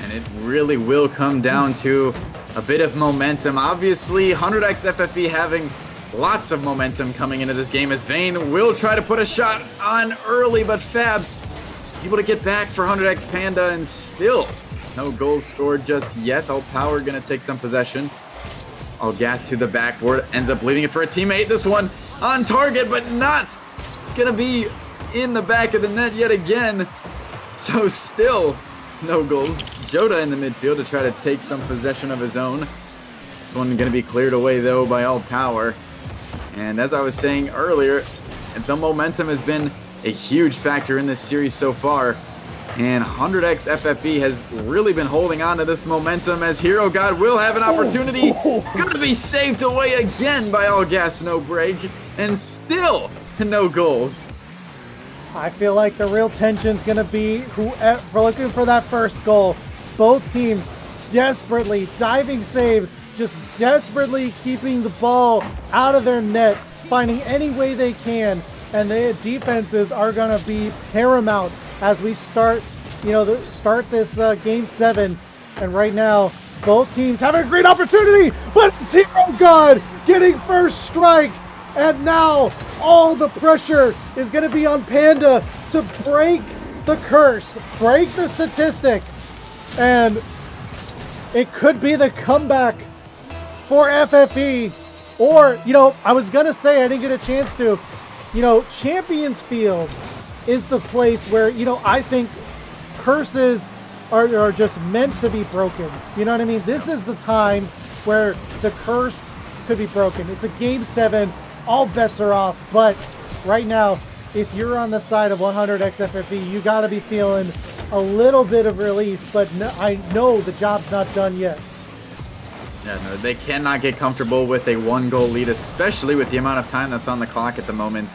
E: And it really will come down to a bit of momentum. Obviously, 100x FFE having lots of momentum coming into this game as Vayne will try to put a shot on early, but Fabs able to get back for 100x Panda, and still no goals scored just yet. All Power gonna take some possession. All Gas to the backboard, ends up leaving it for a teammate. This one on target, but not gonna be in the back of the net yet again. So still no goals. Joda in the midfield to try to take some possession of his own. This one going to be cleared away, though, by All Power. And as I was saying earlier, the momentum has been a huge factor in this series so far. And 100x FFE has really been holding on to this momentum as Hero God will have an opportunity. Going to be saved away again by All Gas, no break. And still no goals.
A: I feel like the real tension's going to be we're looking for that first goal. Both teams desperately diving saves, just desperately keeping the ball out of their net, finding any way they can, and the defenses are going to be paramount as we start this game 7. And right now, both teams having a great opportunity, but Hero God getting first strike, and now all the pressure is going to be on Panda to break the curse, break the statistic. And it could be the comeback for FFE. Or, I was going to say, I didn't get a chance to, Champions Field is the place where, I think curses are just meant to be broken. You know what I mean? This is the time where the curse could be broken. It's a game 7. All bets are off. But right now, if you're on the side of 100x FFE, you got to be feeling a little bit of relief, but no, I know the job's not done yet.
E: Yeah, no, they cannot get comfortable with a 1-goal lead, especially with the amount of time that's on the clock at the moment.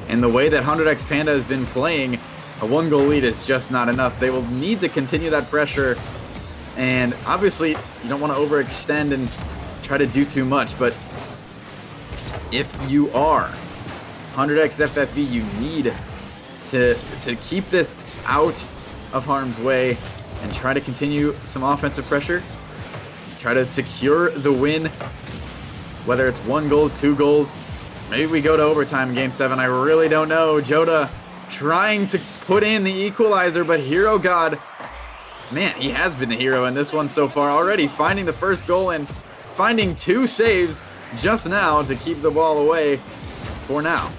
E: And the way that 100x Panda has been playing, a 1-goal lead is just not enough. They will need to continue that pressure. And obviously, you don't want to overextend and try to do too much. But if you are 100x FFE, you need to keep this out of harm's way and try to continue some offensive pressure. Try to secure the win, whether it's 1 goal, 2 goals. Maybe we go to overtime in Game 7. I really don't know. Joda trying to put in the equalizer, but Hero God, man, he has been the hero in this one so far already, finding the first goal and finding 2 saves just now to keep the ball away for now.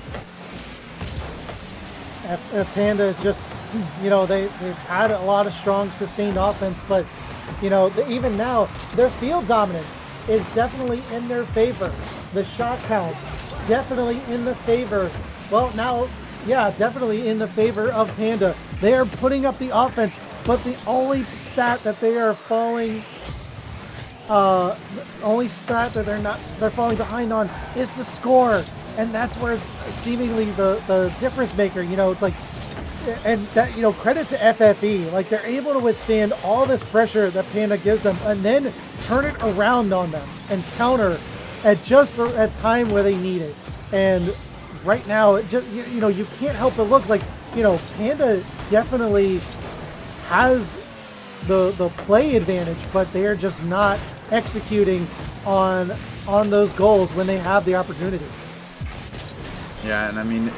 A: Panda just, you know, they've had a lot of strong sustained offense, but, you know, even now, their field dominance is definitely in their favor. The shot count, definitely in the favor. Well, now, yeah, definitely in the favor of Panda. They are putting up the offense, but the only stat that they are falling, the only stat that they're falling behind on is the score. And that's where it's seemingly the difference maker. You know, it's like, and that, you know, credit to FFE. Like, they're able to withstand all this pressure that Panda gives them and then turn it around on them and counter at just the time where they need it. And right now, it just, you know, you can't help but look like, you know, Panda definitely has the play advantage, but they're just not executing on those goals when they have the opportunity.
E: Yeah, and I mean,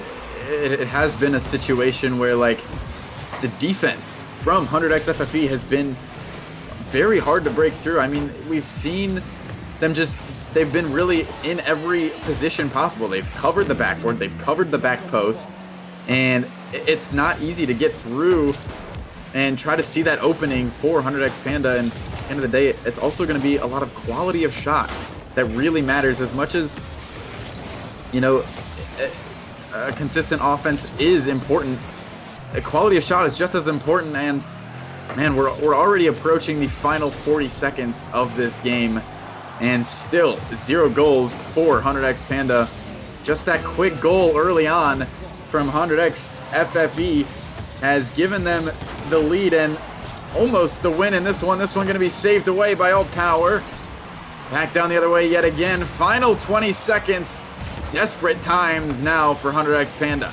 E: it has been a situation where, like, the defense from 100x FFE has been very hard to break through. I mean, we've seen them they've been really in every position possible. They've covered the backboard, they've covered the back post, and it's not easy to get through and try to see that opening for 100x Panda. And at the end of the day, it's also going to be a lot of quality of shot that really matters. As much as, you know, a consistent offense is important, the quality of shot is just as important. And man, we're already approaching the final 40 seconds of this game, and still 0 goals for 100x Panda. Just that quick goal early on from 100x FFE has given them the lead and almost the win in this one. This one going to be saved away by Alt Power. Back down the other way yet again. Final 20 seconds. Desperate times now for 100x Panda.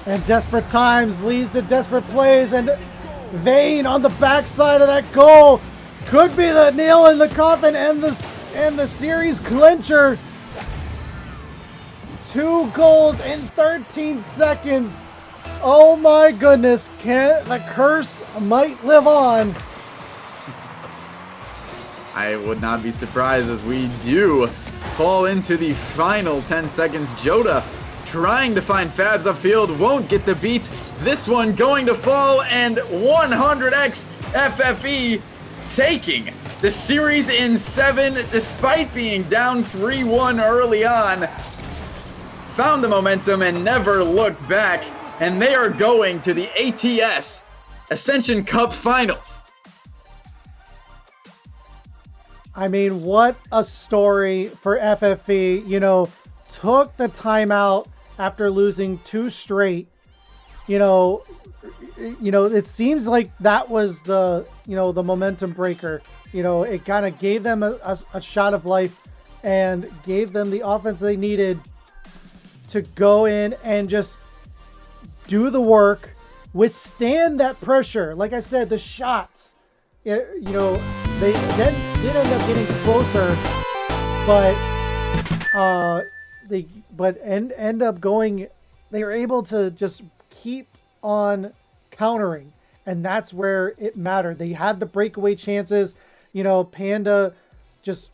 A: And desperate times leads to desperate plays, and Vayne on the backside of that goal could be the nail in the coffin and the series clincher. 2 goals in 13 seconds. Oh my goodness, the curse might live on.
E: I would not be surprised as we do fall into the final 10 seconds. Joda trying to find Fabs upfield, won't get the beat. This one going to fall, and 100x FFE taking the series in 7 despite being down 3-1 early on. Found the momentum and never looked back, and they are going to the ATS Ascension Cup Finals.
A: I mean, what a story for FFE. You know, took the timeout after losing 2 straight. You know, it seems like that was the momentum breaker. You know, it kind of gave them a shot of life and gave them the offense they needed to go in and just do the work, withstand that pressure. Like I said, the shots, you know, they then did end up getting closer, but end up going. They were able to just keep on countering, and that's where it mattered. They had the breakaway chances. You know, Panda just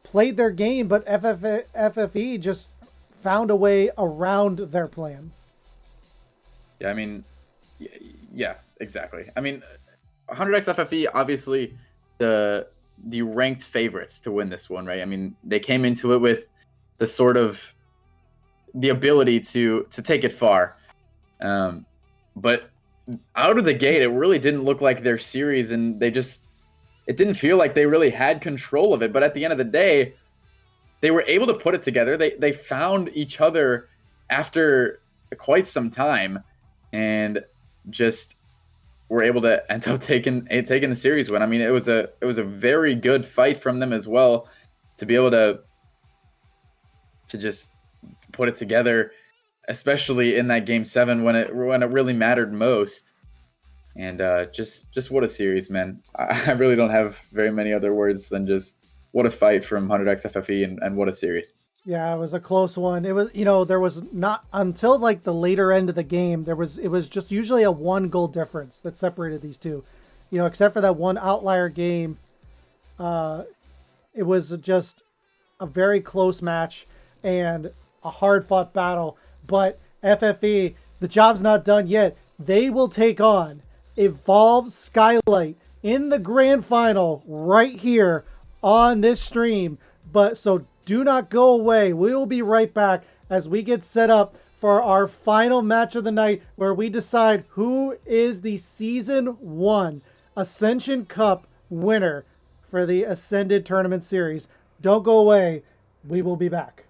A: played their game, but FFE just found a way around their plan.
E: Yeah, I mean, yeah, exactly. I mean, 100x FFE, obviously the ranked favorites to win this one, right? I mean, they came into it with the sort of the ability to take it far. But out of the gate, it really didn't look like their series, and it didn't feel like they really had control of it. But at the end of the day, they were able to put it together. They found each other after quite some time, and just were able to end up taking the series win. I mean, it was a very good fight from them as well, to be able to just put it together, especially in that game 7 when it really mattered most. And just what a series, man. I really don't have very many other words than just what a fight from 100x FFE, and what a series.
A: Yeah, it was a close one. It was, there was not until like the later end of the game, it was just usually a 1 goal difference that separated these two. Except for that one outlier game, it was just a very close match and a hard-fought battle. But FFE, the job's not done yet. They will take on Evolve Skylight in the grand final right here on this stream. But so do not go away. We will be right back as we get set up for our final match of the night, where we decide who is the Season 1 Ascension Cup winner for the Ascended Tournament Series. Don't go away. We will be back.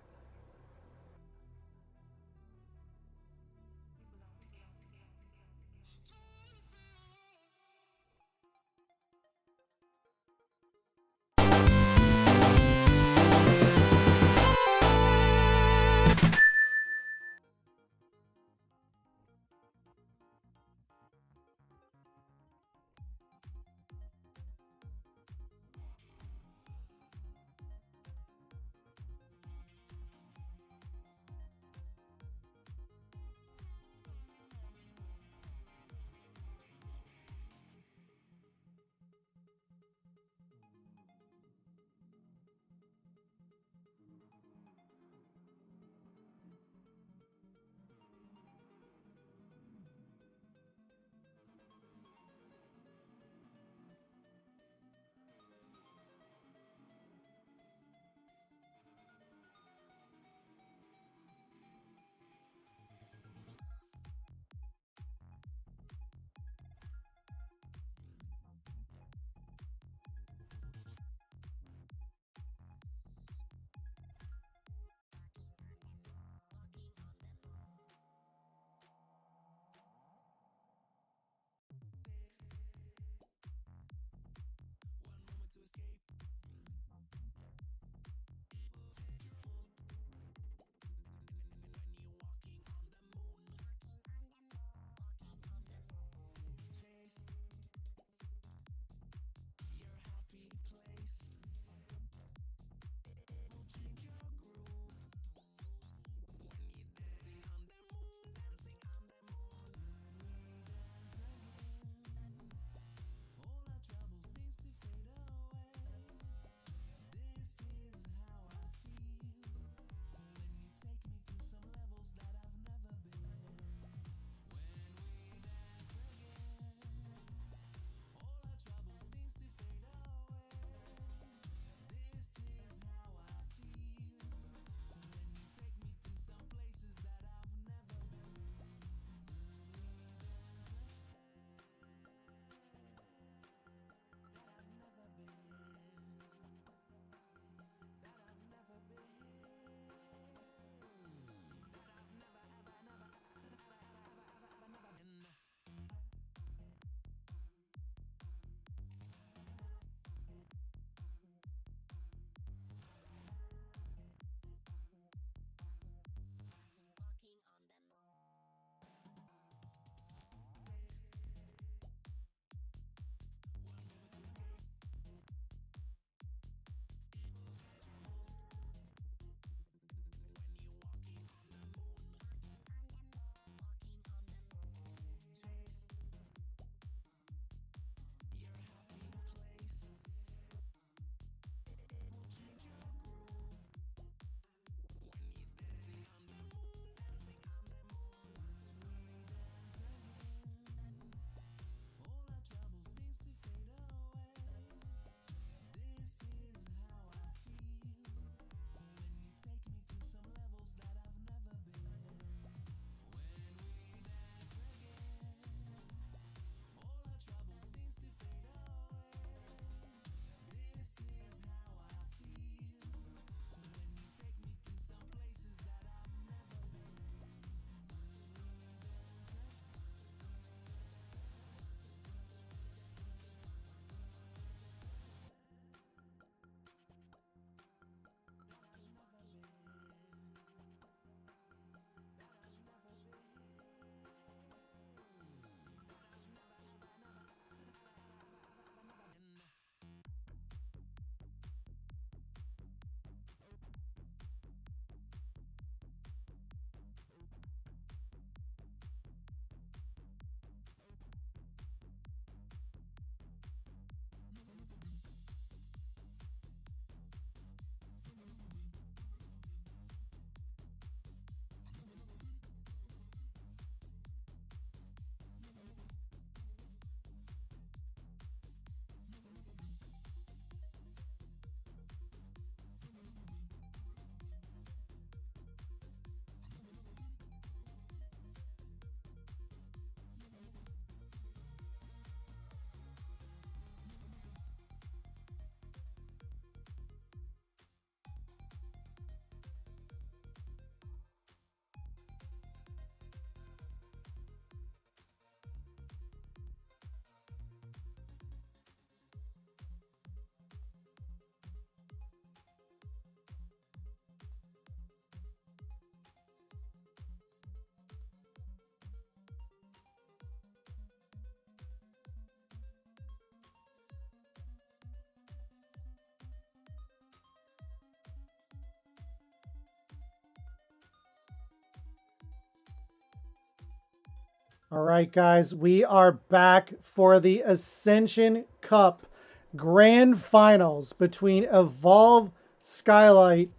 A: All right, guys, we are back for the Ascension Cup Grand Finals between Evolve Skylight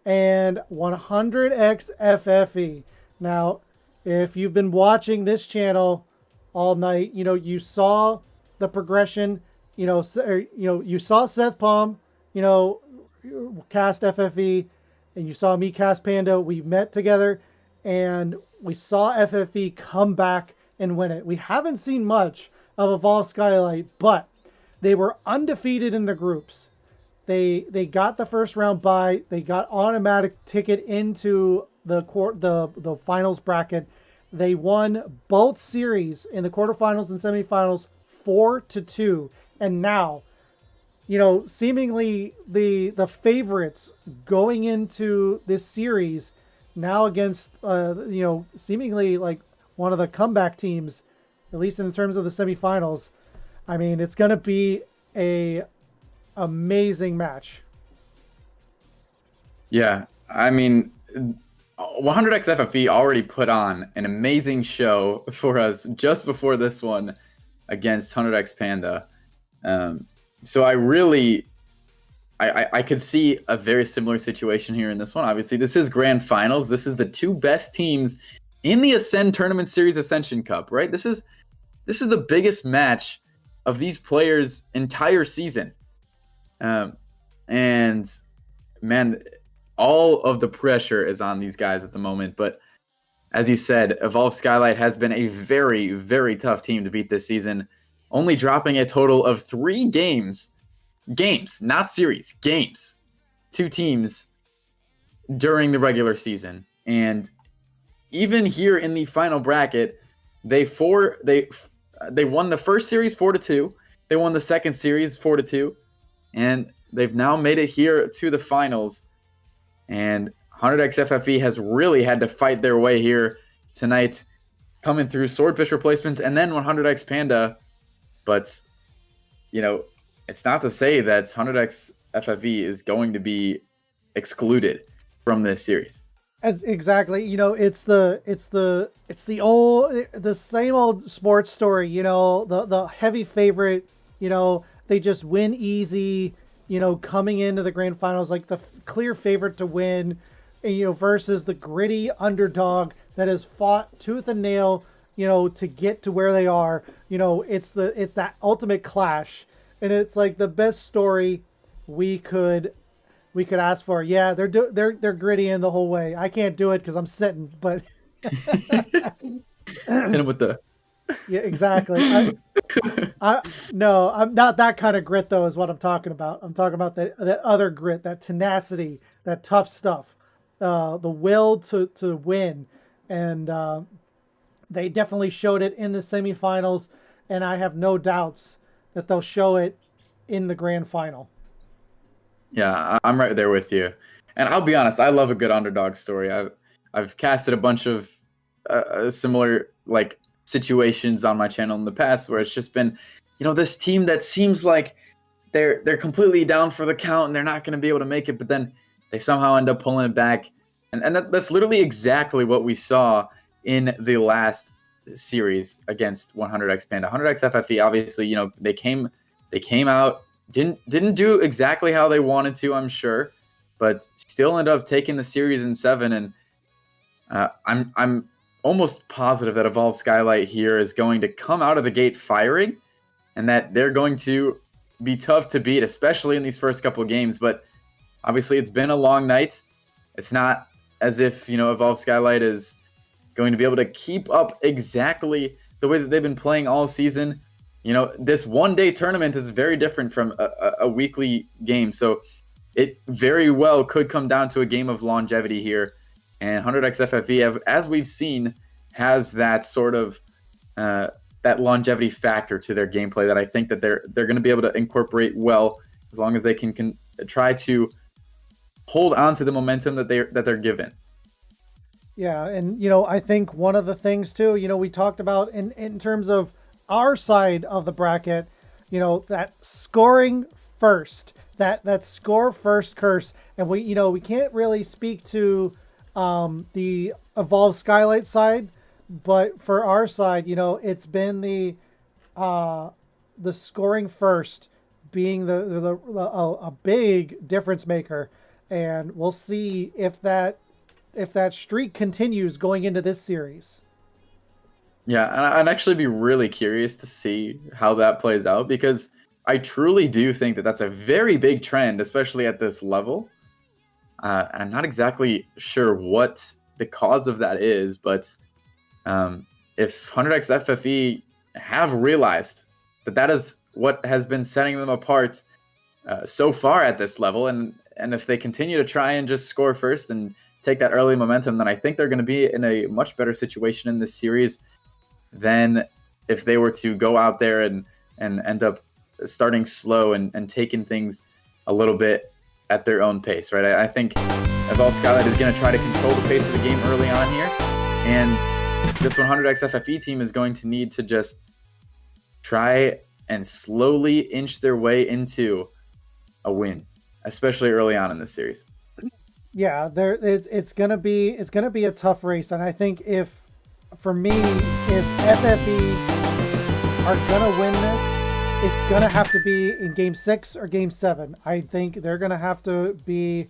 A: and 100X FFE. Now, if you've been watching this channel all night, you saw the progression. You saw Seth Palm, cast FFE, and you saw me cast Panda. We met together, and we saw FFE come back and win it. We haven't seen much of Evolve Skylight, but they were undefeated in the groups. They got the first round bye. They got automatic ticket into the finals bracket. They won both series in the quarterfinals and semifinals 4-2, and now, seemingly the favorites going into this series now against seemingly like one of the comeback teams, at least in terms of the semifinals. I mean, it's going to be a amazing match.
E: Yeah, I mean, 100X FFE already put on an amazing show for us just before this one against 100X Panda. So I could see a very similar situation here in this one. Obviously, this is grand finals. This is the two best teams in the Ascend Tournament Series Ascension Cup, right? This is the biggest match of these players' entire season. And man, all of the pressure is on these guys at the moment. But as you said, Evolve Skylight has been a very, very tough team to beat this season, only dropping a total of 3 games, not series, games, 2 teams during the regular season. And even here in the final bracket, they won the first series 4-2. They won the second series 4-2, and they've now made it here to the finals. And 100X FFE has really had to fight their way here tonight, coming through Swordfish replacements and then 100X Panda. But, it's not to say that 100X FFE is going to be excluded from this series.
A: Exactly. It's the same old sports story. The heavy favorite. They just win easy. Coming into the grand finals, like the clear favorite to win, versus the gritty underdog that has fought tooth and nail, to get to where they are. It's that ultimate clash, and it's like the best story we could ask for. Yeah, they're gritty in the whole way. I can't do it because I'm sitting, but
E: And with the
A: yeah, exactly. No, I'm not that kind of grit though. Is what I'm talking about. I'm talking about that other grit, that tenacity, that tough stuff, the will to win, and they definitely showed it in the semifinals, and I have no doubts that they'll show it in the grand final.
E: Yeah, I'm right there with you. And I'll be honest, I love a good underdog story. I've casted a bunch of similar situations on my channel in the past where it's just been, this team that seems like they're completely down for the count and they're not going to be able to make it, but then they somehow end up pulling it back. And that's literally exactly what we saw in the last series against 100X Panda. 100X FFE, obviously, they came out, didn't do exactly how they wanted to, I'm sure, but still ended up taking the series in 7. And I'm almost positive that Evolve Skylight here is going to come out of the gate firing, and that they're going to be tough to beat, especially in these first couple of games. But obviously, it's been a long night. It's not as if Evolve Skylight is going to be able to keep up exactly the way that they've been playing all season. This one-day tournament is very different from a weekly game, so it very well could come down to a game of longevity here. And 100X FFE, as we've seen, has that sort of that longevity factor to their gameplay that I think that they're going to be able to incorporate well, as long as they can try to hold on to the momentum that they're given.
A: Yeah, and I think one of the things too, we talked about in terms of our side of the bracket, that scoring first, that score first curse, and we can't really speak to the Evolve Skylight side, But for our side, it's been the scoring first being a big difference maker, and we'll see if that streak continues going into this series.
E: Yeah, and I'd actually be really curious to see how that plays out, because I truly do think that that's a very big trend, especially at this level. And I'm not exactly sure what the cause of that is, but if 100x FFE have realized that that is what has been setting them apart so far at this level, and if they continue to try and just score first and take that early momentum, then I think they're going to be in a much better situation in this series than if they were to go out there and end up starting slow and taking things a little bit at their own pace, right? I think Evolve Skylight is going to try to control the pace of the game early on here, and this 100x FFE team is going to need to just try and slowly inch their way into a win, especially early on in this series.
A: Yeah, it's gonna be a tough race, and I think if FFE are gonna win this, it's gonna have to be in Game 6 or Game 7. I think they're gonna have to be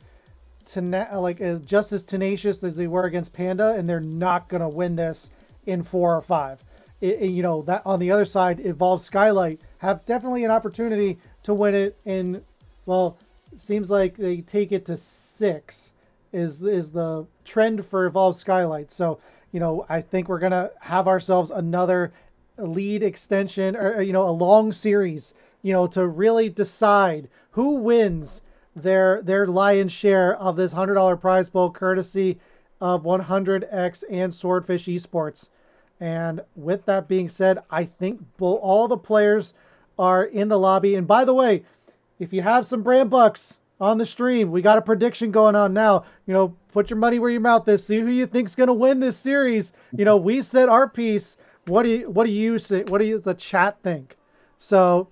A: just as tenacious as they were against Panda, and they're not gonna win this in 4 or 5. That on the other side, Evolve Skylight have definitely an opportunity to win it in. Well, it seems like they take it to 6 is the trend for Evolve Skylight. So I think we're gonna have ourselves another lead extension, or a long series, to really decide who wins their lion's share of this $100 prize pool, courtesy of 100x and Swordfish Esports. And with that being said, I think all the players are in the lobby. And by the way, if you have some brand bucks on the stream, we got a prediction going on now. Put your money where your mouth is. See who you think's going to win this series. We said our piece. What do you say? What do the chat think? So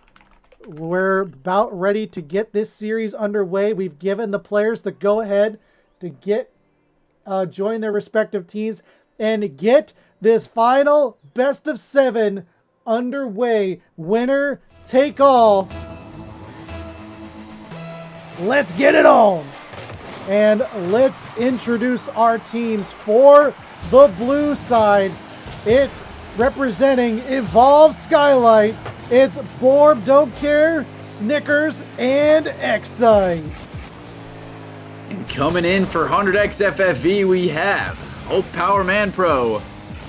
A: we're about ready to get this series underway. We've given the players the go ahead to join their respective teams and get this final best of 7 underway. Winner take all. Let's get it on. And let's introduce our teams. For the blue side, it's representing Evolve Skylight. It's Borb Don't Care, Snickers, and Excite.
E: And coming in for 100x FFE, we have Ult Power Man Pro,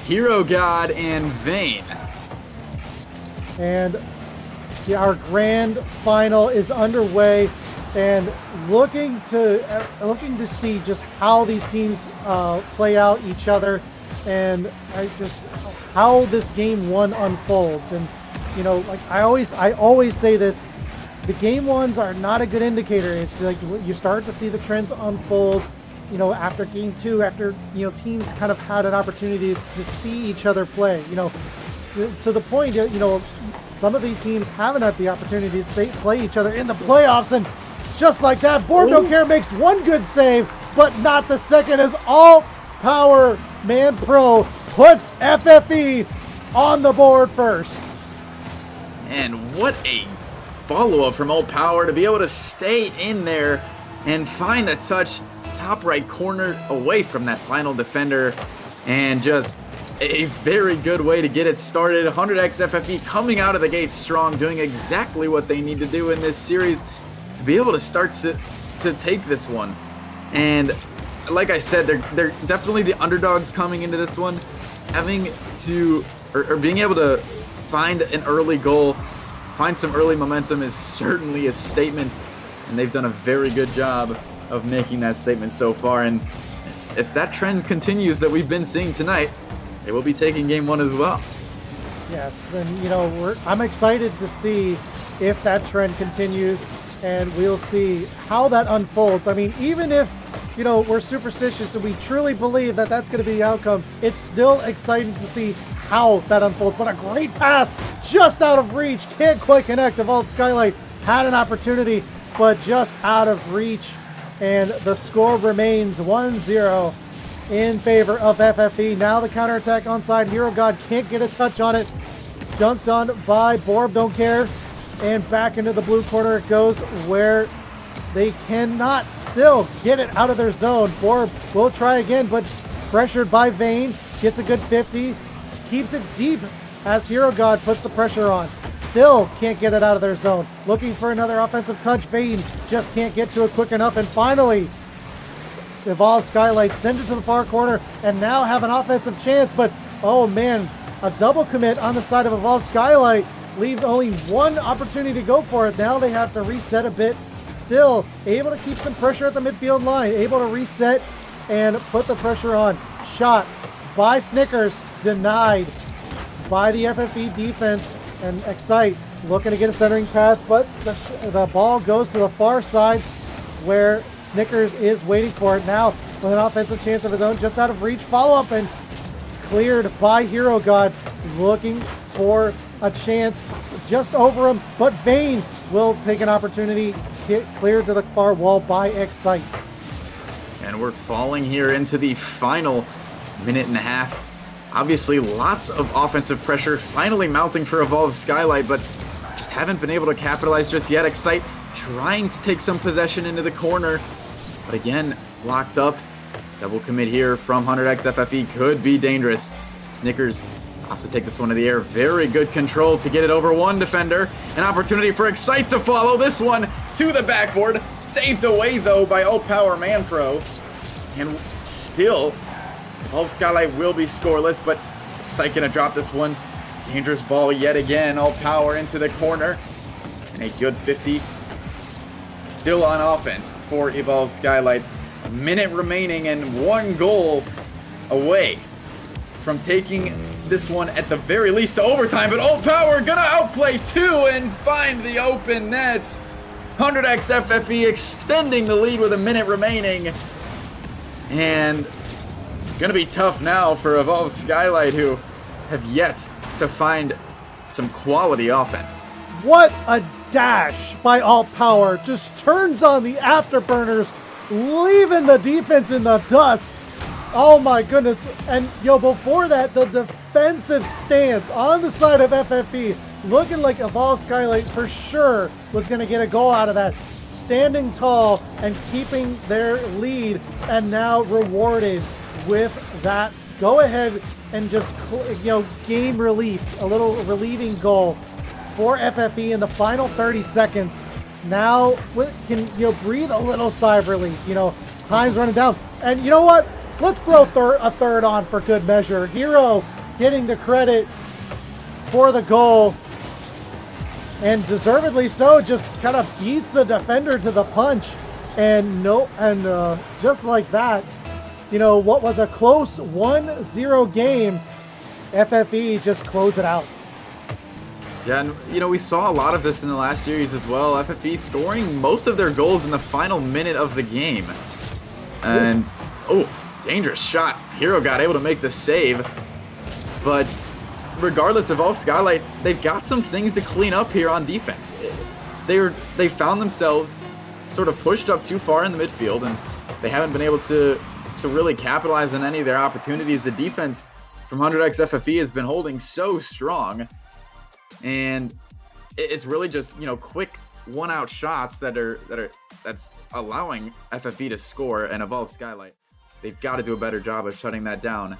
E: Hero God, and Vayne.
A: And our grand final is underway, and looking to see just how these teams play out each other, and how this game 1 unfolds. And I always say this, the game 1s are not a good indicator. It's like you start to see the trends unfold after game 2, after teams kind of had an opportunity to see each other play, to the point some of these teams haven't had the opportunity to play each other in the playoffs. And just like that, Borb Don't Care makes one good save, but not the second, as All Power Man Pro puts FFE on the board first.
E: And what a follow-up from Ult Power to be able to stay in there and find the touch top right corner away from that final defender, and just a very good way to get it started. 100x FFE coming out of the gate strong, doing exactly what they need to do in this series to be able to start to take this one. And like I said, they're definitely the underdogs coming into this one. Having to, or being able to find an early goal, find some early momentum is certainly a statement, and they've done a very good job of making that statement so far. And if that trend continues that we've been seeing tonight, they will be taking game 1 as well.
A: Yes, and I'm excited to see if that trend continues, and we'll see how that unfolds. I mean, even if we're superstitious and we truly believe that that's going to be the outcome, it's still exciting to see how that unfolds. But a great pass just out of reach, can't quite connect. Evolve Skylight had an opportunity, but just out of reach, and the score remains 1-0 in favor of FFE. Now the counterattack on side. Hero God can't get a touch on it. Dunked on by Borb, don't care. And back into the blue corner it goes, where they cannot still get it out of their zone. Borb will try again, but pressured by Vayne. Gets a good 50. Keeps it deep as Hero God puts the pressure on. Still can't get it out of their zone. Looking for another offensive touch. Vayne just can't get to it quick enough. And finally, Evolve Skylight send it to the far corner and now have an offensive chance. But, oh man, a double commit on the side of Evolve Skylight leaves only one opportunity to go for it. Now they have to reset a bit. Still able to keep some pressure at the midfield line. Able to reset and put the pressure on. Shot by Snickers. Denied by the FFE defense. And Excite looking to get a centering pass, but the ball goes to the far side where Snickers is waiting for it now with an offensive chance of his own, just out of reach. Follow-up and cleared by Hero God, looking for a chance just over him, but Vayne will take an opportunity, get cleared to the far wall by Excite.
E: And we're falling here into the final minute and a half. Obviously, lots of offensive pressure finally mounting for Evolve Skylight, but just haven't been able to capitalize just yet. Excite trying to take some possession into the corner, but again, locked up. Double commit here from 100x FFE could be dangerous. Snickers has to take this one to the air. Very good control to get it over one defender. An opportunity for Excite to follow this one to the backboard. Saved away, though, by Ult Power Man Pro. And still, Evolve Skylight will be scoreless, but Excite gonna drop this one. Dangerous ball yet again. Ult Power into the corner. And a good 50. Still on offense for Evolve Skylight. A minute remaining and one goal away from taking this one at the very least to overtime. But Ult Power gonna outplay two and find the open net. 100x FFE extending the lead with a minute remaining. And gonna be tough now for Evolve Skylight, who have yet to find some quality offense.
A: What a dash by Ult Power. Just turns on the afterburners, leaving the defense in the dust. Oh my goodness. And before that, the defensive stance on the side of FFE, looking like Evolve Skylight for sure was going to get a goal out of that. Standing tall and keeping their lead, and now rewarded with that go ahead and just game relief, a little relieving goal for FFE in the final 30 seconds. Now can breathe a little sigh of relief. Time's running down, and you know what? Let's throw a third on for good measure. Hero getting the credit for the goal, and deservedly so. Just kind of beats the defender to the punch, and just like that, what was a close 1-0 game, FFE just close it out.
E: Yeah, and we saw a lot of this in the last series as well. FFE scoring most of their goals in the final minute of the game. And, dangerous shot. Hero got able to make the save. But regardless of all, Skylight, they've got some things to clean up here on defense. They found themselves sort of pushed up too far in the midfield, and they haven't been able to really capitalize on any of their opportunities. The defense from 100x FFE has been holding so strong, and it's really just quick one-out shots that's allowing FFE to score. And Evolve Skylight, they've got to do a better job of shutting that down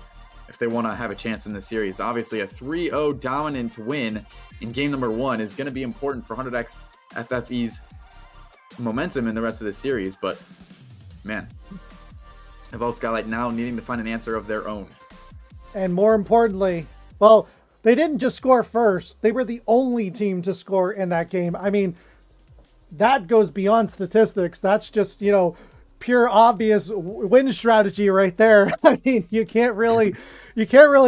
E: if they want to have a chance in this series. Obviously, a 3-0 dominant win in game number 1 is going to be important for 100x FFE's momentum in the rest of the series. But man, Evolve Skylight now needing to find an answer of their own.
A: And more importantly, well, they didn't just score first. They were the only team to score in that game. I mean, that goes beyond statistics. That's just, pure obvious win strategy right there. I mean, you can't really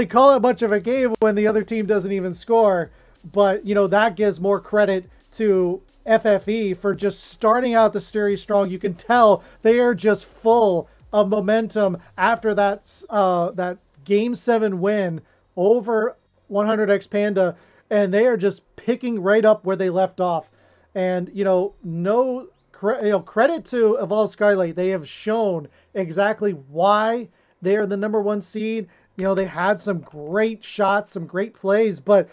A: call it much of a game when the other team doesn't even score. But, that gives more credit to FFE for just starting out the series strong. You can tell they are just full of momentum after that Game 7 win over 100x Panda, and they are just picking right up where they left off. And credit to Evolve Skylight. They have shown exactly why They are the #1 seed. You know, they had some great shots, some great plays, but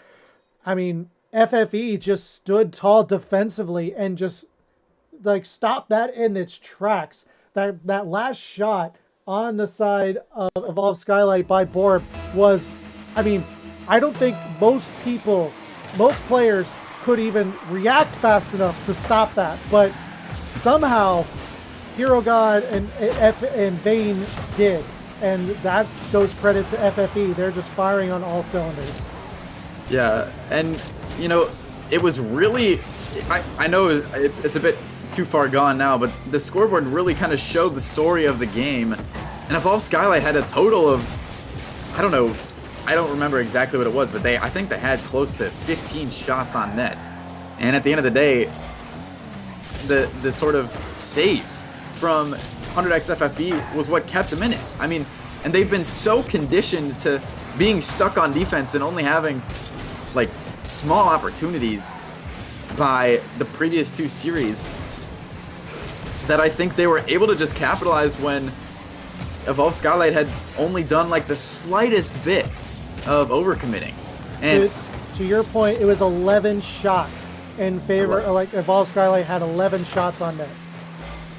A: I mean, FFE just stood tall defensively and just like stopped that in its tracks. That last shot on the side of Evolve Skylight by Borb was, I mean, I don't think most players could even react fast enough to stop that, but somehow Hero God and Vayne did, and that goes credit to FFE. They're just firing on all cylinders.
E: Yeah, and you know, it was really, I know it's a bit too far gone now, but the scoreboard really kind of showed the story of the game. And Evolve Skylight had a total of, I don't know, I don't remember exactly what it was, but I think they had close to 15 shots on net. And at the end of the day, the sort of saves from 100x FFE was what kept them in it. I mean, and they've been so conditioned to being stuck on defense and only having like small opportunities by the previous 2 series that I think they were able to just capitalize when Evolve Skylight had only done like the slightest bit of overcommitting. And
A: to your point, it was 11 shots in favor. Like Evolve Skylight had 11 shots on net.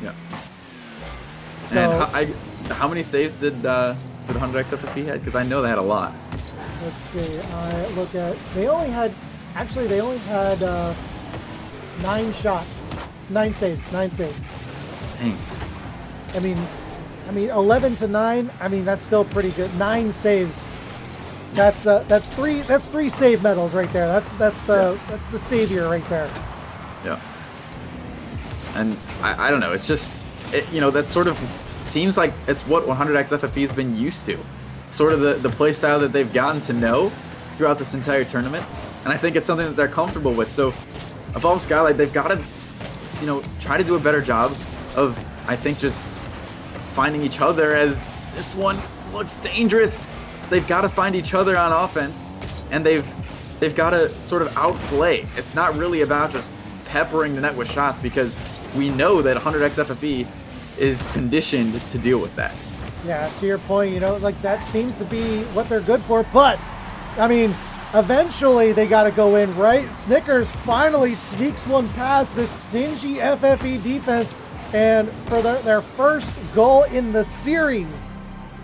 E: Yeah.
A: So,
E: and how many saves did 100x FFE had? Because I know they had a lot.
A: Let's see. I look at. They only had 9 shots, 9 saves, 9 saves.
E: Dang.
A: I mean, 11 to 9. I mean, that's still pretty good. 9 saves. That's 3 save medals right there. That's the savior right there.
E: Yeah. And I don't know. It's just you know, that sort of seems like it's what 100x FFE has been used to. Sort of the play style that they've gotten to know throughout this entire tournament. And I think it's something that they're comfortable with. So Evolve Skylight, they've got to, you know, try to do a better job of, I think, just finding each other as this one looks dangerous. They've got to find each other on offense, and they've got to sort of outplay. It's not really about just peppering the net with shots, because we know that 100x FFE is conditioned to deal with that.
A: Yeah, to your point, you know, like that seems to be what they're good for, but I mean, eventually they got to go in, right? Snickers finally sneaks one past this stingy FFE defense, and for their first goal in the series,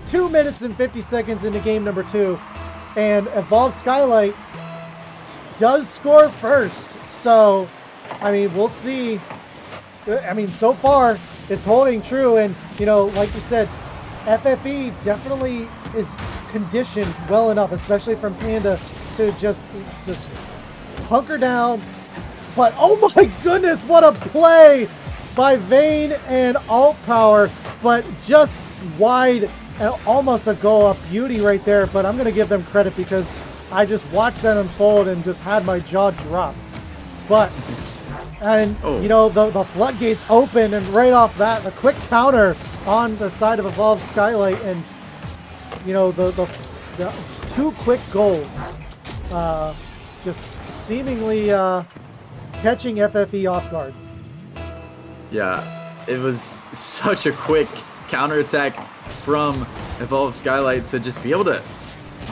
A: 2 minutes and 50 seconds into game number 2, and Evolve Skylight does score first. So, I mean, we'll see. I mean, so far it's holding true, and you know, like you said, FFE definitely is conditioned well enough, especially from Panda, to just hunker down. But oh my goodness, what a play by Vayne and Alt Power, but just wide and almost a goal, a beauty right there. But I'm going to give them credit because I just watched that unfold and just had my jaw drop. But, and you know, the floodgates open, and right off that, the quick counter on the side of Evolve Skylight, and you know, the 2 quick goals, just seemingly catching FFE off guard.
E: Yeah, it was such a quick counterattack from Evolve Skylight to just be able to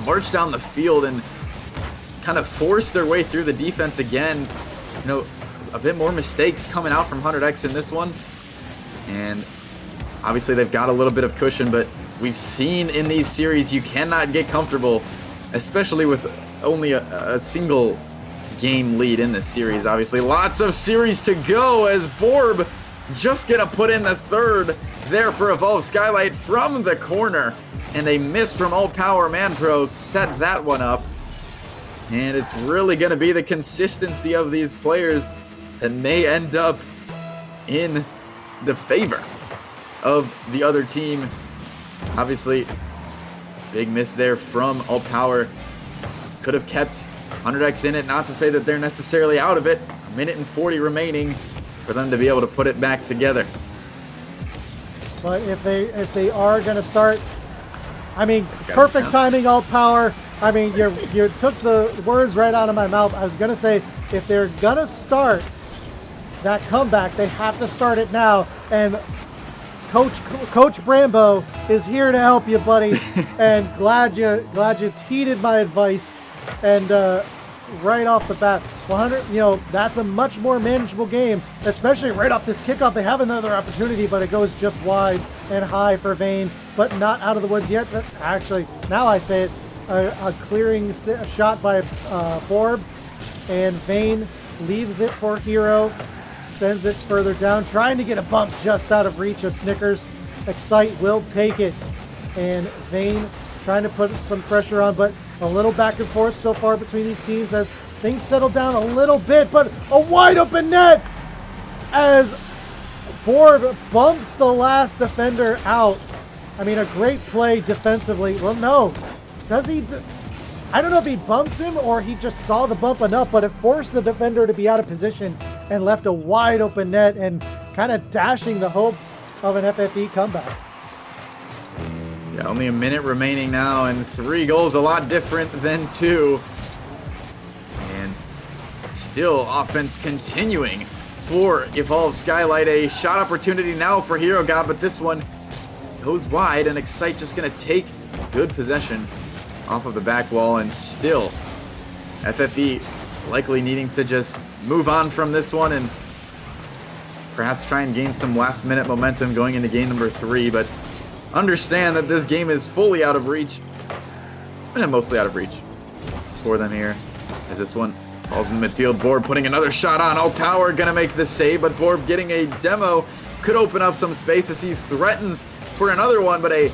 E: march down the field and kind of force their way through the defense again. You know, a bit more mistakes coming out from 100x in this one, and obviously they've got a little bit of cushion, but we've seen in these series you cannot get comfortable, especially with only a single game lead in this series. Obviously lots of series to go, as Borb just gonna put in the third there for Evolve Skylight from the corner, and a miss from Alt Power. Manpro set that one up, and it's really gonna be the consistency of these players that may end up in the favor of the other team. Obviously, big miss there from Alt Power. Could have kept 100x in it, not to say that they're necessarily out of it. 1:40 remaining for them to be able to put it back together.
A: But if they are going to start, I mean, perfect timing, Alt Power. I mean, you took the words right out of my mouth. I was going to say, if they're going to start that comeback, they have to start it now. And Coach Brambo is here to help you, buddy, and glad you heeded my advice. And right off the bat, 100. That's a much more manageable game, especially right off this kickoff. They have another opportunity, but it goes just wide and high for Vayne, but not out of the woods yet. That's actually, now I say it, a clearing shot by Borb, and Vayne leaves it for Hero. Sends it further down, trying to get a bump just out of reach of Snickers. Excite will take it. And Vayne trying to put some pressure on, but a little back and forth so far between these teams as things settle down a little bit, but a wide open net as Borb bumps the last defender out. I mean, a great play defensively. Well, no. Does he? I don't know if he bumped him or he just saw the bump enough, but it forced the defender to be out of position and left a wide open net and kind of dashing the hopes of an FFE comeback.
E: Yeah, only a minute remaining now, and 3 goals, a lot different than 2. And still offense continuing for Evolve Skylight. A shot opportunity now for Hero God, but this one goes wide, and Excite just going to take good possession off of the back wall, and still FFE likely needing to just move on from this one and perhaps try and gain some last minute momentum going into game number 3, but understand that this game is fully out of reach, and mostly out of reach for them here, as this one falls in the midfield. Borb putting another shot on. All Power gonna make the save, but Borb getting a demo could open up some space as he threatens for another one, but a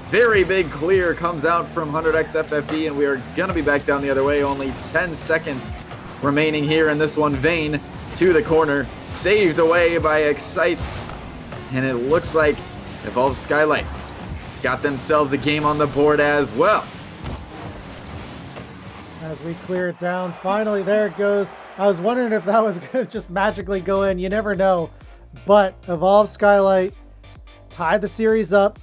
E: very big clear comes out from 100x FFE, and we are gonna be back down the other way. Only 10 seconds remaining here in this one. Vayne to the corner, saved away by Excite, and it looks like Evolve Skylight got themselves a game on the board as well.
A: As we clear it down, finally there it goes. I was wondering if that was going to just magically go in. You never know. But Evolve Skylight tied the series up,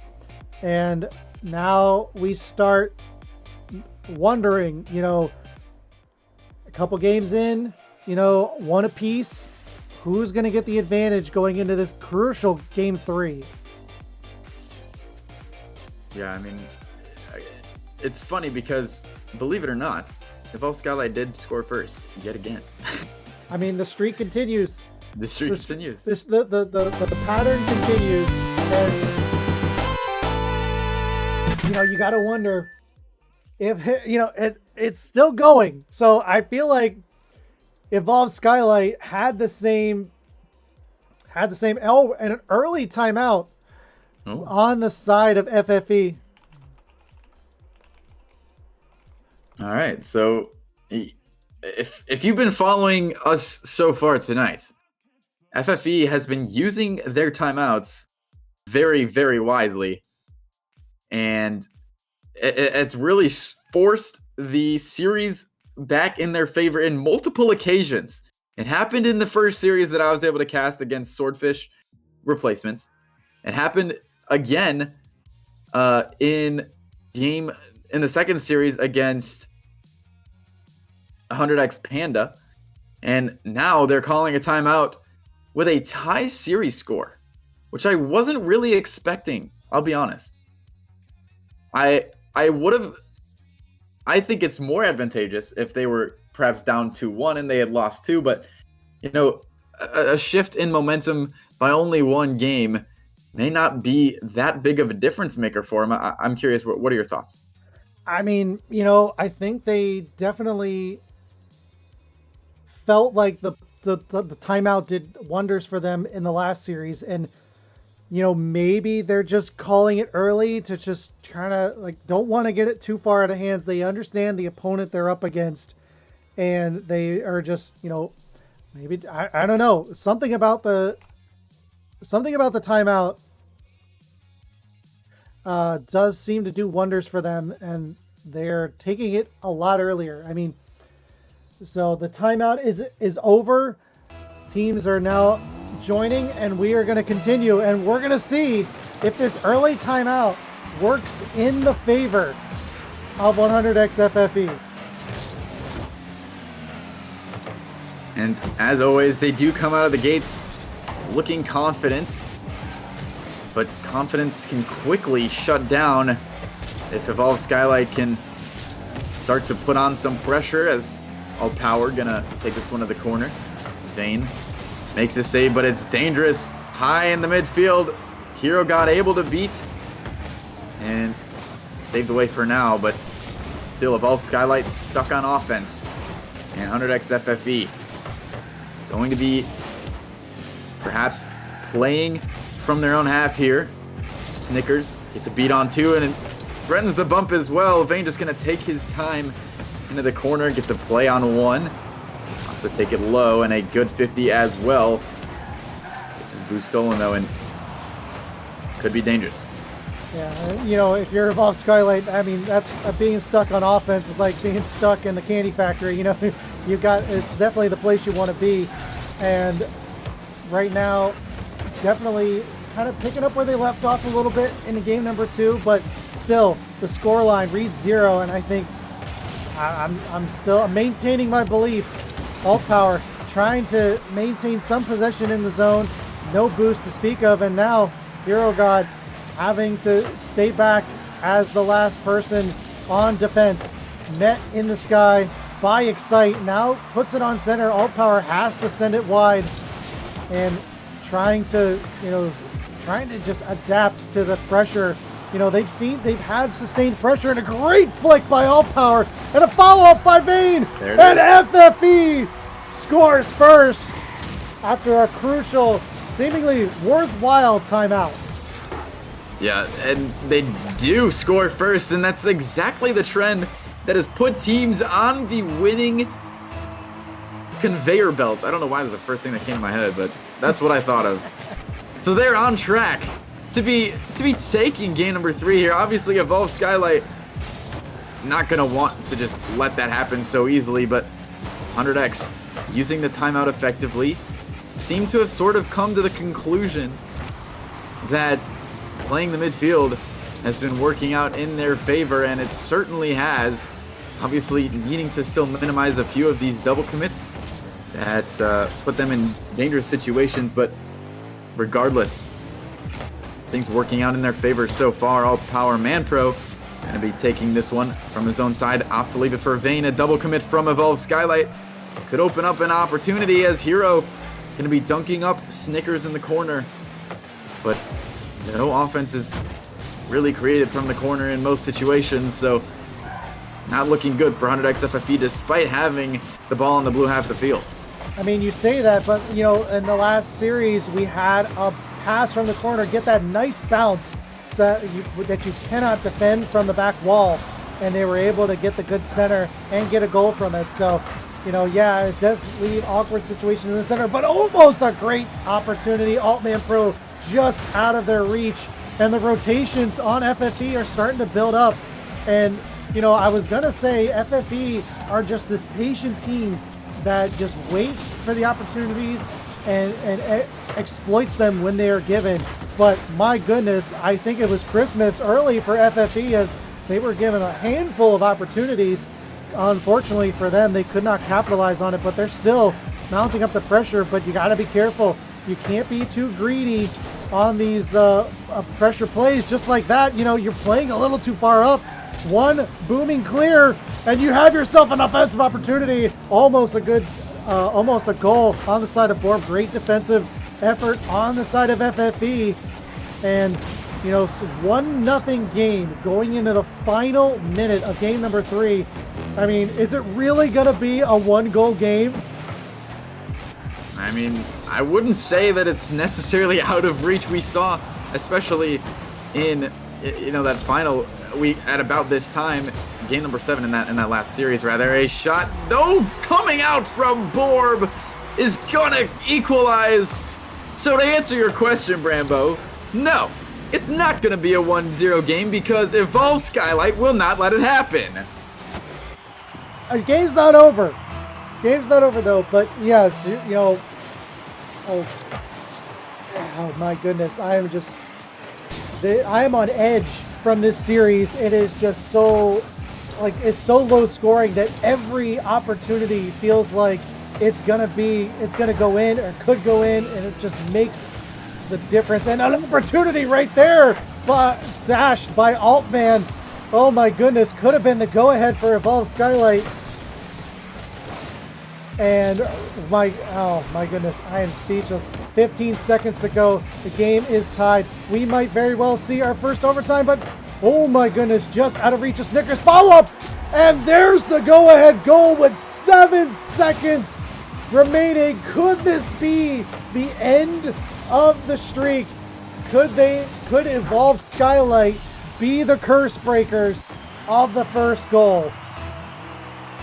A: and now we start wondering, a couple games in, one apiece, who's going to get the advantage going into this crucial game 3?
E: Yeah, I mean, it's funny because, believe it or not, Evolve Skylight did score first, yet again.
A: I mean, the streak continues.
E: The streak continues.
A: The pattern continues, and you got to wonder if it's still going. So I feel like Evolve Skylight had the same an early timeout on the side of FFE.
E: All right, so if you've been following us so far tonight, FFE has been using their timeouts very, very wisely, and it's really forced the series back in their favor in multiple occasions. It happened in the first series that I was able to cast against Swordfish replacements. It happened again in the second series against 100x Panda, and now they're calling a timeout with a tie series score, which I wasn't really expecting. I'll be honest. I think it's more advantageous if they were perhaps down 2-1 and they had lost 2, but a shift in momentum by only 1 game may not be that big of a difference maker for them. I'm curious, what are your thoughts?
A: I mean, I think they definitely felt like the timeout did wonders for them in the last series, and maybe they're just calling it early to just kind of don't want to get it too far out of hands. They understand the opponent they're up against, and they are just maybe I don't know, something about the timeout does seem to do wonders for them, and they're taking it a lot earlier. I mean, so the timeout is over. Teams are now joining, and we are going to continue, and we're going to see if this early timeout works in the favor of 100x FFE.
E: And as always, they do come out of the gates looking confident, but confidence can quickly shut down if Evolve Skylight can start to put on some pressure, as All Power gonna take this one to the corner. Vayne makes a save, but it's dangerous. High in the midfield. Hero God able to beat and save the way for now, but still Evolve Skylight stuck on offense. And 100x FFE going to be perhaps playing from their own half here. Snickers gets a beat on two and it threatens the bump as well. Vayne just going to take his time into the corner, gets a play on one. Also take it low and a good 50 as well. This is boost stolen though and could be dangerous.
A: Yeah, you know, if you're Evolve Skylight, I mean, that's being stuck on offense is like being stuck in the candy factory. You know, it's definitely the place you want to be. And right now, definitely kind of picking up where they left off a little bit in the game number 2, but still the score line reads 0. And I think I'm still maintaining my belief. All Power trying to maintain some possession in the zone, no boost to speak of, and now Hero God having to stay back as the last person on defense. Met in the sky by Excite, now puts it on center. All Power has to send it wide and trying to just adapt to the pressure. You know, they've had sustained pressure and a great flick by All Power and a follow-up by Vayne. And FFE scores first after a crucial, seemingly worthwhile timeout.
E: Yeah, and they do score first, and that's exactly the trend that has put teams on the winning conveyor belt. I don't know why that's the first thing that came to my head, but that's what I thought of. So they're on track to be taking game number 3 here. Obviously, Evolve Skylight not gonna want to just let that happen so easily, but 100x using the timeout effectively seem to have sort of come to the conclusion that playing the midfield has been working out in their favor, and it certainly has. Obviously, needing to still minimize a few of these double commits that's put them in dangerous situations, but regardless, things working out in their favor so far. All Power Manpro going to be taking this one from his own side. Opts to leave it for Vayne. A double commit from Evolve Skylight could open up an opportunity as Hero going to be dunking up Snickers in the corner, but no offense is really created from the corner in most situations, so not looking good for 100x FFE despite having the ball in the blue half of the field.
A: I mean, you say that, but, you know, in the last series, we had a pass from the corner, get that nice bounce that you cannot defend from the back wall, and they were able to get the good center and get a goal from it. So, you know, yeah, it does leave awkward situations in the center, but almost a great opportunity. Altman Pro just out of their reach, and the rotations on FFE are starting to build up. And, you know, I was going to say FFE are just this patient team that just waits for the opportunities and exploits them when they are given. But my goodness, I think it was Christmas early for FFE as they were given a handful of opportunities. Unfortunately for them, they could not capitalize on it, but they're still mounting up the pressure. But you got to be careful. You can't be too greedy on these pressure plays just like that. You know, you're playing a little too far up. One booming clear, and you have yourself an offensive opportunity. Almost a goal on the side of Borb. Great defensive effort on the side of FFE. And, you know, 1-0 game going into the final minute of game number 3. I mean, is it really going to be a 1-goal game?
E: I mean, I wouldn't say that it's necessarily out of reach. We saw, especially in, you know, that final week at about this time, game number 7 in that last series, rather, a shot, no, coming out from Borb is gonna equalize. So to answer your question, Brambo, no, it's not gonna be a 1-0 game because Evolve Skylight will not let it happen.
A: Game's not over. Game's not over though, but yeah, you know, oh my goodness, I am on edge from this series. It is just so, like, it's so low scoring that every opportunity feels like it's gonna go in or could go in, and it just makes the difference. And an opportunity right there, but dashed by Altman. Oh my goodness, could have been the go-ahead for Evolve Skylight. And oh my goodness, I am speechless. 15 seconds to go. The game is tied. We might very well see our first overtime, but oh my goodness, just out of reach of Snickers. Follow-up! And there's the go-ahead goal with 7 seconds remaining. Could this be the end of the streak? Could Evolve Skylight be the curse breakers of the first goal?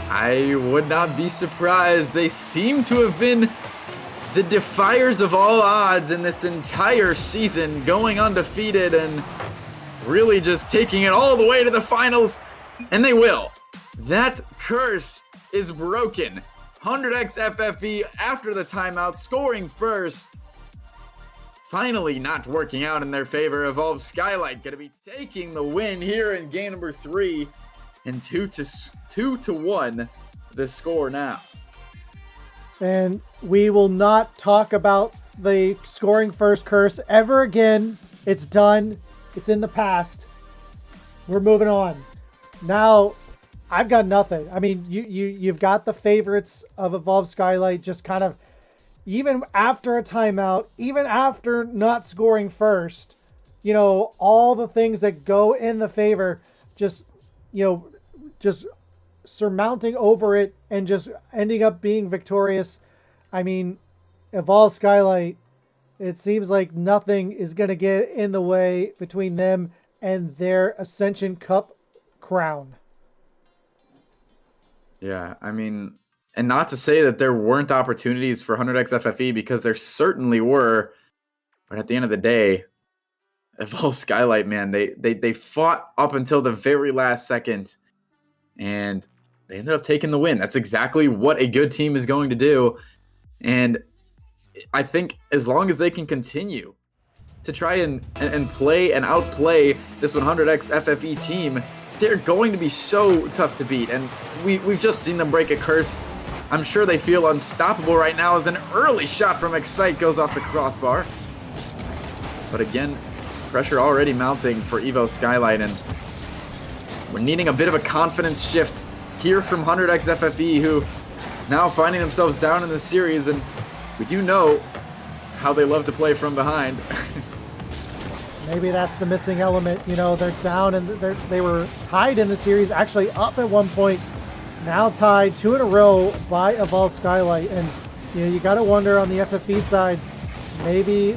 E: I would not be surprised. They seem to have been the defiers of all odds in this entire season, going undefeated and really just taking it all the way to the finals, and they will. That curse is broken. 100x FFE after the timeout, scoring first. Finally not working out in their favor. Evolve Skylight going to be taking the win here in game number 3. And 2-1 the score now.
A: And we will not talk about the scoring first curse ever again. It's done. It's in the past. We're moving on. Now, I've got nothing. I mean, you've got the favorites of Evolve Skylight just kind of, even after a timeout, even after not scoring first, you know, all the things that go in the favor, just, you know, just surmounting over it and just ending up being victorious. I mean, Evolve Skylight, it seems like nothing is going to get in the way between them and their Ascension Cup crown.
E: Yeah, I mean, and not to say that there weren't opportunities for 100x FFE, because there certainly were, but at the end of the day, Evolve Skylight, man, they fought up until the very last second, and they ended up taking the win. That's exactly what a good team is going to do. And I think as long as they can continue to try and play and outplay this 100x FFE team, they're going to be so tough to beat. And we've just seen them break a curse. I'm sure they feel unstoppable right now as an early shot from Excite goes off the crossbar. But again, pressure already mounting for Evo Skylight, and we're needing a bit of a confidence shift here from 100x FFE, who now finding themselves down in the series, and we do know how they love to play from behind.
A: Maybe that's the missing element. You know, they're down and they were tied in the series, actually up at one point, now tied 2 in a row by Evolve Skylight. And, you know, you got to wonder on the FFE side, maybe,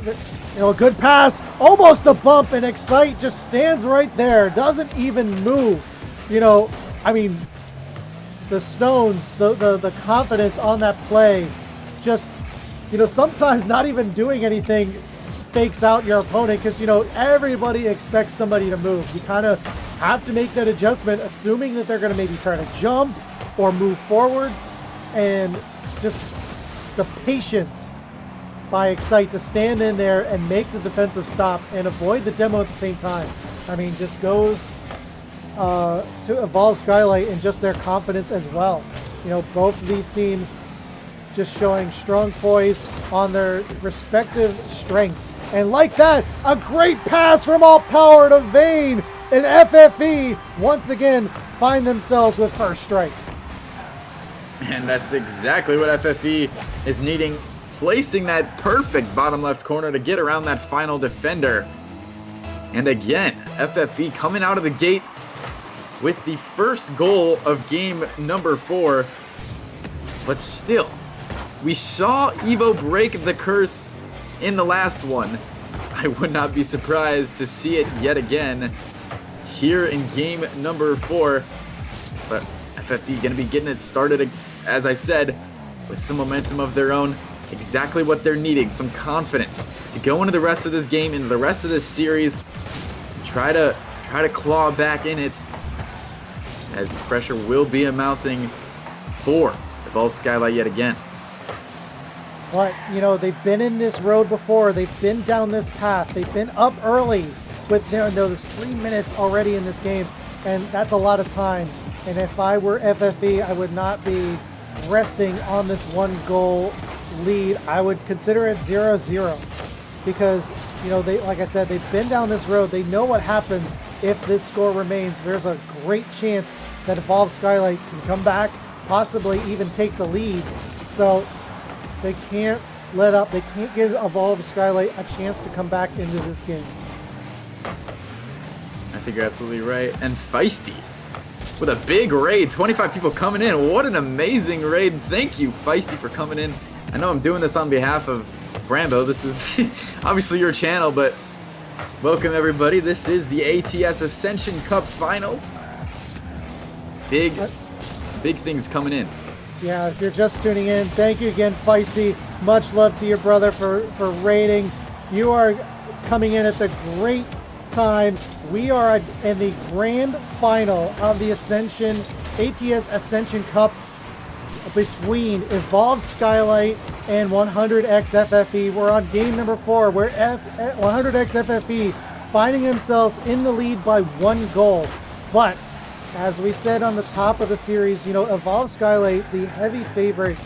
A: you know, a good pass, almost a bump, and Excite just stands right there, doesn't even move. You know, I mean, the stones, the confidence on that play, just, you know, sometimes not even doing anything fakes out your opponent, because, you know, everybody expects somebody to move. You kind of have to make that adjustment, assuming that they're going to maybe try to jump or move forward, and just the patience by Excite to stand in there and make the defensive stop and avoid the demo at the same time. I mean, just goes to Evolve Skylight and just their confidence as well. You know, both of these teams just showing strong poise on their respective strengths. And like that, a great pass from All Power to Vane, and FFE once again find themselves with first strike.
E: And that's exactly what FFE is needing, placing that perfect bottom left corner to get around that final defender. And again, FFE coming out of the gate with the first goal of game number 4. But still, we saw Evo break the curse in the last one. I would not be surprised to see it yet again here in game number 4. But FFE going to be getting it started, as I said, with some momentum of their own. Exactly what they're needing, some confidence to go into the rest of this game, into the rest of this series, try to claw back in it, as pressure will be amounting for Evolve Skylight yet again.
A: But, you know, they've been in this road before. They've been down this path. They've been up early with there's 3 minutes already in this game, and that's a lot of time. And if I were FFE, I would not be resting on this 1 goal lead. I would consider it 0-0. because, you know, they, like I said, they've been down this road. They know what happens if this score remains. There's a great chance that Evolve Skylight can come back, possibly even take the lead. So they can't let up. They can't give Evolve Skylight a chance to come back into this game.
E: I think you're absolutely right. And Feisty with a big raid. 25 people coming in. What an amazing raid. Thank you, Feisty, for coming in. I know I'm doing this on behalf of Brambo. This is obviously your channel, but welcome everybody. This is the ATS Ascension Cup Finals. Big things coming in.
A: Yeah, if you're just tuning in, thank you again, Feisty. Much love to your brother for raiding. You are coming in at the great time. We are in the grand final of the Ascension, ATS Ascension Cup between Evolve Skylight and 100X FFE. We're on game number 4 where 100X FFE finding themselves in the lead by 1 goal. But as we said on the top of the series, you know, Evolve Skylight, the heavy favorite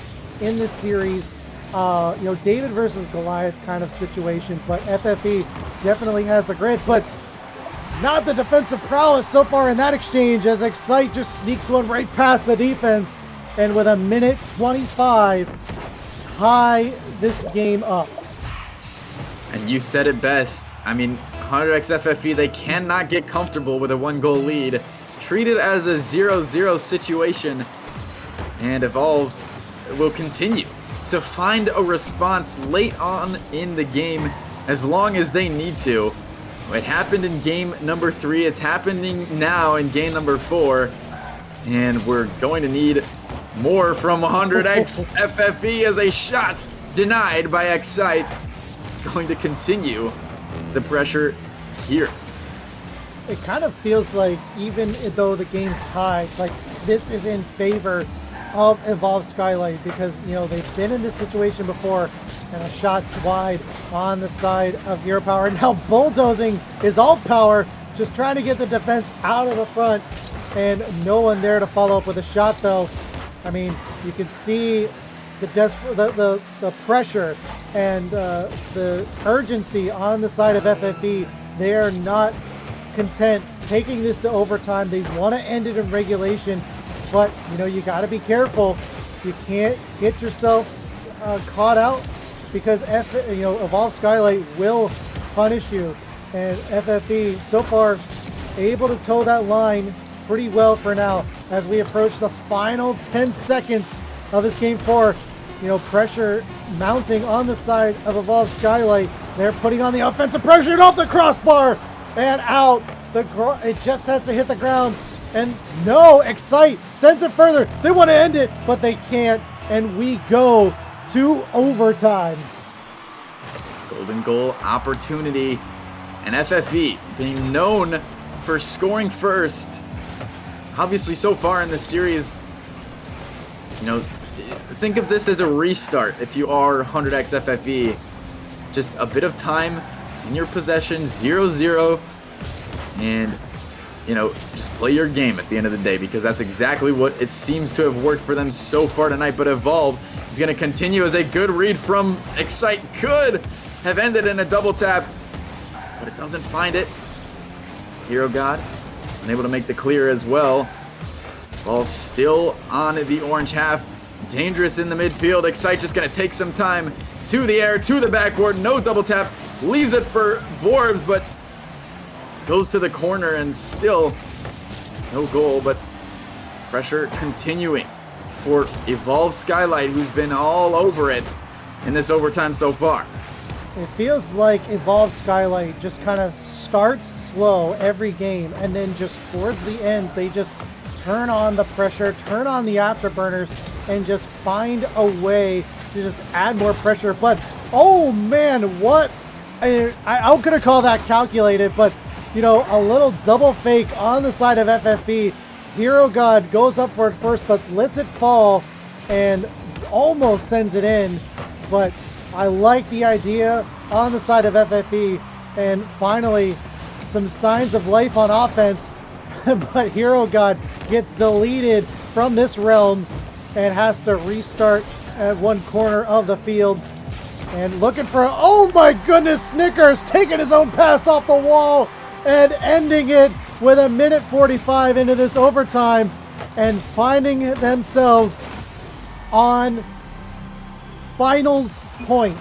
A: in this series, you know, David versus Goliath kind of situation, but FFE definitely has the grit, but not the defensive prowess so far in that exchange, as Excite just sneaks one right past the defense, and with a minute 25, tie this game up.
E: And you said it best. I mean, 100X FFE, they cannot get comfortable with a 1-goal lead. Treat it as a 0-0 situation, and Evolve will continue to find a response late on in the game as long as they need to. It happened in game number 3, it's happening now in game number 4, and we're going to need more from 100X FFE as a shot denied by Excite. Going to continue the pressure here.
A: It kind of feels like, even though the game's tied, like this is in favor of Evolve Skylight, because, you know, they've been in this situation before, and a shot's wide on the side of Hero Power. Now bulldozing is alt power, just trying to get the defense out of the front, and no one there to follow up with a shot though. I mean, you can see the pressure and the urgency on the side of FFE. They are not content taking this to overtime. They want to end it in regulation, but you know, you got to be careful. You can't get yourself caught out, because Evolve Skylight will punish you, and FFE so far able to toe that line pretty well for now as we approach the final 10 seconds of this game 4. You know, pressure mounting on the side of Evolve Skylight. They're putting on the offensive pressure, and off the crossbar and out. It just has to hit the ground, and no, Excite sends it further. They want to end it, but they can't, and we go to overtime.
E: Golden goal opportunity, and FFE being known for scoring first. Obviously, so far in the series, you know, think of this as a restart if you are 100X FFE. Just a bit of time in your possession, 0-0, and, you know, just play your game at the end of the day, because that's exactly what it seems to have worked for them so far tonight. But Evolve is going to continue, as a good read from Excite could have ended in a double tap, but it doesn't find it. Hero God unable to make the clear as well. Ball still on the orange half. Dangerous in the midfield. Excite just going to take some time to the air, to the backboard. No double tap. Leaves it for Borbs, but goes to the corner, and still no goal. But pressure continuing for Evolve Skylight, who's been all over it in this overtime so far.
A: It feels like Evolve Skylight just kind of starts slow every game, and then just towards the end they just turn on the pressure, turn on the afterburners, and just find a way to just add more pressure. But oh man, what I'm gonna call that calculated, but you know, a little double fake on the side of FFE. Hero God goes up for it first, but lets it fall and almost sends it in. But I like the idea on the side of FFE, and finally some signs of life on offense. But Hero God gets deleted from this realm and has to restart at one corner of the field. And looking for, oh my goodness, Snickers taking his own pass off the wall and ending it with 1:45 into this overtime and finding themselves on finals point.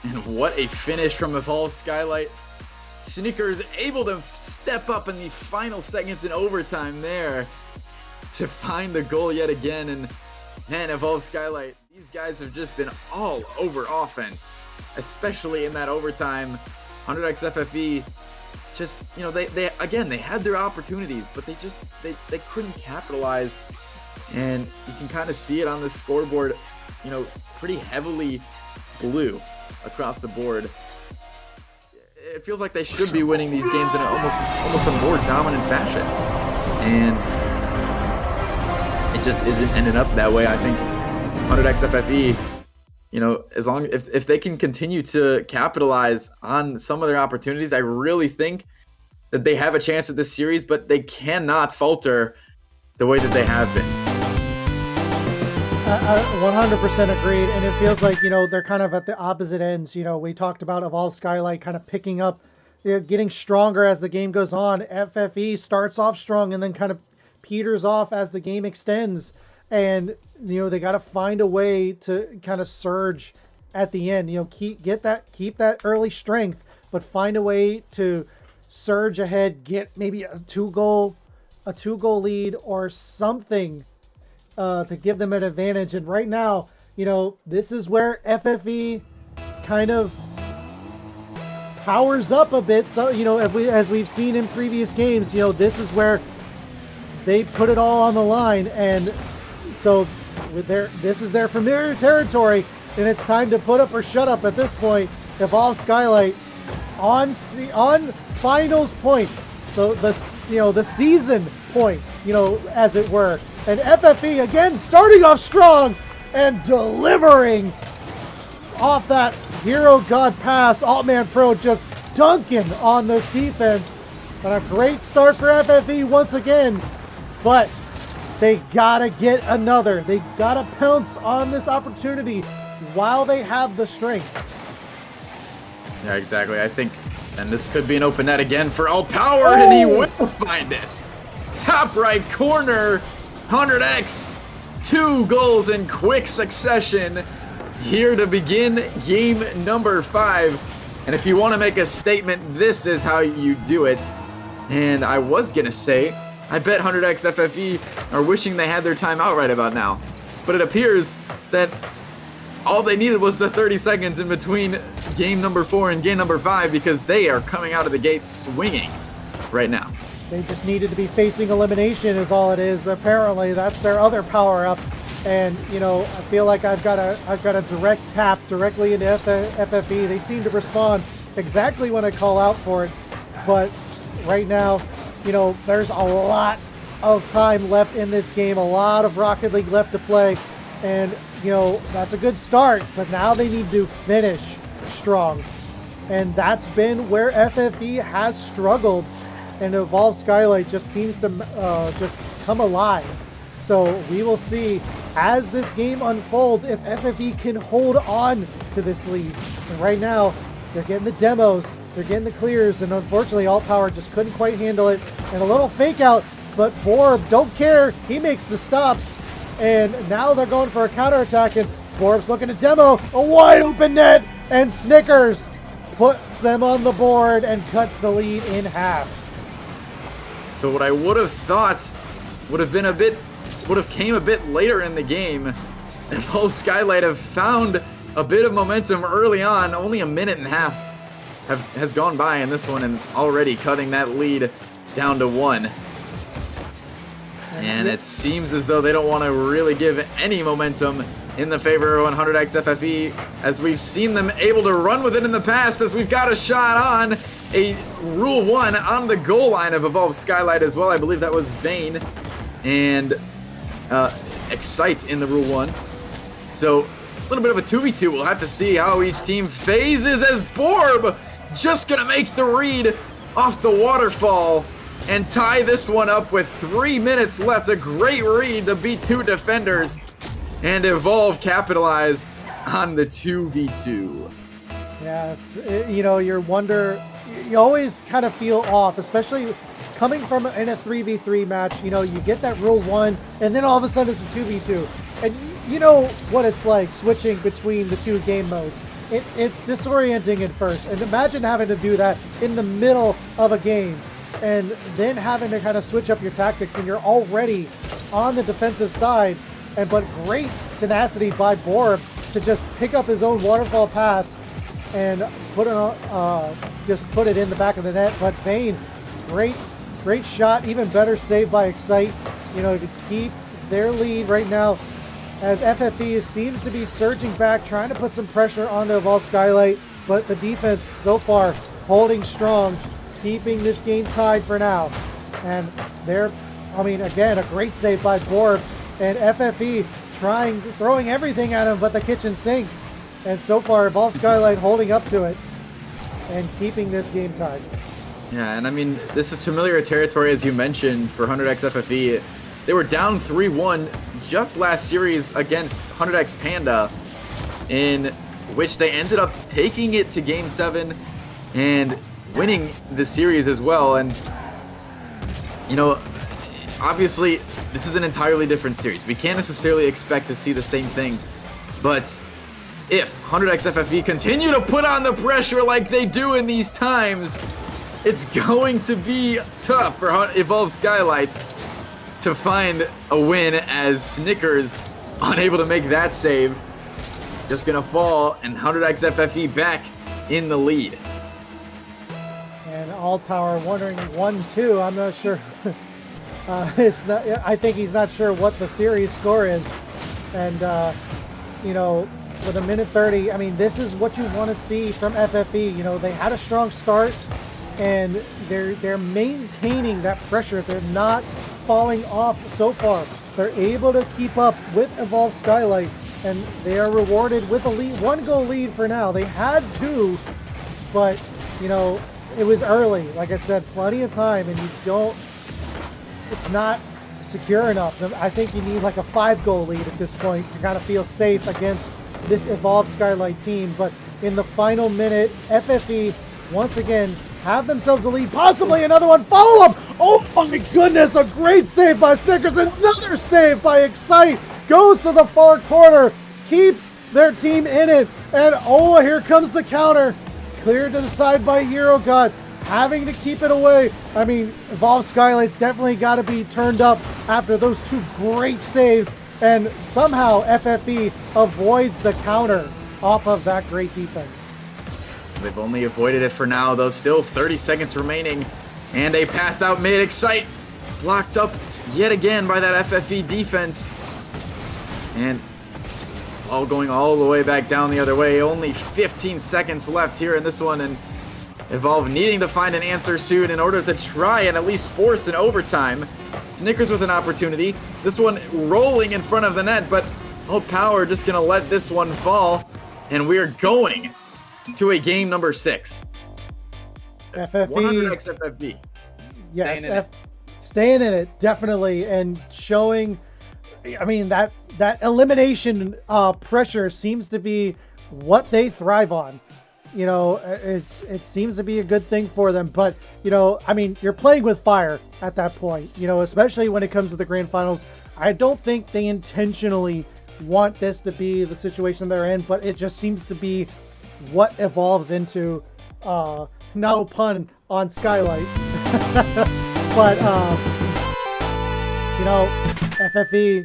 E: And what a finish from Evolve Skylight. Snickers able to step up in the final seconds in overtime there to find the goal yet again. And man, Evolve Skylight, these guys have just been all over offense, especially in that overtime. 100x FFE, just, you know, they had their opportunities, but they couldn't capitalize. And you can kind of see it on the scoreboard, you know, pretty heavily blue across the board. It feels like they should be winning these games in almost a more dominant fashion, and it just isn't ending up that way. I think 100x FFE, you know, if they can continue to capitalize on some of their opportunities, I really think that they have a chance at this series, but they cannot falter the way that they have been.
A: 100% agreed, and it feels like, you know, they're kind of at the opposite ends. You know, we talked about Evolve Skylight kind of picking up, you know, getting stronger as the game goes on. FFE starts off strong and then kind of peters off as the game extends, and, you know, they got to find a way to kind of surge at the end. You know, keep that early strength, but find a way to surge ahead, get maybe a two goal lead or something to give them an advantage. And right now, you know, this is where FFE kind of powers up a bit. So, you know, as we've seen in previous games, you know, this is where they put it all on the line. And so this is their familiar territory, and it's time to put up or shut up at this point. Evolve Skylight on finals point, so the season point, you know, as it were. And FFE again starting off strong and delivering off that hero god pass. Altman Pro just dunking on this defense. And a great start for FFE once again, but they gotta get another. They gotta pounce on this opportunity while they have the strength.
E: Yeah, exactly. I think, and this could be an open net again for All Power, and he will find it. Top right corner, 100x, 2 goals in quick succession here to begin game number 5. And if you want to make a statement, this is how you do it. And I was gonna say, I bet 100x FFE are wishing they had their timeout right about now, but it appears that all they needed was the 30 seconds in between game number 4 and game number 5, because they are coming out of the gate swinging right now.
A: They just needed to be facing elimination is all it is. Apparently, that's their other power-up. And, you know, I feel like I've got a direct tap directly into FFE. They seem to respond exactly when I call out for it. But right now, you know, there's a lot of time left in this game, a lot of Rocket League left to play. And, you know, that's a good start, but now they need to finish strong. And that's been where FFE has struggled. And Evolve Skylight just seems to just come alive. So we will see as this game unfolds if FFE can hold on to this lead. And right now, they're getting the demos, they're getting the clears, and unfortunately, All Power just couldn't quite handle it. And a little fake out, but Borb don't care. He makes the stops. And now they're going for a counterattack, and Borb's looking to demo a wide open net, and Snickers puts them on the board and cuts the lead in half.
E: So what I would have thought would have came a bit later in the game if all Skylight have found a bit of momentum early on. Only a minute and a half has gone by in this one, and already cutting that lead down to 1. And it seems as though they don't want to really give any momentum in the favor of 100x FFE, as we've seen them able to run with it in the past, as we've got a shot on a Rule 1 on the goal line of Evolve Skylight as well. I believe that was Vayne and Excite in the Rule 1. So a little bit of a 2v2. We'll have to see how each team phases, as Borb just going to make the read off the waterfall and tie this one up with 3 minutes left. A great read to beat 2 defenders, and Evolve capitalized on the 2v2.
A: Yeah, you always kind of feel off, especially coming from in a 3v3 match. You get that rule 1, and then all of a sudden it's a 2v2. And you know what it's like switching between the two game modes. It's disorienting at first. And imagine having to do that in the middle of a game, and then having to kind of switch up your tactics, and you're already on the defensive side. But great tenacity by Borb to just pick up his own waterfall pass and just put it in the back of the net. But Vayne, great shot, even better save by Excite, to keep their lead right now, as FFE seems to be surging back, trying to put some pressure onto Evolve Skylight, but the defense so far holding strong, keeping this game tied for now. And again, a great save by Borb, and FFE throwing everything at him but the kitchen sink. And so far, Evolve Skylight holding up to it and keeping this game tied.
E: Yeah, and this is familiar territory, as you mentioned, for 100x FFE. They were down 3-1 just last series against 100x Panda, in which they ended up taking it to Game 7 and winning the series as well. And, obviously, this is an entirely different series. We can't necessarily expect to see the same thing, but if 100x FFE continue to put on the pressure like they do in these times, it's going to be tough for Evolve Skylight to find a win, as Snickers, unable to make that save, just gonna fall, and 100x FFE back in the lead.
A: And All Power wondering 1-2. I'm not sure. It's not. I think he's not sure what the series score is, and with a minute 30, this is what you want to see from FFE. They had a strong start, and they're maintaining that pressure. They're not falling off so far. They're able to keep up with Evolve Skylight, and they are rewarded with a lead, 1-goal lead for now. They had 2, but it was early. Like I said, plenty of time, and it's not secure enough. I think you need like a 5-goal lead at this point to kind of feel safe against this Evolve Skylight team. But in the final minute, FFE once again have themselves a lead, possibly another one. Follow up. Oh my goodness, a great save by Snickers. Another save by Excite. Goes to the far corner, keeps their team in it. And here comes the counter. Cleared to the side by Eurogod, having to keep it away. Evolve Skylight's definitely got to be turned up after those 2 great saves. And somehow FFE avoids the counter off of that great defense.
E: They've only avoided it for now, though. Still 30 seconds remaining. And a passed out mid. Excite blocked up yet again by that FFE defense. And all going all the way back down the other way. Only 15 seconds left here in this one. And Evolve needing to find an answer soon in order to try and at least force an overtime. Snickers with an opportunity. This one rolling in front of the net, but Old Power just going to let this one fall. And we're going to a game number 6.
A: FFE.
E: 100x FFE.
A: Yes, staying in it, definitely, and showing, that elimination pressure seems to be what they thrive on. It seems to be a good thing for them, but you're playing with fire at that point, especially when it comes to the grand finals. I don't think they intentionally want this to be the situation they're in, but it just seems to be what evolves into, no pun on Skylight. But FFE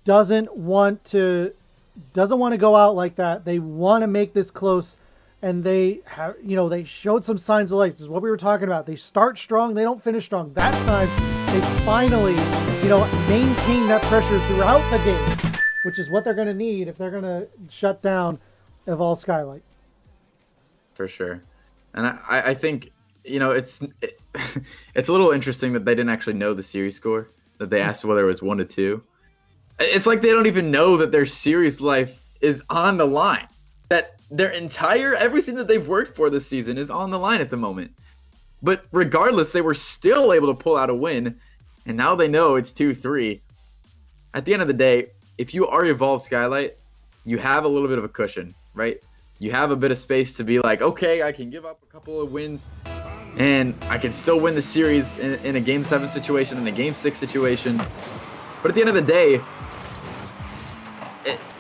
A: doesn't want to go out like that. They want to make this close, and they have, they showed some signs of life. This is what we were talking about. They start strong, they don't finish strong. That time, they finally, maintain that pressure throughout the game, which is what they're going to need if they're going to shut down Evolve Skylight.
E: For sure. And I think, it's a little interesting that they didn't actually know the series score, that they asked whether it was 1-2. It's like they don't even know that their series life is on the line, that their everything that they've worked for this season is on the line at the moment. But regardless, they were still able to pull out a win, and now they know it's 2-3. At the end of the day, if you are Evolve Skylight, you have a little bit of a cushion, right? You have a bit of space to be like, okay, I can give up a couple of wins and I can still win the series in a Game 7 situation, in a Game 6 situation. But at the end of the day,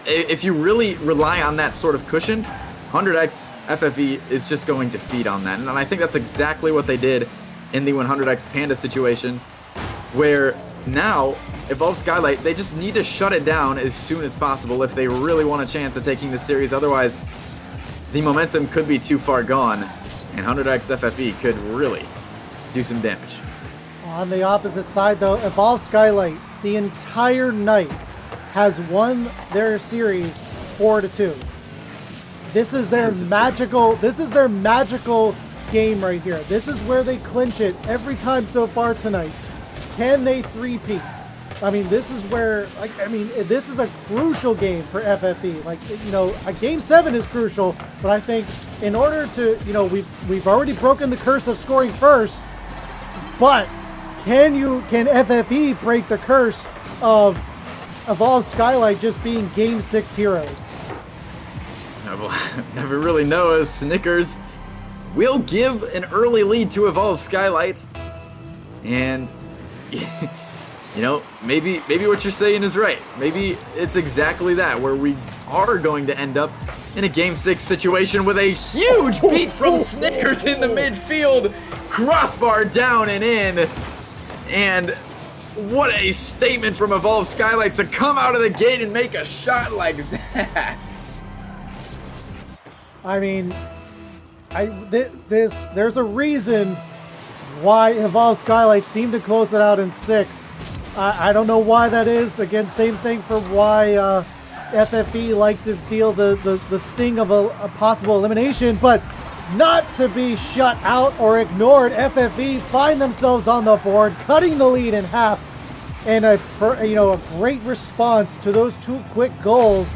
E: if you really rely on that sort of cushion, 100x FFE is just going to feed on that. And I think that's exactly what they did in the 100x Panda situation, where now Evolve Skylight, they just need to shut it down as soon as possible if they really want a chance at taking the series. Otherwise, the momentum could be too far gone, and 100x FFE could really do some damage.
A: On the opposite side, though, Evolve Skylight, the entire night, has won their series 4-2. This is their magical. This is their magical game right here. This is where they clinch it every time so far tonight. Can they three-peat? I mean, this is where, like, I mean, this is a crucial game for FFE. Like, you know, a Game 7 is crucial, but I think in order to, you know, we've already broken the curse of scoring first, but can FFE break the curse of Evolve Skylight just being Game 6 heroes?
E: Never really know, as Snickers will give an early lead to Evolve Skylight, and you know, maybe what you're saying is right. Maybe it's exactly that, where we are going to end up in a Game 6 situation with a huge beat from Snickers in the midfield, crossbar down and in, and what a statement from Evolve Skylight to come out of the gate and make a shot like that.
A: I mean, there's a reason why Evolve Skylight seemed to close it out in 6. I don't know why that is. Again, same thing for why FFE like to feel the sting of a possible elimination, but not to be shut out or ignored. FFE find themselves on the board, cutting the lead in half, and a great response to those 2 quick goals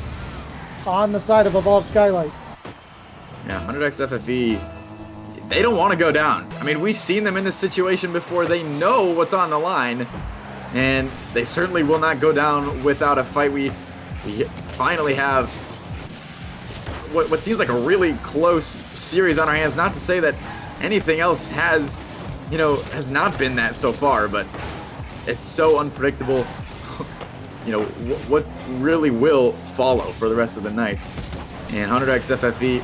A: on the side of Evolve Skylight.
E: Yeah, 100x FFE, they don't want to go down. I mean, we've seen them in this situation before. They know what's on the line, and they certainly will not go down without a fight. We finally have what seems like a really close series on our hands. Not to say that anything else has not been that so far, but it's so unpredictable. You know, what really will follow for the rest of the night. And 100x FFE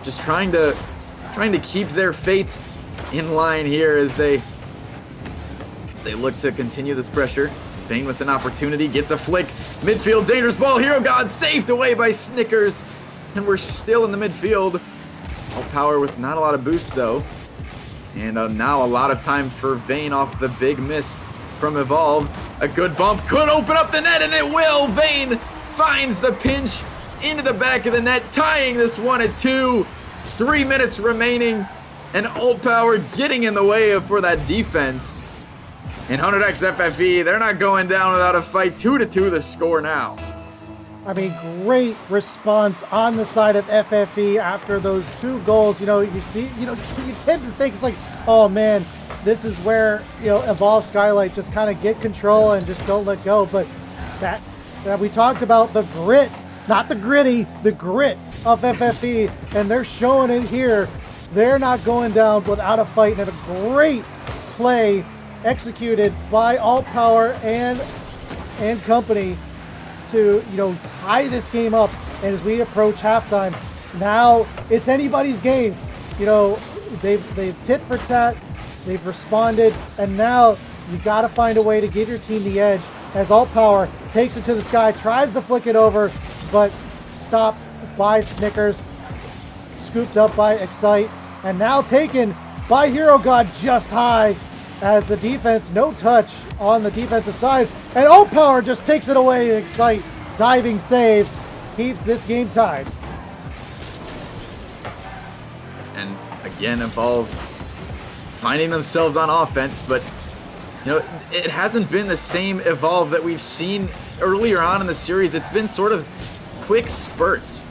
E: just trying to keep their fate in line here as they look to continue this pressure. Vayne with an opportunity, gets a flick. Midfield, dangerous ball. Hero God saved away by Snickers. And we're still in the midfield. All power with not a lot of boost, though. And now a lot of time for Vayne off the big miss from Evolve. A good bump could open up the net, and it will. Vayne finds the pinch into the back of the net, tying this one at 2. 3 minutes remaining, and Ult Power getting in the way for that defense. And 100x FFE, they're not going down without a fight. 2-2 the score now.
A: I mean, great response on the side of FFE after those 2 goals. You know, you tend to think it's like, oh man, this is where, you know, Evolve Skylight just kind of get control and just don't let go. But that we talked about, the grit, not the gritty, the grit of FFE, and they're showing it here. They're not going down without a fight, and a great play executed by Alt Power and company to, you know, tie this game up. And as we approach halftime, now it's anybody's game. You know, they've tit for tat, they've responded, and now you got to find a way to give your team the edge. As Alt Power takes it to the sky, tries to flick it over, but stopped by Snickers, scooped up by Excite, and now taken by Hero God just high as the defense, no touch on the defensive side, and Alt Power just takes it away. Excite, diving save, keeps this game tied.
E: And again, Evolve finding themselves on offense, but you know, it hasn't been the same Evolve that we've seen earlier on in the series. It's been sort of quick spurts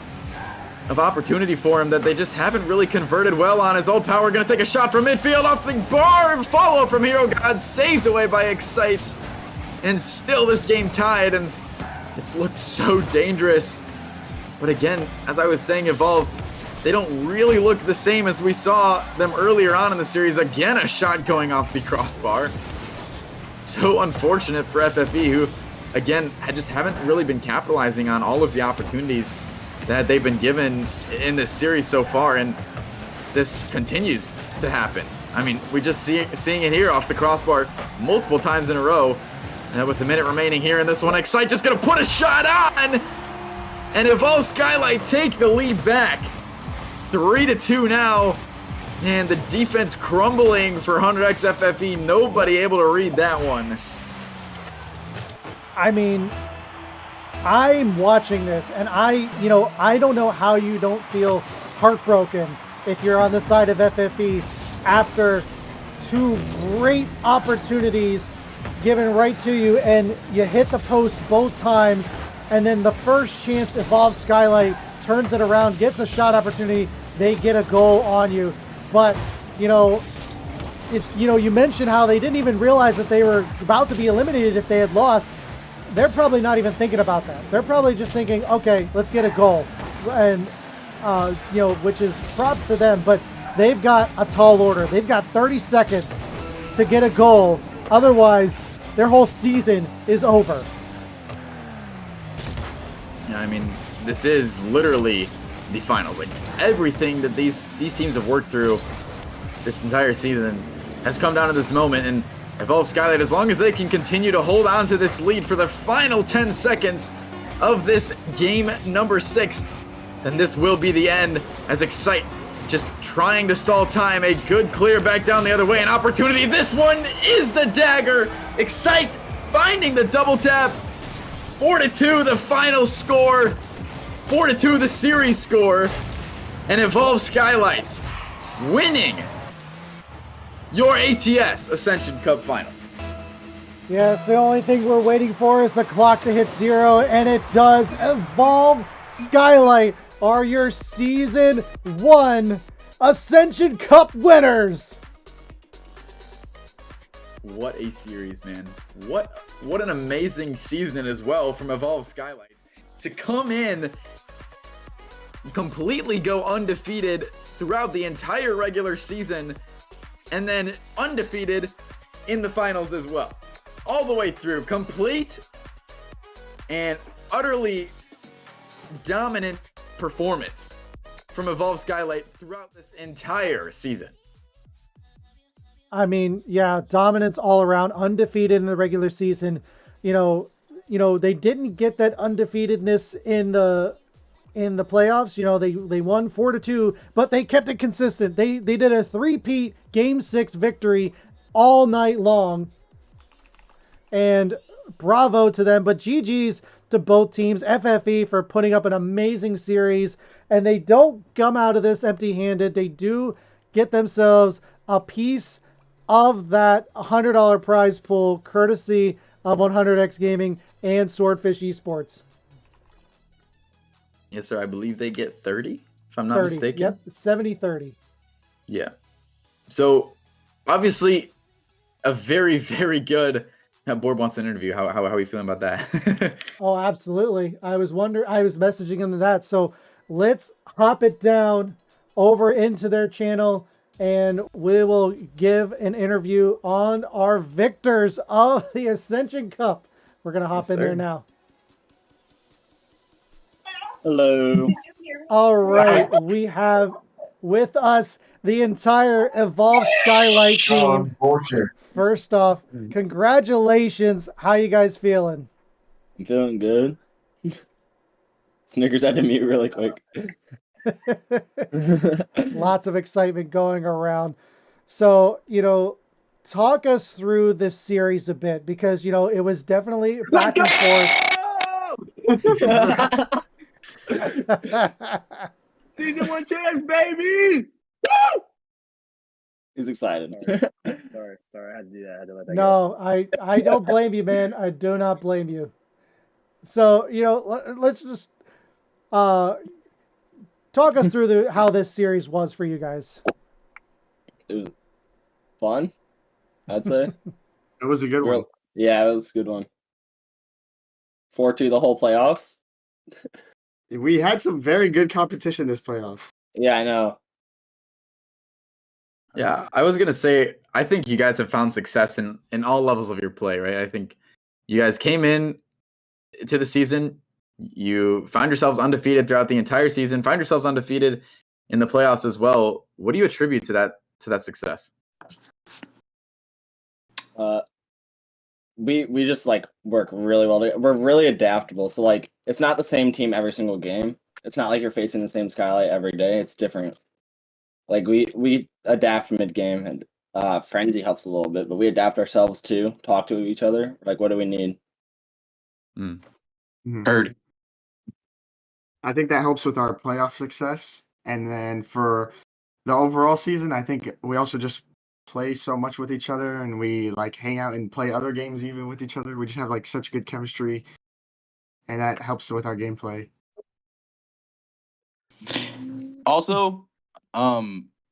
E: of opportunity for him that they just haven't really converted well on. As Old Power going to take a shot from midfield off the bar, follow from Hero God, saved away by Excite, and still this game tied, and it's looked so dangerous But again, as I was saying, Evolve, they don't really look the same as we saw them earlier on in the series. Again, a shot going off the crossbar. So unfortunate for FFE, who, again, just haven't really been capitalizing on all of the opportunities that they've been given in this series so far, and this continues to happen. I mean, we just seeing it here off the crossbar multiple times in a row. With a minute remaining here in this one, Excite just gonna put a shot on, and Evolve Skylight take the lead back. 3-2 now, and the defense crumbling for 100x FFE. Nobody able to read that one.
A: I mean, I'm watching this, and I don't know how you don't feel heartbroken if you're on the side of FFE after two great opportunities given right to you, and you hit the post both times, and then the first chance Evolve Skylight turns it around, gets a shot opportunity, they get a goal on you. But you mentioned how they didn't even realize that they were about to be eliminated if they had lost. They're probably not even thinking about that. They're probably just thinking, okay, let's get a goal, and which is props to them. But they've got a tall order. They've got 30 seconds to get a goal. Otherwise, their whole season is over.
E: Yeah, I mean, this is literally the finals. Like, everything that these teams have worked through this entire season has come down to this moment, and Evolve Skylight, as long as they can continue to hold on to this lead for the final 10 seconds of this game number 6, then this will be the end, as Excite just trying to stall time. A good clear back down the other way, an opportunity. This one is the dagger. Excite finding the double tap. 4-2 the final score. 4-2 the series score. And Evolve Skylights winning your ATS Ascension Cup Finals.
A: Yes, the only thing we're waiting for is the clock to hit 0, and it does. Evolve Skylight are your Season 1 Ascension Cup winners.
E: What a series, man. What an amazing season as well from Evolve Skylight. To come in, completely go undefeated throughout the entire regular season, and then undefeated in the finals as well. All the way through. Complete and utterly dominant performance from Evolve Skylight throughout this entire season.
A: I mean, yeah, dominance all around, undefeated in the regular season. They didn't get that undefeatedness in the playoffs. They won 4-2, but they kept it consistent. They did a 3-peat Game 6 victory all night long. And bravo to them, but GG's to both teams. FFE for putting up an amazing series, and they don't come out of this empty-handed. They do get themselves a piece of that $100 prize pool, courtesy of 100x Gaming and Swordfish Esports.
E: Yes, sir. I believe they get 30, if I'm not
A: 30.
E: mistaken.
A: Yep, it's 70-30.
E: Yeah. So, obviously, a very, very good... Board wants an interview. How are you feeling about that?
A: Oh, absolutely. I was messaging him that. So let's hop it down over into their channel, and we will give an interview on our victors of the Ascension Cup. We're going to hop in there now.
F: Hello.
A: All right. We have with us the entire Evolve Skylight team. First off, congratulations. How you guys feeling?
F: I'm feeling good. Snickers had to mute really quick.
A: Lots of excitement going around. So, talk us through this series a bit, because, it was definitely back and forth.
G: Season 1 champs, baby! Woo!
F: He's excited.
G: Sorry, I had to do that. I had to let that go.
A: No, I don't blame you, man. I do not blame you. So, let's just talk us through how this series was for you guys.
F: It was fun, I'd say.
G: It was a good one.
F: Yeah, it was a good one. 4-2 the whole playoffs.
H: We had some very good competition this playoff.
F: Yeah, I know.
E: Yeah, I was gonna say, I think you guys have found success in all levels of your play, right? I think you guys came in to the season, you found yourselves undefeated throughout the entire season, find yourselves undefeated in the playoffs as well. What do you attribute to that success?
F: We just like work really well together. We're really adaptable. So like it's not the same team every single game. It's not like you're facing the same Skylight every day. It's different. Like we adapt mid game, and Frenzy helps a little bit, but we adapt ourselves too. Talk to each other. Like, what do we need?
E: Heard.
H: I think that helps with our playoff success. And then for the overall season, I think we also just play so much with each other, and we like hang out and play other games even with each other. We just have like such good chemistry, and that helps with our gameplay.
I: Also,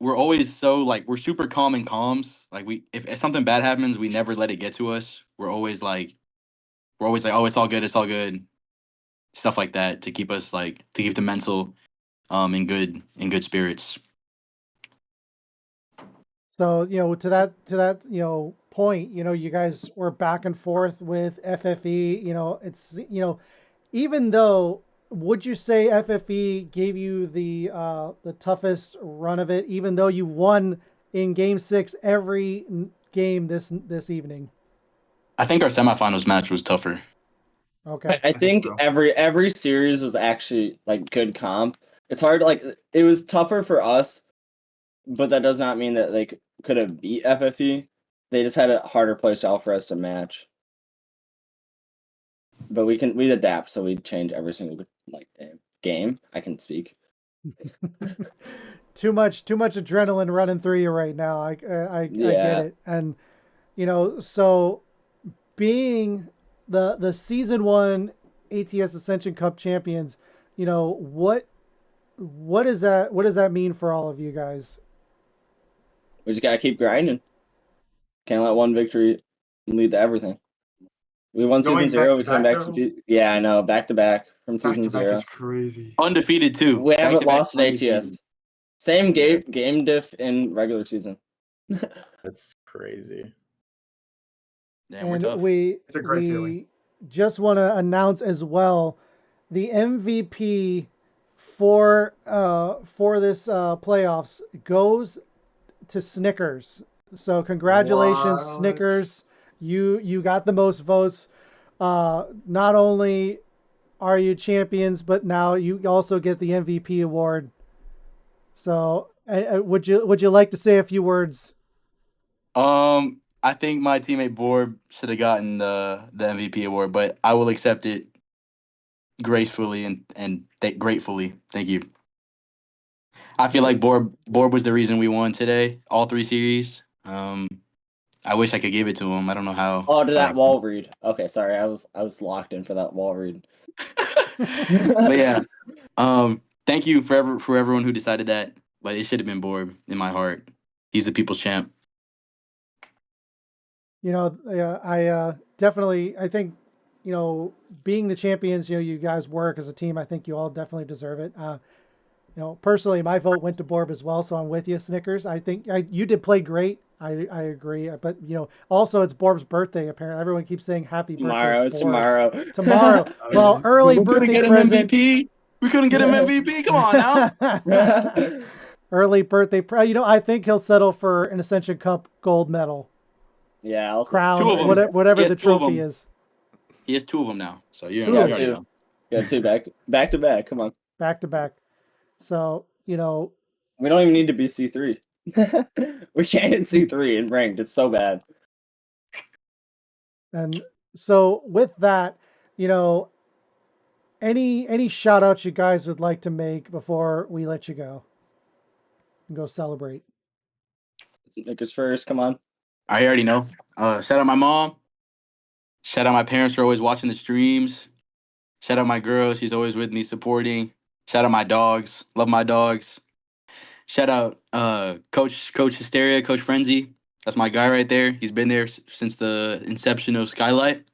I: we're always so like we're super calm in comms. Like if something bad happens, we never let it get to us. We're always like, oh, it's all good, stuff like that to keep us to keep the mental, in good spirits.
A: So, to that, point, you guys were back and forth with FFE, it's, even though, would you say FFE gave you the toughest run of it, even though you won in Game 6 every game this evening?
I: I think our semifinals match was tougher.
A: Okay.
F: I think
H: so.
F: every series was actually like good comp. It's hard, like it was tougher for us, but that does not mean that they could have beat FFE. They just had a harder play style for us to match. But we adapt, so we change every single game. I can speak.
A: Too much adrenaline running through you right now. I get it. And so being the season 1 ATS Ascension Cup champions, what does that mean for all of you guys?
F: We just gotta keep grinding. Can't let one victory lead to everything. We won season 0. We came back to yeah, I know, back to back from season 0.
H: Is crazy.
I: Undefeated too.
F: We haven't lost an
I: undefeated.
F: ATS. Same game diff in regular season.
E: That's crazy.
I: Damn, we're
A: And
I: tough.
H: It's a great feeling.
A: just want to announce as well the MVP for this playoffs goes to Snickers. So congratulations,
H: What?
A: Snickers. You got the most votes. Not only are you champions, but now you also get the MVP award. So, would you like to say a few words?
I: I think my teammate Borb should have gotten the MVP award, but I will accept it gracefully and gratefully. Thank you. I feel like Borb was the reason we won today, all 3 series. I wish I could give it to him. I don't know how.
F: Oh, to that wall read. Okay, sorry, I was locked in for that wall read.
I: But yeah, thank you for everyone who decided that. But it should have been Borb in my heart. He's the people's champ.
A: I definitely, I think, being the champions, you guys work as a team. I think you all definitely deserve it. Personally, my vote went to Borb as well, so I'm with you, Snickers. I think you did play great. I agree, but also it's Borb's birthday. Apparently, everyone keeps saying happy birthday.
F: Tomorrow, it's tomorrow.
A: Tomorrow. Well, early birthday present.
I: We couldn't get him MVP. Come on now.
A: Early birthday. I think he'll settle for an Ascension Cup gold medal.
F: Yeah, I'll
A: crown,
I: 2 of them.
A: whatever the trophy is.
I: He has 2 of them now. So you
F: two. Yeah, 2 back to back. Come on.
A: Back to back. So,
F: we don't even need to be C3. We can't hit C3 in ranked. It's so bad.
A: And so with that, any shout outs you guys would like to make before we let you go and go celebrate?
F: Snickers first, come on.
I: I already know. Shout out my mom. Shout out my parents for always watching the streams. Shout out my girl. She's always with me supporting. Shout out my dogs. Love my dogs. Shout out Coach Hysteria, Coach Frenzy. That's my guy right there. He's been there since the inception of Skylight.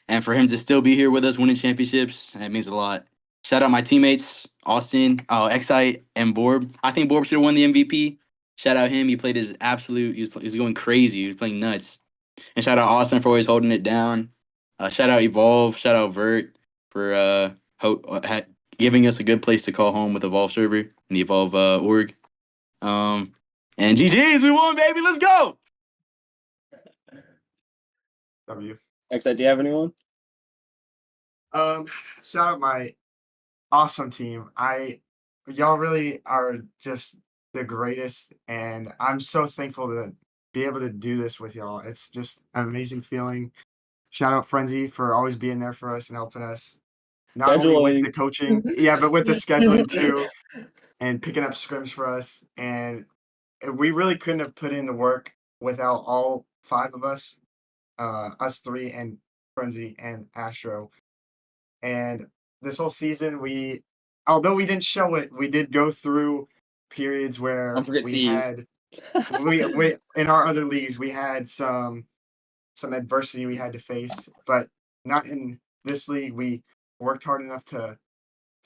I: And for him to still be here with us winning championships, that means a lot. Shout out my teammates, Austin, Excite, and Borb. I think Borb should have won the MVP. Shout out him. He played his absolute. He was going crazy. He was playing nuts. And shout out Austin for always holding it down. Shout out Evolve. Shout out Vert for giving us a good place to call home with Evolve server and the Evolve org. And GG's, we won, baby. Let's go.
H: W.
F: Excite, do you have anyone?
H: Shout out my awesome team. Y'all really are just the greatest, and I'm so thankful to be able to do this with y'all. It's just an amazing feeling. Shout out Frenzy for always being there for us and helping us. Not only with the coaching, but with the scheduling too, and picking up scrims for us. And we really couldn't have put in the work without all 5 of us, us 3 and Frenzy and Astro. And this whole season, although we didn't show it, we did go through periods where we in our other leagues we had some adversity we had to face, but not in this league. We worked hard enough to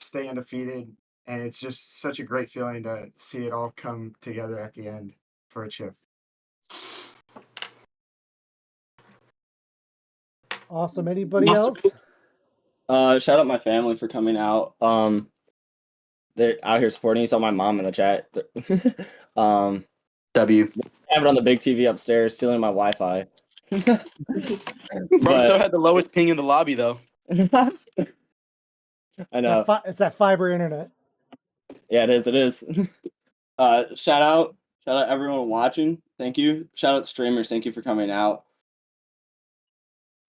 H: stay undefeated, and it's just such a great feeling to see it all come together at the end for a chip.
A: Awesome. Anybody else?
F: Shout out my family for coming out. They're out here supporting. You saw my mom in the chat.
I: W.
F: Have it on the big TV upstairs, stealing my Wi-Fi.
I: Bro still had the lowest ping in the lobby though.
F: I know.
A: It's that fiber internet.
F: Yeah, it is. Shout out everyone watching. Thank you. Shout out streamers. Thank you for coming out.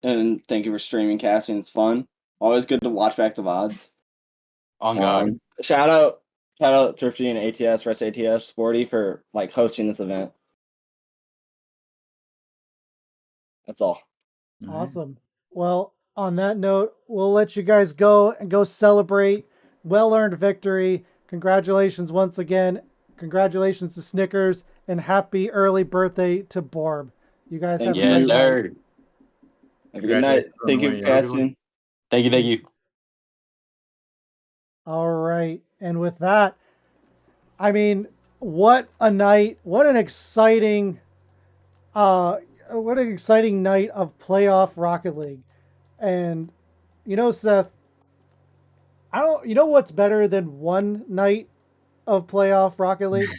F: And thank you for streaming casting. It's fun. Always good to watch back the VODs.
I: On God.
F: Shout out Thrifty and ATS, Rest ATS, Sporty for hosting this event. That's all.
A: Awesome. Well, on that note, we'll let you guys go and go celebrate. Well-earned victory. Congratulations once again. Congratulations to Snickers, and happy early birthday to Borb. You guys have a great night.
F: Have a good night. Thank you for casting.
I: Thank you.
A: All right. And with that, I mean, what a night. What an exciting night of playoff Rocket League. And Seth, you know what's better than one night of playoff Rocket League?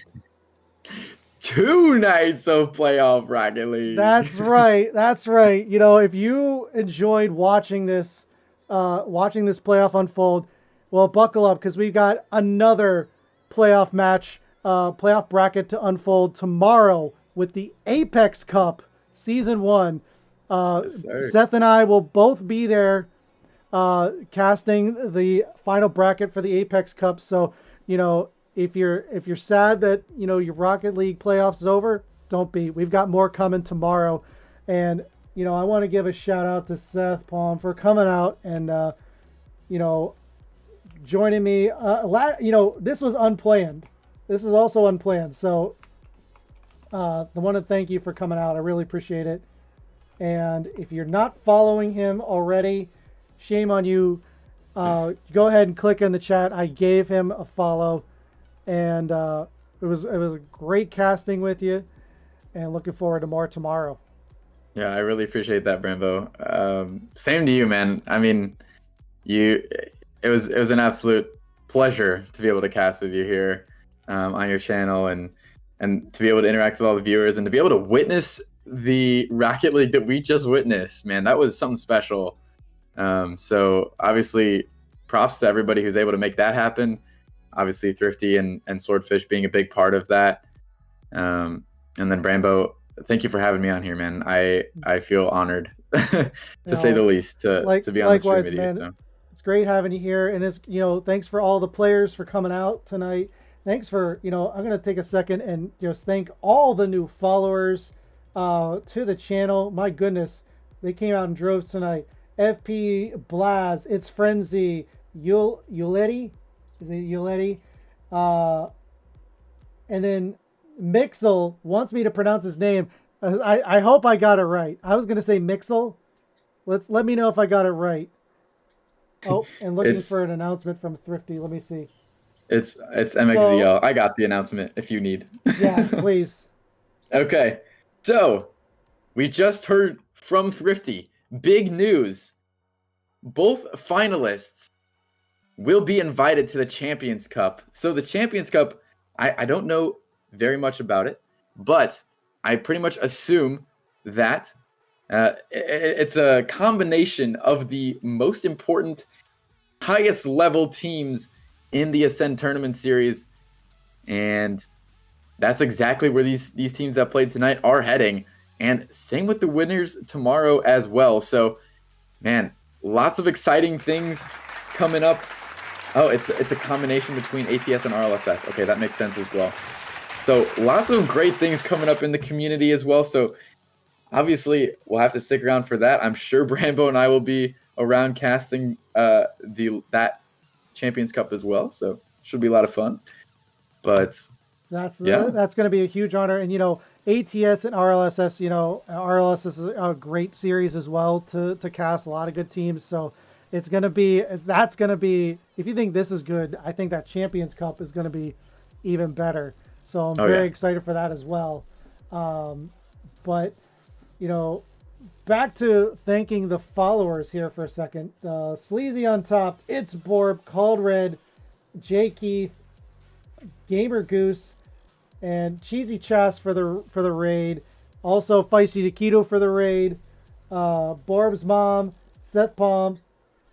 E: 2 nights of playoff Rocket League.
A: That's right. If you enjoyed watching this playoff unfold, well, buckle up, because we've got another playoff match, playoff bracket to unfold tomorrow with the Apex Cup Season 1.
E: Yes,
A: Seth and I will both be there casting the final bracket for the Apex Cup. So, if you're sad that, your Rocket League playoffs is over, don't be. We've got more coming tomorrow. And, I want to give a shout out to Seth Palm for coming out and, joining me. This was unplanned. This is also unplanned. So I want to thank you for coming out. I really appreciate it. And if you're not following him already, shame on you. Go ahead and click in the chat. I gave him a follow. And it was a great casting with you, and looking forward to more tomorrow.
E: Yeah, I really appreciate that, Brambo. Same to you, man. I mean, it was an absolute pleasure to be able to cast with you here on your channel, and to be able to interact with all the viewers, and to be able to witness the Rocket League that we just witnessed. Man, that was something special. So obviously, props to everybody who's able to make that happen. Obviously, Thrifty and Swordfish being a big part of that. And then Brambo, thank you for having me on here, man. I feel honored, to say the least, to be on the stream with you. So.
A: It's great having you here. And it's, thanks for all the players for coming out tonight. Thanks for, I'm going to take a second and just thank all the new followers to the channel. My goodness, they came out in droves tonight. FP Blaz, It's Frenzy, Yuletti. Is it Yuletti? And then Mixel wants me to pronounce his name. I hope I got it right. I was going to say Mixel. Let me know if I got it right. Oh, and looking
E: It's
A: for an announcement from Thrifty. Let me see.
E: it's MXZL. I got the announcement if you need.
A: Yeah, please.
E: Okay, so we just heard from Thrifty. Big news. Both finalists will be invited to the Champions Cup. So the Champions Cup, I don't know very much about it, but I pretty much assume that it's a combination of the most important, highest level teams in the Ascend Tournament Series, and that's exactly where these teams that played tonight are heading. And same with the winners tomorrow as well. So, man, lots of exciting things coming up. Oh, it's a combination between ATS and RLSS. Okay, that makes sense as well. So lots of great things coming up in the community as well. So obviously we'll have to stick around for that. I'm sure Brambo and I will be around casting that Champions Cup as well. So should be a lot of fun. But
A: that's going to be a huge honor. And, ATS and RLSS, RLSS is a great series as well to cast a lot of good teams. So that's going to be, if you think this is good, I think that Champions Cup is going to be even better. So I'm very excited for that as well. But, back to thanking the followers here for a second. Sleazy on top, It's Borb, Called Red, J. Keith, Gamer Goose, and Cheesy Chas for the raid. Also Feisty Taquito for the raid. Borb's mom, Seth Palm.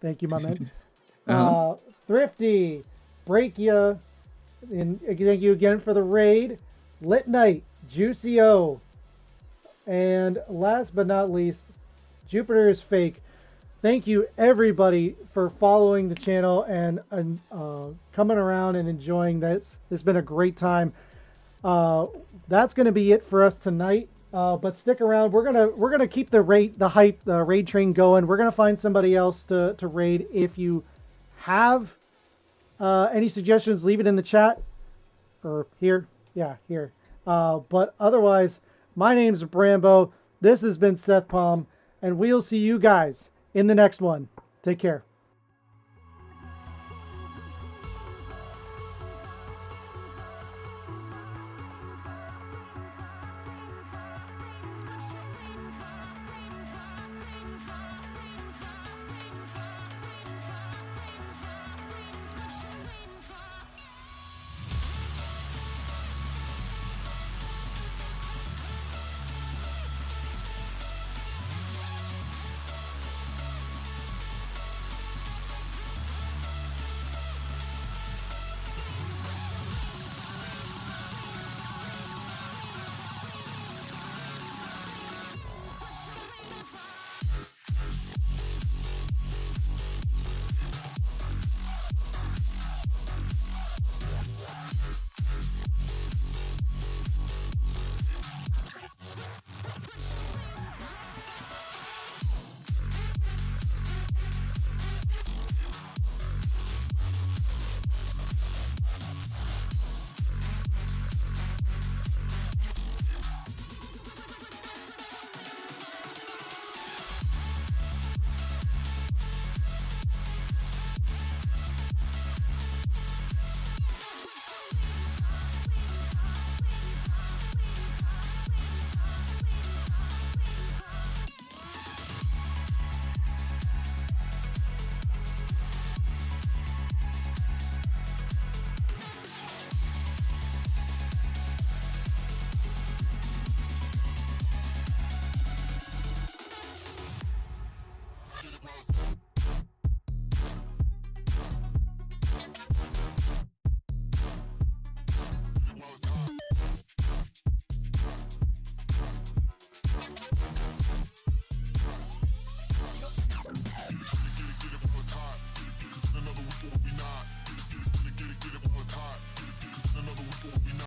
A: Thank you, my man. Thrifty, Breakia, and thank you again for the raid. Lit Knight, Juicy O, and last but not least, Jupiter is Fake. Thank you everybody for following the channel and coming around and enjoying this. It's been a great time. That's gonna be it for us tonight. But stick around. We're gonna keep the raid train going. We're gonna find somebody else to raid. If you have any suggestions, leave it in the chat or here. Yeah, here. But otherwise, my name's Brambo. This has been Seth Palm, and we'll see you guys in the next one. Take care.